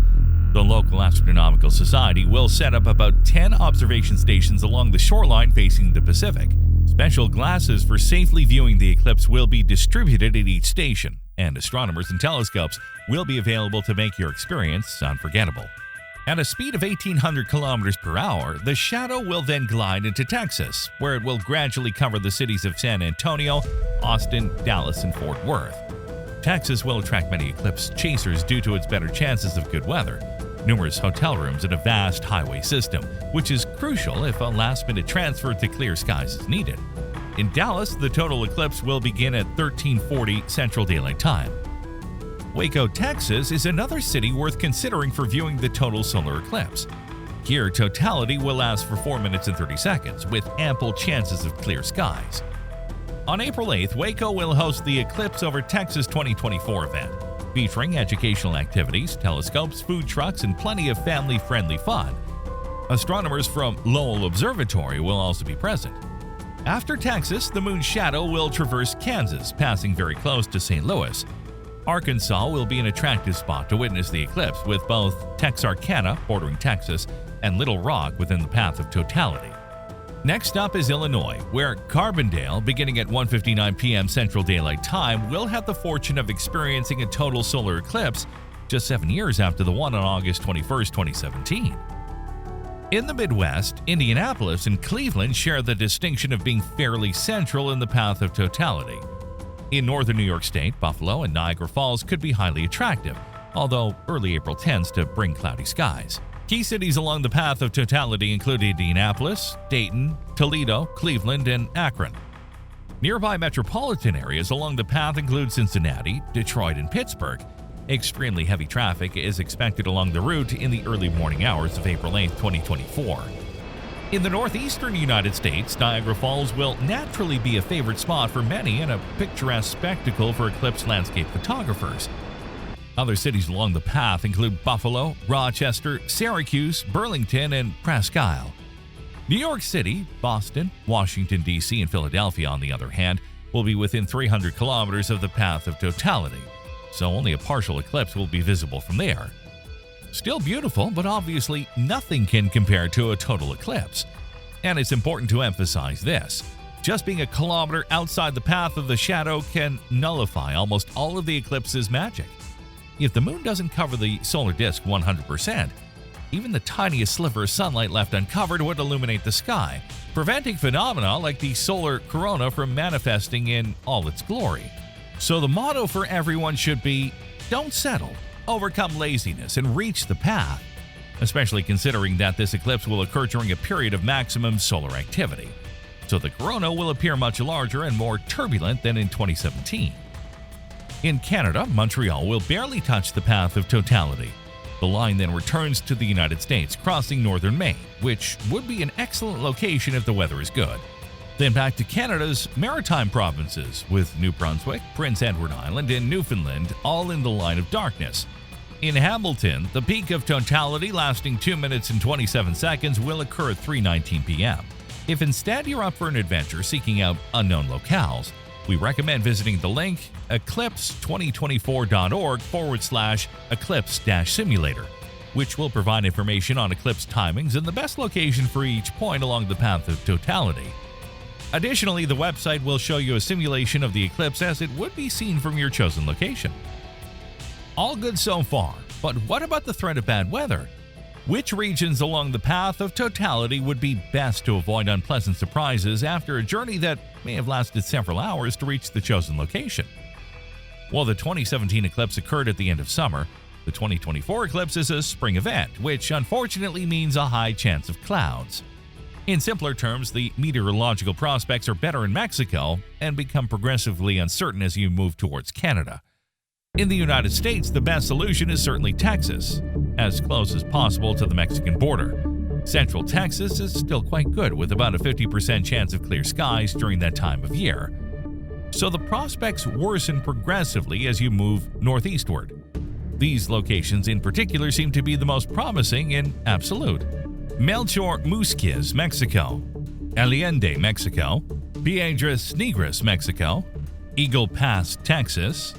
The local astronomical society will set up about 10 observation stations along the shoreline facing the Pacific. Special glasses for safely viewing the eclipse will be distributed at each station, and astronomers and telescopes will be available to make your experience unforgettable. At a speed of 1,800 kilometers per hour, the shadow will then glide into Texas, where it will gradually cover the cities of San Antonio, Austin, Dallas, and Fort Worth. Texas will attract many eclipse chasers due to its better chances of good weather, numerous hotel rooms, and a vast highway system, which is crucial if a last-minute transfer to clear skies is needed. In Dallas, the total eclipse will begin at 1340 Central Daylight Time. Waco, Texas is another city worth considering for viewing the total solar eclipse. Here, totality will last for 4 minutes and 30 seconds, with ample chances of clear skies. On April 8th, Waco will host the Eclipse over Texas 2024 event, featuring educational activities, telescopes, food trucks, and plenty of family-friendly fun. Astronomers from Lowell Observatory will also be present. After Texas, the moon's shadow will traverse Kansas, passing very close to St. Louis. Arkansas will be an attractive spot to witness the eclipse, with both Texarkana, bordering Texas, and Little Rock within the path of totality. Next up is Illinois, where Carbondale, beginning at 1:59 p.m. Central Daylight Time, will have the fortune of experiencing a total solar eclipse just 7 years after the one on August 21, 2017. In the Midwest, Indianapolis and Cleveland share the distinction of being fairly central in the path of totality. In northern New York State, Buffalo and Niagara Falls could be highly attractive, although early April tends to bring cloudy skies. Key cities along the path of totality include Indianapolis, Dayton, Toledo, Cleveland, and Akron. Nearby metropolitan areas along the path include Cincinnati, Detroit, and Pittsburgh. Extremely heavy traffic is expected along the route in the early morning hours of April 8, 2024. In the northeastern United States, Niagara Falls will naturally be a favorite spot for many and a picturesque spectacle for eclipse landscape photographers. Other cities along the path include Buffalo, Rochester, Syracuse, Burlington, and Presque Isle. New York City, Boston, Washington, D.C., and Philadelphia, on the other hand, will be within 300 kilometers of the path of totality, so only a partial eclipse will be visible from there. Still beautiful, but obviously nothing can compare to a total eclipse. And it's important to emphasize this: just being a kilometer outside the path of the shadow can nullify almost all of the eclipse's magic. If the moon doesn't cover the solar disk 100%, even the tiniest sliver of sunlight left uncovered would illuminate the sky, preventing phenomena like the solar corona from manifesting in all its glory. So the motto for everyone should be, don't settle, overcome laziness, and reach the path, especially considering that this eclipse will occur during a period of maximum solar activity. so the corona will appear much larger and more turbulent than in 2017. In Canada, Montreal will barely touch the path of totality. The line then returns to the United States, crossing northern Maine, which would be an excellent location if the weather is good. Then back to Canada's maritime provinces, with New Brunswick, Prince Edward Island, and Newfoundland all in the line of darkness. In Hamilton, the peak of totality lasting 2 minutes and 27 seconds will occur at 3:19 p.m. If instead you're up for an adventure seeking out unknown locales, we recommend visiting the link eclipse2024.org/eclipse-simulator, which will provide information on eclipse timings and the best location for each point along the path of totality. Additionally, the website will show you a simulation of the eclipse as it would be seen from your chosen location. All good so far, but what about the threat of bad weather? Which regions along the path of totality would be best to avoid unpleasant surprises after a journey that may have lasted several hours to reach the chosen location? While the 2017 eclipse occurred at the end of summer, the 2024 eclipse is a spring event, which unfortunately means a high chance of clouds. In simpler terms, the meteorological prospects are better in Mexico and become progressively uncertain as you move towards Canada. In the United States, the best solution is certainly Texas, as close as possible to the Mexican border. Central Texas is still quite good, with about a 50% chance of clear skies during that time of year. So the prospects worsen progressively as you move northeastward. These locations in particular seem to be the most promising in absolute. Melchor Musquiz, Mexico; Allende, Mexico; Piedras Negras, Mexico; Eagle Pass, Texas;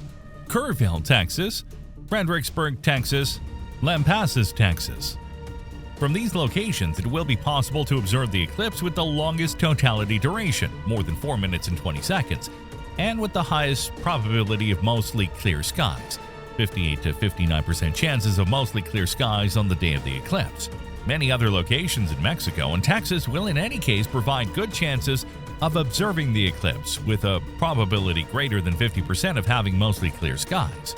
Kerrville, Texas; Fredericksburg, Texas; Lampasas, Texas. From these locations, it will be possible to observe the eclipse with the longest totality duration, more than 4 minutes and 20 seconds, and with the highest probability of mostly clear skies, 58 to 59% chances of mostly clear skies on the day of the eclipse. Many other locations in Mexico and Texas will in any case provide good chances of observing the eclipse, with a probability greater than 50% of having mostly clear skies.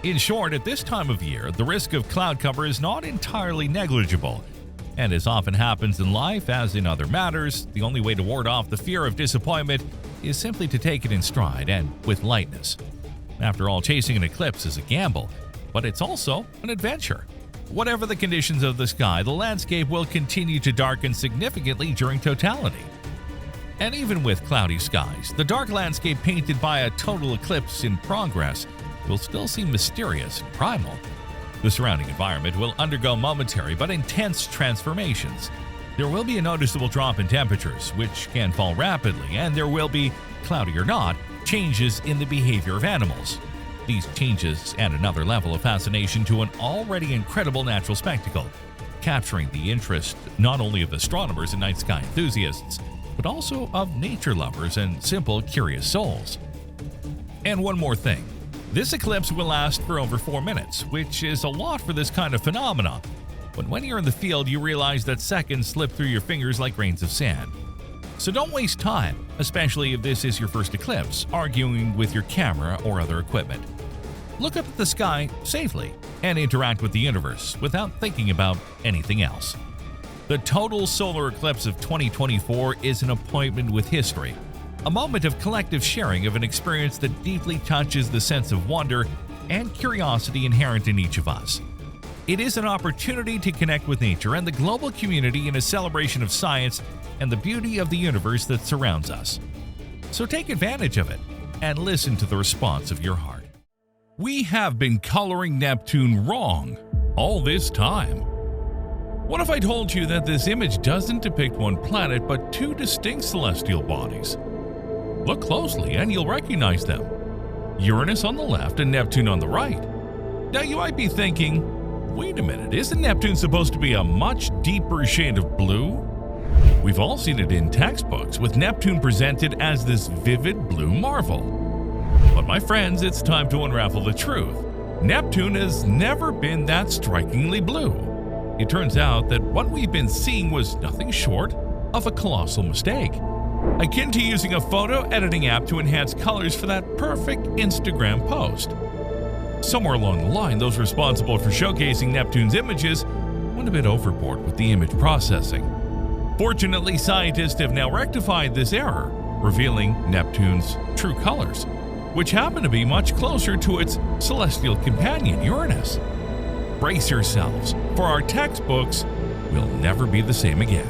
In short, at this time of year, the risk of cloud cover is not entirely negligible, and as often happens in life as in other matters, the only way to ward off the fear of disappointment is simply to take it in stride and with lightness. After all, chasing an eclipse is a gamble, but it's also an adventure. Whatever the conditions of the sky, the landscape will continue to darken significantly during totality. And even with cloudy skies, the dark landscape painted by a total eclipse in progress will still seem mysterious and primal. The surrounding environment will undergo momentary but intense transformations. There will be a noticeable drop in temperatures, which can fall rapidly, and there will be, cloudy or not, changes in the behavior of animals. These changes add another level of fascination to an already incredible natural spectacle, capturing the interest not only of astronomers and night sky enthusiasts, but also of nature lovers and simple, curious souls. And one more thing. This eclipse will last for over 4 minutes, which is a lot for this kind of phenomena. But when you're in the field, you realize that seconds slip through your fingers like grains of sand. So don't waste time, especially if this is your first eclipse, arguing with your camera or other equipment. Look up at the sky safely and interact with the universe without thinking about anything else. The total solar eclipse of 2024 is an appointment with history, a moment of collective sharing of an experience that deeply touches the sense of wonder and curiosity inherent in each of us. It is an opportunity to connect with nature and the global community in a celebration of science and the beauty of the universe that surrounds us. So take advantage of it and listen to the response of your heart. We have been coloring Neptune wrong all this time. What if I told you that this image doesn't depict one planet but two distinct celestial bodies? Look closely and you'll recognize them. Uranus on the left and Neptune on the right. Now you might be thinking, wait a minute, isn't Neptune supposed to be a much deeper shade of blue? We've all seen it in textbooks, with Neptune presented as this vivid blue marvel. But my friends, it's time to unravel the truth. Neptune has never been that strikingly blue. It turns out that what we've been seeing was nothing short of a colossal mistake, akin to using a photo editing app to enhance colors for that perfect Instagram post. Somewhere along the line, those responsible for showcasing Neptune's images went a bit overboard with the image processing. Fortunately, scientists have now rectified this error, revealing Neptune's true colors, which happen to be much closer to its celestial companion, Uranus. Brace yourselves, for our textbooks will never be the same again.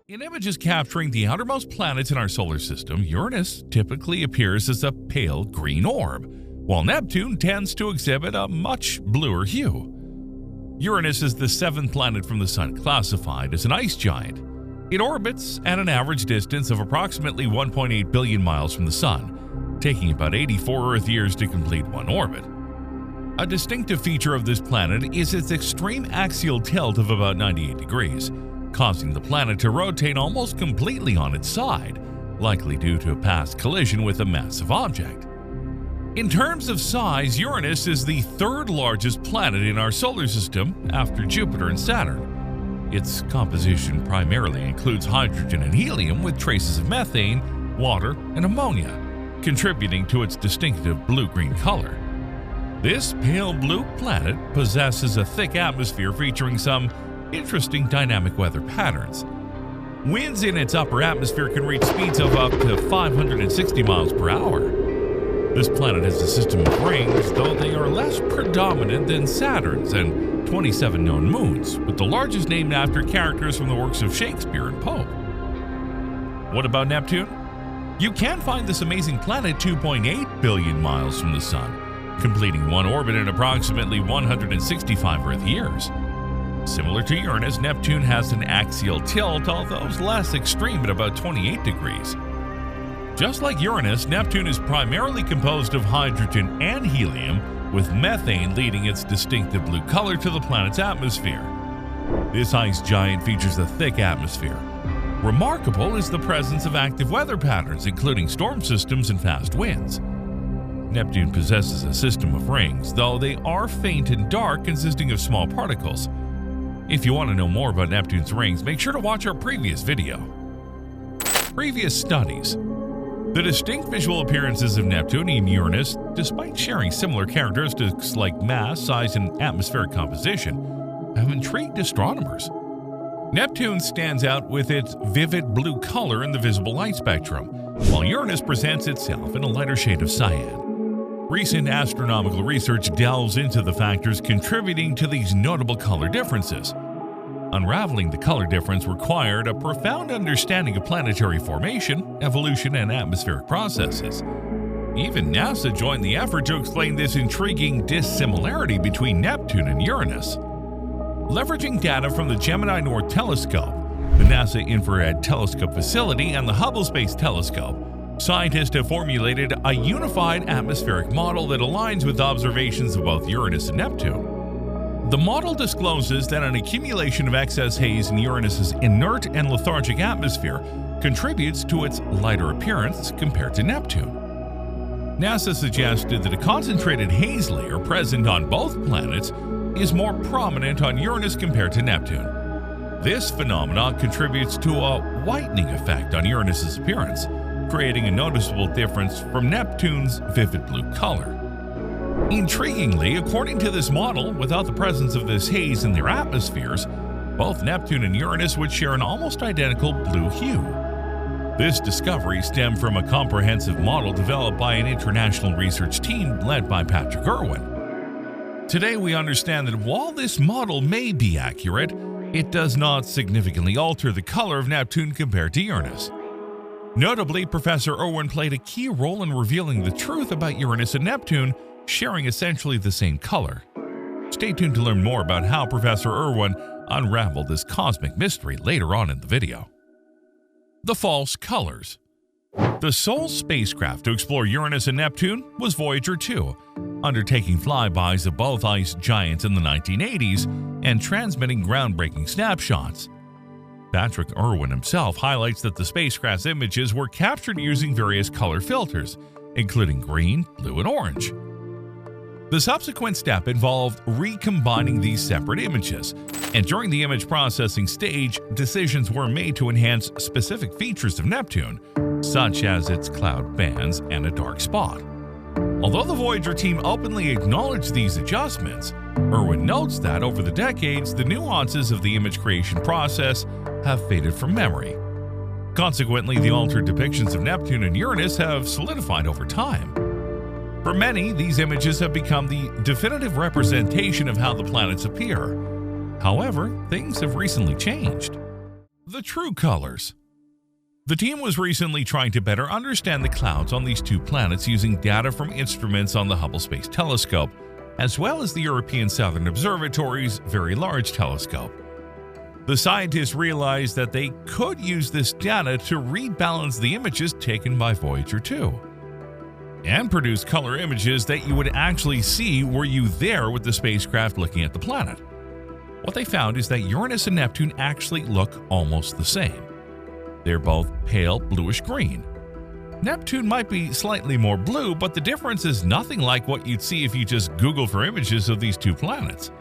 In images capturing the outermost planets in our solar system, Uranus typically appears as a pale green orb, while Neptune tends to exhibit a much bluer hue. Uranus is the seventh planet from the Sun, classified as an ice giant. It orbits at an average distance of approximately 1.8 billion miles from the Sun, taking about 84 Earth years to complete one orbit. A distinctive feature of this planet is its extreme axial tilt of about 98 degrees, causing the planet to rotate almost completely on its side, likely due to a past collision with a massive object. In terms of size, Uranus is the third largest planet in our solar system after Jupiter and Saturn. Its composition primarily includes hydrogen and helium with traces of methane, water, and ammonia, contributing to its distinctive blue-green color. This pale blue planet possesses a thick atmosphere featuring some interesting dynamic weather patterns. Winds in its upper atmosphere can reach speeds of up to 560 miles per hour. This planet has a system of rings, though they are less predominant than Saturn's and 27 known moons, with the largest named after characters from the works of Shakespeare and Pope. What about Neptune? You can find this amazing planet 2.8 billion miles from the Sun, completing one orbit in approximately 165 Earth years. Similar to Uranus, Neptune has an axial tilt, although less extreme at about 28 degrees. Just like Uranus, Neptune is primarily composed of hydrogen and helium, with methane leading its distinctive blue color to the planet's atmosphere. This ice giant features a thick atmosphere. Remarkable is the presence of active weather patterns, including storm systems and fast winds. Neptune possesses a system of rings, though they are faint and dark, consisting of small particles. If you want to know more about Neptune's rings, make sure to watch our previous video. Previous studies. The distinct visual appearances of Neptune and Uranus, despite sharing similar characteristics like mass, size, and atmospheric composition, have intrigued astronomers. Neptune stands out with its vivid blue color in the visible light spectrum, while Uranus presents itself in a lighter shade of cyan. Recent astronomical research delves into the factors contributing to these notable color differences. Unraveling the color difference required a profound understanding of planetary formation, evolution, and atmospheric processes. Even NASA joined the effort to explain this intriguing dissimilarity between Neptune and Uranus. Leveraging data from the Gemini North Telescope, the NASA Infrared Telescope Facility, and the Hubble Space Telescope, scientists have formulated a unified atmospheric model that aligns with observations of both Uranus and Neptune. The model discloses that an accumulation of excess haze in Uranus's inert and lethargic atmosphere contributes to its lighter appearance compared to Neptune. NASA suggested that a concentrated haze layer present on both planets is more prominent on Uranus compared to Neptune. This phenomenon contributes to a whitening effect on Uranus's appearance, creating a noticeable difference from Neptune's vivid blue color. Intriguingly, according to this model, without the presence of this haze in their atmospheres, both Neptune and Uranus would share an almost identical blue hue. This discovery stemmed from a comprehensive model developed by an international research team led by Patrick Irwin. Today, we understand that while this model may be accurate, it does not significantly alter the color of Neptune compared to Uranus. Notably, Professor Irwin played a key role in revealing the truth about Uranus and Neptune sharing essentially the same color. Stay tuned to learn more about how Professor Irwin unraveled this cosmic mystery later on in the video. The false colors. The sole spacecraft to explore Uranus and Neptune was Voyager 2, undertaking flybys of both ice giants in the 1980s and transmitting groundbreaking snapshots. Patrick Irwin himself highlights that the spacecraft's images were captured using various color filters, including green, blue, and orange. The subsequent step involved recombining these separate images, and during the image processing stage, decisions were made to enhance specific features of Neptune, such as its cloud bands and a dark spot. Although the Voyager team openly acknowledged these adjustments, Irwin notes that over the decades, the nuances of the image creation process have faded from memory. Consequently, the altered depictions of Neptune and Uranus have solidified over time. For many, these images have become the definitive representation of how the planets appear. However, things have recently changed. The true colors. The team was recently trying to better understand the clouds on these two planets using data from instruments on the Hubble Space Telescope, as well as the European Southern Observatory's Very Large Telescope. The scientists realized that they could use this data to rebalance the images taken by Voyager 2 and produce color images that you would actually see were you there with the spacecraft looking at the planet. What they found is that Uranus and Neptune actually look almost the same. They're both pale bluish green. Neptune might be slightly more blue, but the difference is nothing like what you'd see if you just Google for images of these two planets.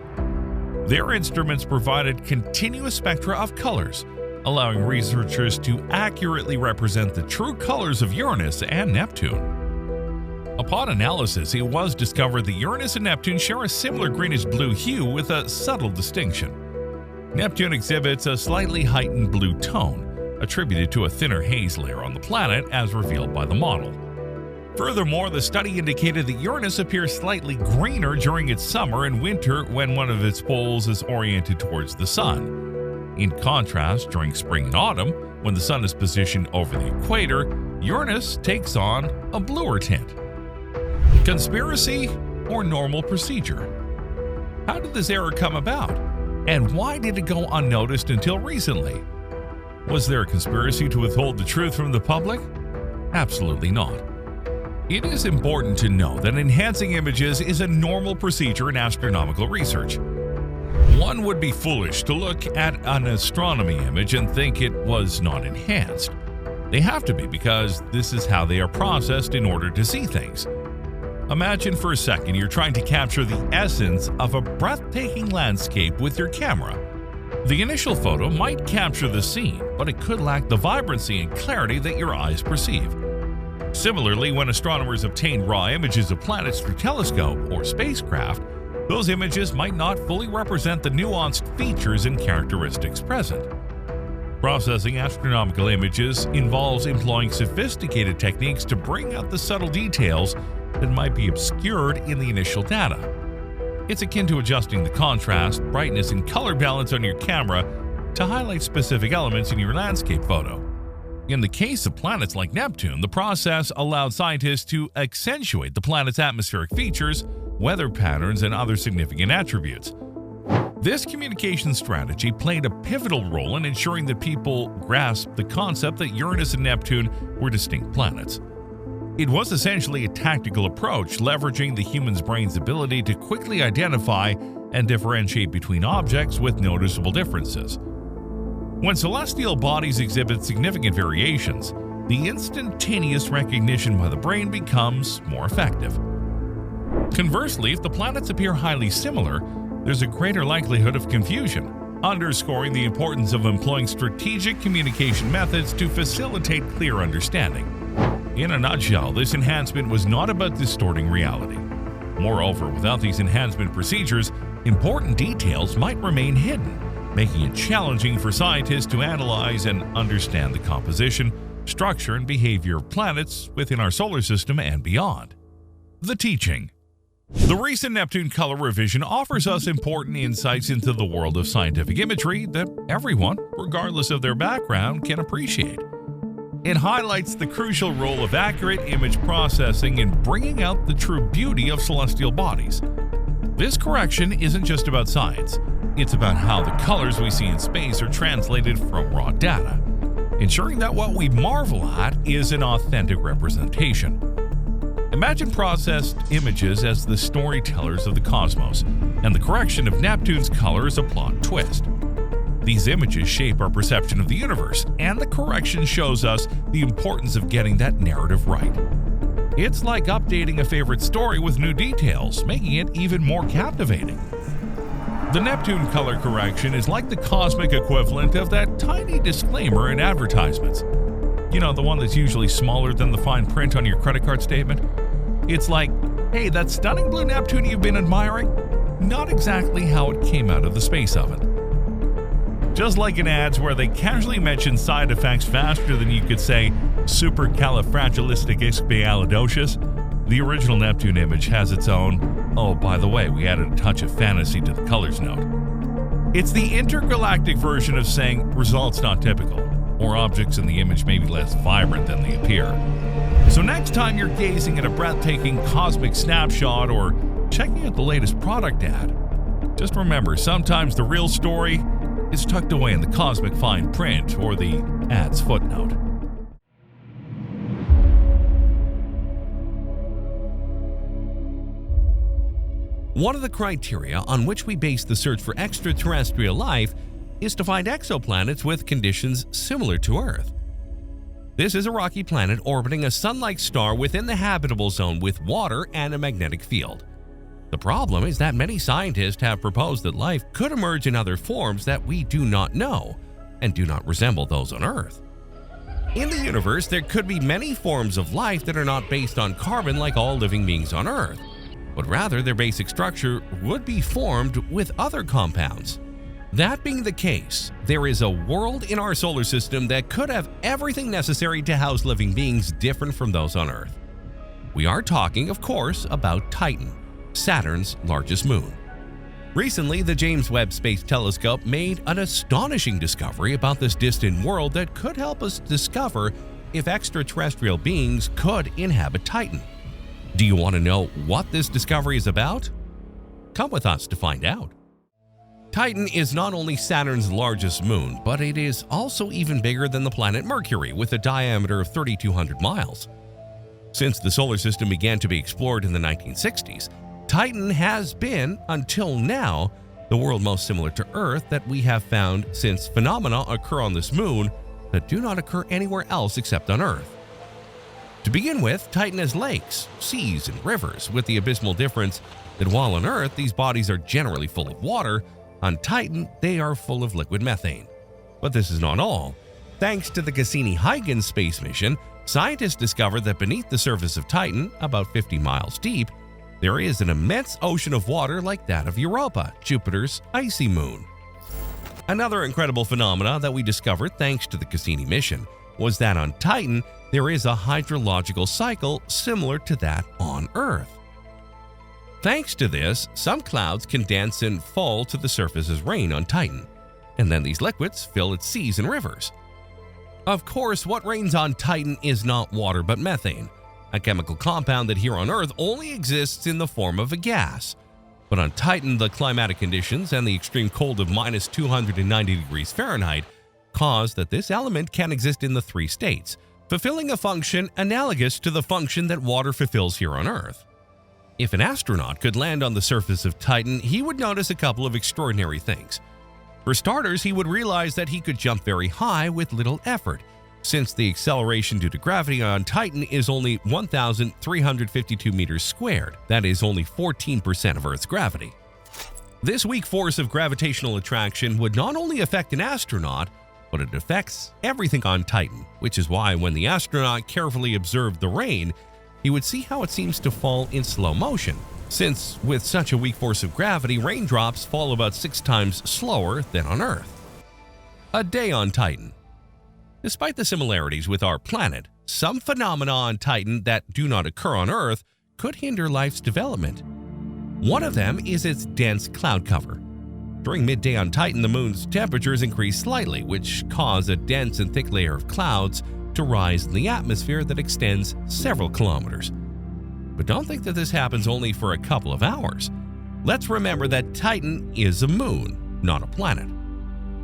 Their instruments provided continuous spectra of colors, allowing researchers to accurately represent the true colors of Uranus and Neptune. Upon analysis, it was discovered that Uranus and Neptune share a similar greenish-blue hue with a subtle distinction. Neptune exhibits a slightly heightened blue tone, attributed to a thinner haze layer on the planet as revealed by the model. Furthermore, the study indicated that Uranus appears slightly greener during its summer and winter when one of its poles is oriented towards the sun. In contrast, during spring and autumn, when the sun is positioned over the equator, Uranus takes on a bluer tint. Conspiracy or normal procedure? How did this error come about? And why did it go unnoticed until recently? Was there a conspiracy to withhold the truth from the public? Absolutely not. It is important to know that enhancing images is a normal procedure in astronomical research. One would be foolish to look at an astronomy image and think it was not enhanced. They have to be because this is how they are processed in order to see things. Imagine for a second you're trying to capture the essence of a breathtaking landscape with your camera. The initial photo might capture the scene, but it could lack the vibrancy and clarity that your eyes perceive. Similarly, when astronomers obtain raw images of planets through telescope or spacecraft, those images might not fully represent the nuanced features and characteristics present. Processing astronomical images involves employing sophisticated techniques to bring out the subtle details that might be obscured in the initial data. It's akin to adjusting the contrast, brightness, and color balance on your camera to highlight specific elements in your landscape photo. In the case of planets like Neptune, the process allowed scientists to accentuate the planet's atmospheric features, weather patterns, and other significant attributes. This communication strategy played a pivotal role in ensuring that people grasped the concept that Uranus and Neptune were distinct planets. It was essentially a tactical approach, leveraging the human's brain's ability to quickly identify and differentiate between objects with noticeable differences. When celestial bodies exhibit significant variations, the instantaneous recognition by the brain becomes more effective. Conversely, if the planets appear highly similar, there's a greater likelihood of confusion, underscoring the importance of employing strategic communication methods to facilitate clear understanding. In a nutshell, this enhancement was not about distorting reality. Moreover, without these enhancement procedures, important details might remain hidden, making it challenging for scientists to analyze and understand the composition, structure, and behavior of planets within our solar system and beyond. The teaching. The recent Neptune color revision offers us important insights into the world of scientific imagery that everyone, regardless of their background, can appreciate. It highlights the crucial role of accurate image processing in bringing out the true beauty of celestial bodies. This correction isn't just about science. It's about how the colors we see in space are translated from raw data, ensuring that what we marvel at is an authentic representation. Imagine processed images as the storytellers of the cosmos, and the correction of Neptune's color is a plot twist. These images shape our perception of the universe, and the correction shows us the importance of getting that narrative right. It's like updating a favorite story with new details, making it even more captivating. The Neptune color correction is like the cosmic equivalent of that tiny disclaimer in advertisements. You know, the one that's usually smaller than the fine print on your credit card statement? It's like, hey, that stunning blue Neptune you've been admiring? not exactly how it came out of the space oven. Just like in ads where they casually mention side effects faster than you could say supercalifragilisticexpialidocious, the original Neptune image has its own, oh, by the way, we added a touch of fantasy to the colors note. It's the intergalactic version of saying results not typical, or objects in the image may be less vibrant than they appear. So next time you're gazing at a breathtaking cosmic snapshot or checking out the latest product ad, just remember sometimes the real story is tucked away in the cosmic fine print or the ad's footnote. One of the criteria on which we base the search for extraterrestrial life is to find exoplanets with conditions similar to Earth. This is a rocky planet orbiting a sun-like star within the habitable zone with water and a magnetic field. The problem is that many scientists have proposed that life could emerge in other forms that we do not know and do not resemble those on Earth. In the universe, there could be many forms of life that are not based on carbon like all living beings on Earth, but rather their basic structure would be formed with other compounds. That being the case, there is a world in our solar system that could have everything necessary to house living beings different from those on Earth. We are talking, of course, about Titan, Saturn's largest moon. Recently, the James Webb Space Telescope made an astonishing discovery about this distant world that could help us discover if extraterrestrial beings could inhabit Titan. Do you want to know what this discovery is about? Come with us to find out. Titan is not only Saturn's largest moon, but it is also even bigger than the planet Mercury with a diameter of 3,200 miles. Since the solar system began to be explored in the 1960s, Titan has been, until now, the world most similar to Earth that we have found, since phenomena occur on this moon that do not occur anywhere else except on Earth. To begin with, Titan has lakes, seas, and rivers, with the abysmal difference that while on Earth these bodies are generally full of water, on Titan they are full of liquid methane. But this is not all. Thanks to the Cassini-Huygens space mission, scientists discovered that beneath the surface of Titan, about 50 miles deep, there is an immense ocean of water like that of Europa, Jupiter's icy moon. Another incredible phenomena that we discovered thanks to the Cassini mission was that on Titan there is a hydrological cycle similar to that on Earth. Thanks to this, some clouds condense and fall to the surface as rain on Titan, and then these liquids fill its seas and rivers. Of course, what rains on Titan is not water but methane, a chemical compound that here on Earth only exists in the form of a gas. But on Titan, the climatic conditions and the extreme cold of minus 290 degrees Fahrenheit cause that this element can exist in the three states, fulfilling a function analogous to the function that water fulfills here on Earth. If an astronaut could land on the surface of Titan, he would notice a couple of extraordinary things. For starters, he would realize that he could jump very high with little effort, since the acceleration due to gravity on Titan is only 1,352 meters squared. That is only 14% of Earth's gravity. This weak force of gravitational attraction would not only affect an astronaut, but it affects everything on Titan, which is why when the astronaut carefully observed the rain, he would see how it seems to fall in slow motion, since with such a weak force of gravity, raindrops fall about 6 times slower than on Earth. A day on Titan. Despite the similarities with our planet, some phenomena on Titan that do not occur on Earth could hinder life's development. One of them is its dense cloud cover. During midday on Titan, the moon's temperatures increase slightly, which cause a dense and thick layer of clouds to rise in the atmosphere that extends several kilometers. But don't think that this happens only for a couple of hours. Let's remember that Titan is a moon, not a planet.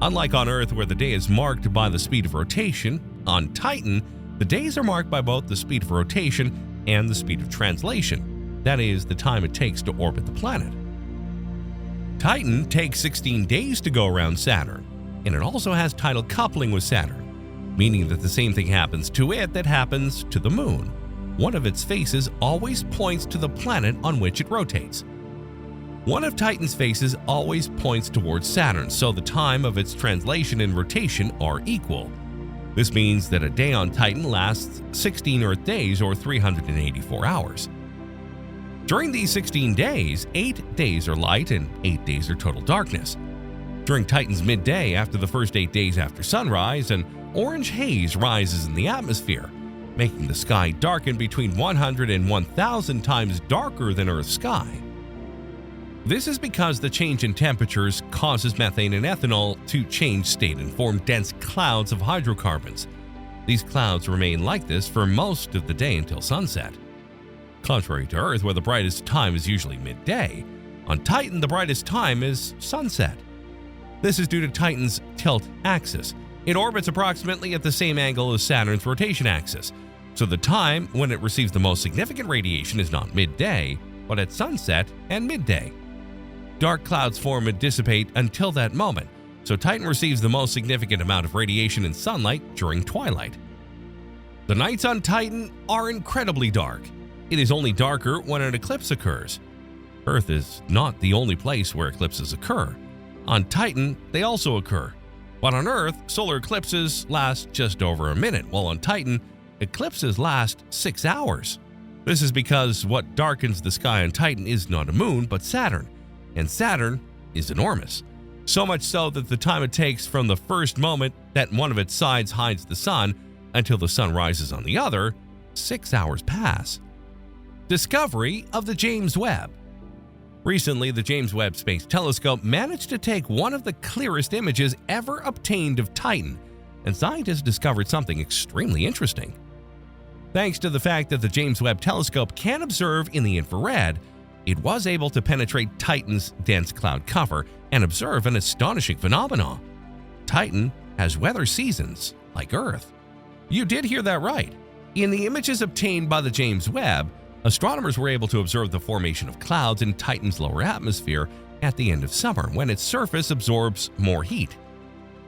Unlike on Earth, where the day is marked by the speed of rotation, on Titan, the days are marked by both the speed of rotation and the speed of translation, that is, the time it takes to orbit the planet. Titan takes 16 days to go around Saturn, and it also has tidal coupling with Saturn, meaning that the same thing happens to it that happens to the moon. One of its faces always points to the planet on which it rotates. One of Titan's faces always points towards Saturn, so the time of its translation and rotation are equal. This means that a day on Titan lasts 16 Earth days or 384 hours. During these 16 days, 8 days are light and 8 days are total darkness. During Titan's midday, after the first 8 days after sunrise, an orange haze rises in the atmosphere, making the sky darken between 100 and 1,000 times darker than Earth's sky. This is because the change in temperatures causes methane and ethanol to change state and form dense clouds of hydrocarbons. These clouds remain like this for most of the day until sunset. Contrary to Earth, where the brightest time is usually midday, on Titan the brightest time is sunset. This is due to Titan's tilt axis. It orbits approximately at the same angle as Saturn's rotation axis, so the time when it receives the most significant radiation is not midday, but at sunset and midday. Dark clouds form and dissipate until that moment, so Titan receives the most significant amount of radiation and sunlight during twilight. The nights on Titan are incredibly dark. It is only darker when an eclipse occurs. Earth is not the only place where eclipses occur. On Titan, they also occur. But on Earth, solar eclipses last just over a minute, while on Titan, eclipses last 6 hours. This is because what darkens the sky on Titan is not a moon, but Saturn. And Saturn is enormous. So much so that the time it takes from the first moment that one of its sides hides the sun until the sun rises on the other, 6 hours pass. Discovery of the James Webb. Recently, the James Webb Space Telescope managed to take one of the clearest images ever obtained of Titan, and scientists discovered something extremely interesting. Thanks to the fact that the James Webb Telescope can observe in the infrared, it was able to penetrate Titan's dense cloud cover and observe an astonishing phenomenon. Titan has weather seasons like Earth. You did hear that right. In the images obtained by the James Webb, astronomers were able to observe the formation of clouds in Titan's lower atmosphere at the end of summer when its surface absorbs more heat.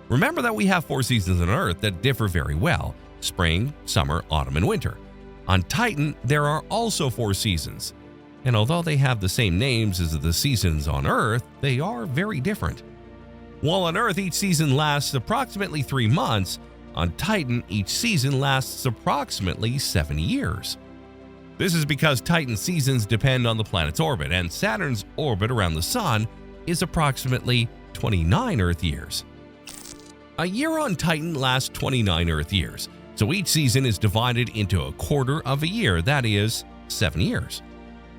Remember that we have 4 seasons on Earth that differ very well: spring, summer, autumn, and winter. On Titan, there are also 4 seasons. And although they have the same names as the seasons on Earth, they are very different. While on Earth each season lasts approximately 3 months, on Titan each season lasts approximately 7 years. This is because Titan's seasons depend on the planet's orbit, and Saturn's orbit around the Sun is approximately 29 Earth years. A year on Titan lasts 29 Earth years, so each season is divided into a quarter of a year, that is, 7 years.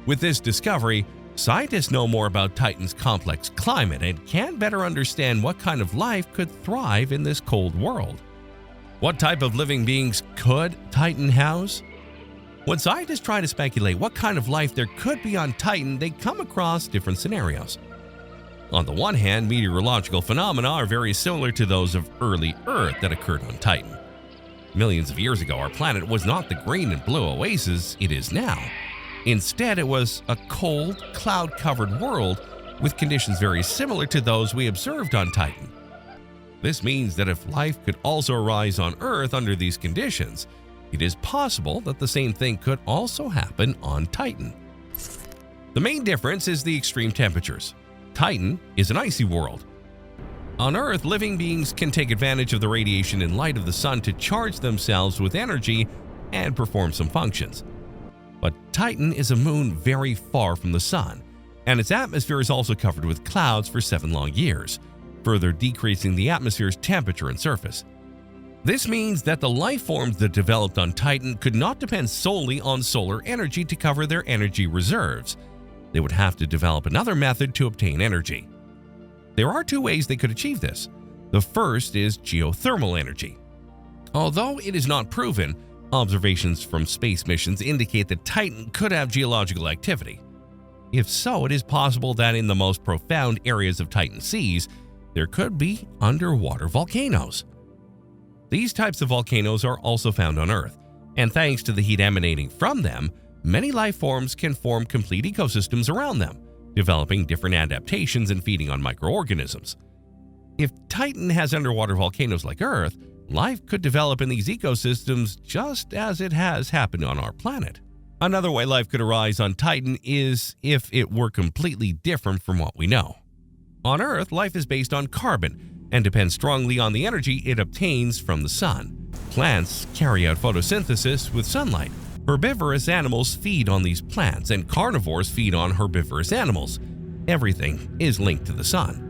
With this discovery, scientists know more about Titan's complex climate and can better understand what kind of life could thrive in this cold world. What type of living beings could Titan house? When scientists try to speculate what kind of life there could be on Titan, they come across different scenarios. On the one hand, meteorological phenomena are very similar to those of early Earth that occurred on Titan. Millions of years ago, our planet was not the green and blue oasis it is now. Instead, it was a cold, cloud-covered world with conditions very similar to those we observed on Titan. This means that if life could also arise on Earth under these conditions, it is possible that the same thing could also happen on Titan. The main difference is the extreme temperatures. Titan is an icy world. On Earth, living beings can take advantage of the radiation and light of the sun to charge themselves with energy and perform some functions. But Titan is a moon very far from the sun, and its atmosphere is also covered with clouds for 7 long years, further decreasing the atmosphere's temperature and surface. This means that the life forms that developed on Titan could not depend solely on solar energy to cover their energy reserves. They would have to develop another method to obtain energy. There are 2 ways they could achieve this. The first is geothermal energy. Although it is not proven, observations from space missions indicate that Titan could have geological activity. If so, it is possible that in the most profound areas of Titan seas, there could be underwater volcanoes. These types of volcanoes are also found on Earth, and thanks to the heat emanating from them, many life forms can form complete ecosystems around them, developing different adaptations and feeding on microorganisms. If Titan has underwater volcanoes like Earth, life could develop in these ecosystems just as it has happened on our planet. Another way life could arise on Titan is if it were completely different from what we know. On Earth, life is based on carbon and depends strongly on the energy it obtains from the sun. Plants carry out photosynthesis with sunlight, Herbivorous animals feed on these plants, and carnivores feed on herbivorous animals. Everything is linked to the sun.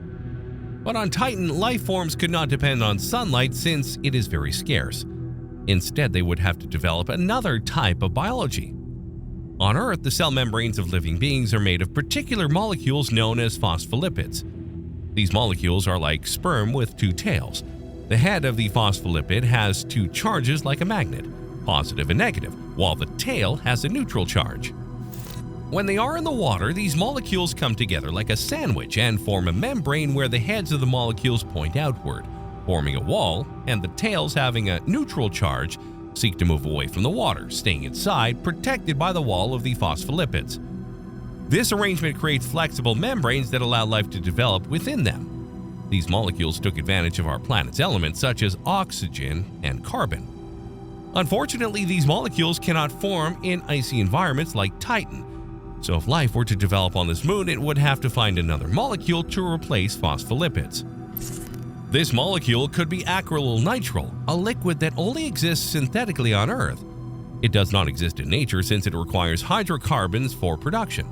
But on Titan, life forms could not depend on sunlight since it is very scarce. Instead, they would have to develop another type of biology. On Earth, the cell membranes of living beings are made of particular molecules known as phospholipids. These molecules are like sperm with two tails. The head of the phospholipid has two charges like a magnet, positive and negative, while the tail has a neutral charge. When they are in the water, these molecules come together like a sandwich and form a membrane where the heads of the molecules point outward, forming a wall, and the tails, having a neutral charge, seek to move away from the water, staying inside, protected by the wall of the phospholipids. This arrangement creates flexible membranes that allow life to develop within them. These molecules took advantage of our planet's elements such as oxygen and carbon. Unfortunately, these molecules cannot form in icy environments like Titan, so if life were to develop on this moon, it would have to find another molecule to replace phospholipids. This molecule could be acrylonitrile, a liquid that only exists synthetically on Earth. It does not exist in nature since it requires hydrocarbons for production.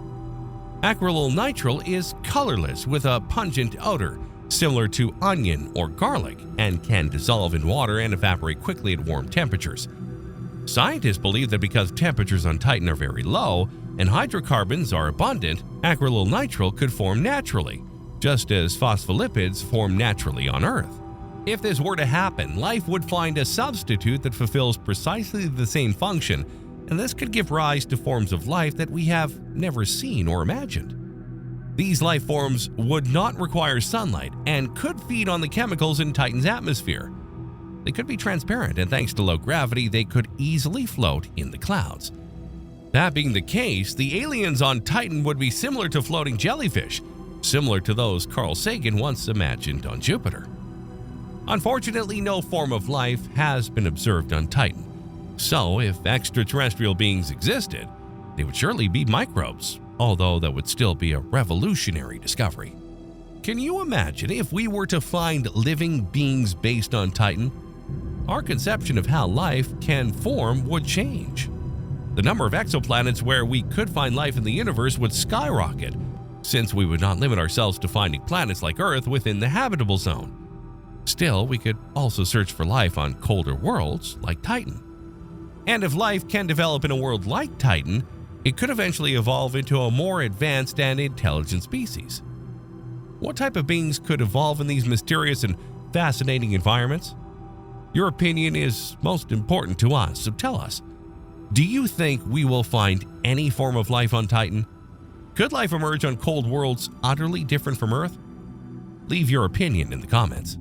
Acrylonitrile is colorless with a pungent odor, similar to onion or garlic, and can dissolve in water and evaporate quickly at warm temperatures. Scientists believe that because temperatures on Titan are very low and hydrocarbons are abundant, acrylonitrile could form naturally, just as phospholipids form naturally on Earth. If this were to happen, life would find a substitute that fulfills precisely the same function, and this could give rise to forms of life that we have never seen or imagined. These life forms would not require sunlight and could feed on the chemicals in Titan's atmosphere. They could be transparent, and thanks to low gravity, they could easily float in the clouds. That being the case, the aliens on Titan would be similar to floating jellyfish, similar to those Carl Sagan once imagined on Jupiter. Unfortunately, no form of life has been observed on Titan. So, if extraterrestrial beings existed, they would surely be microbes, although that would still be a revolutionary discovery. Can you imagine if we were to find living beings based on Titan? Our conception of how life can form would change. The number of exoplanets where we could find life in the universe would skyrocket, since we would not limit ourselves to finding planets like Earth within the habitable zone. Still, we could also search for life on colder worlds like Titan. And if life can develop in a world like Titan, it could eventually evolve into a more advanced and intelligent species. What type of beings could evolve in these mysterious and fascinating environments? Your opinion is most important to us, so tell us. Do you think we will find any form of life on Titan? Could life emerge on cold worlds utterly different from Earth? Leave your opinion in the comments.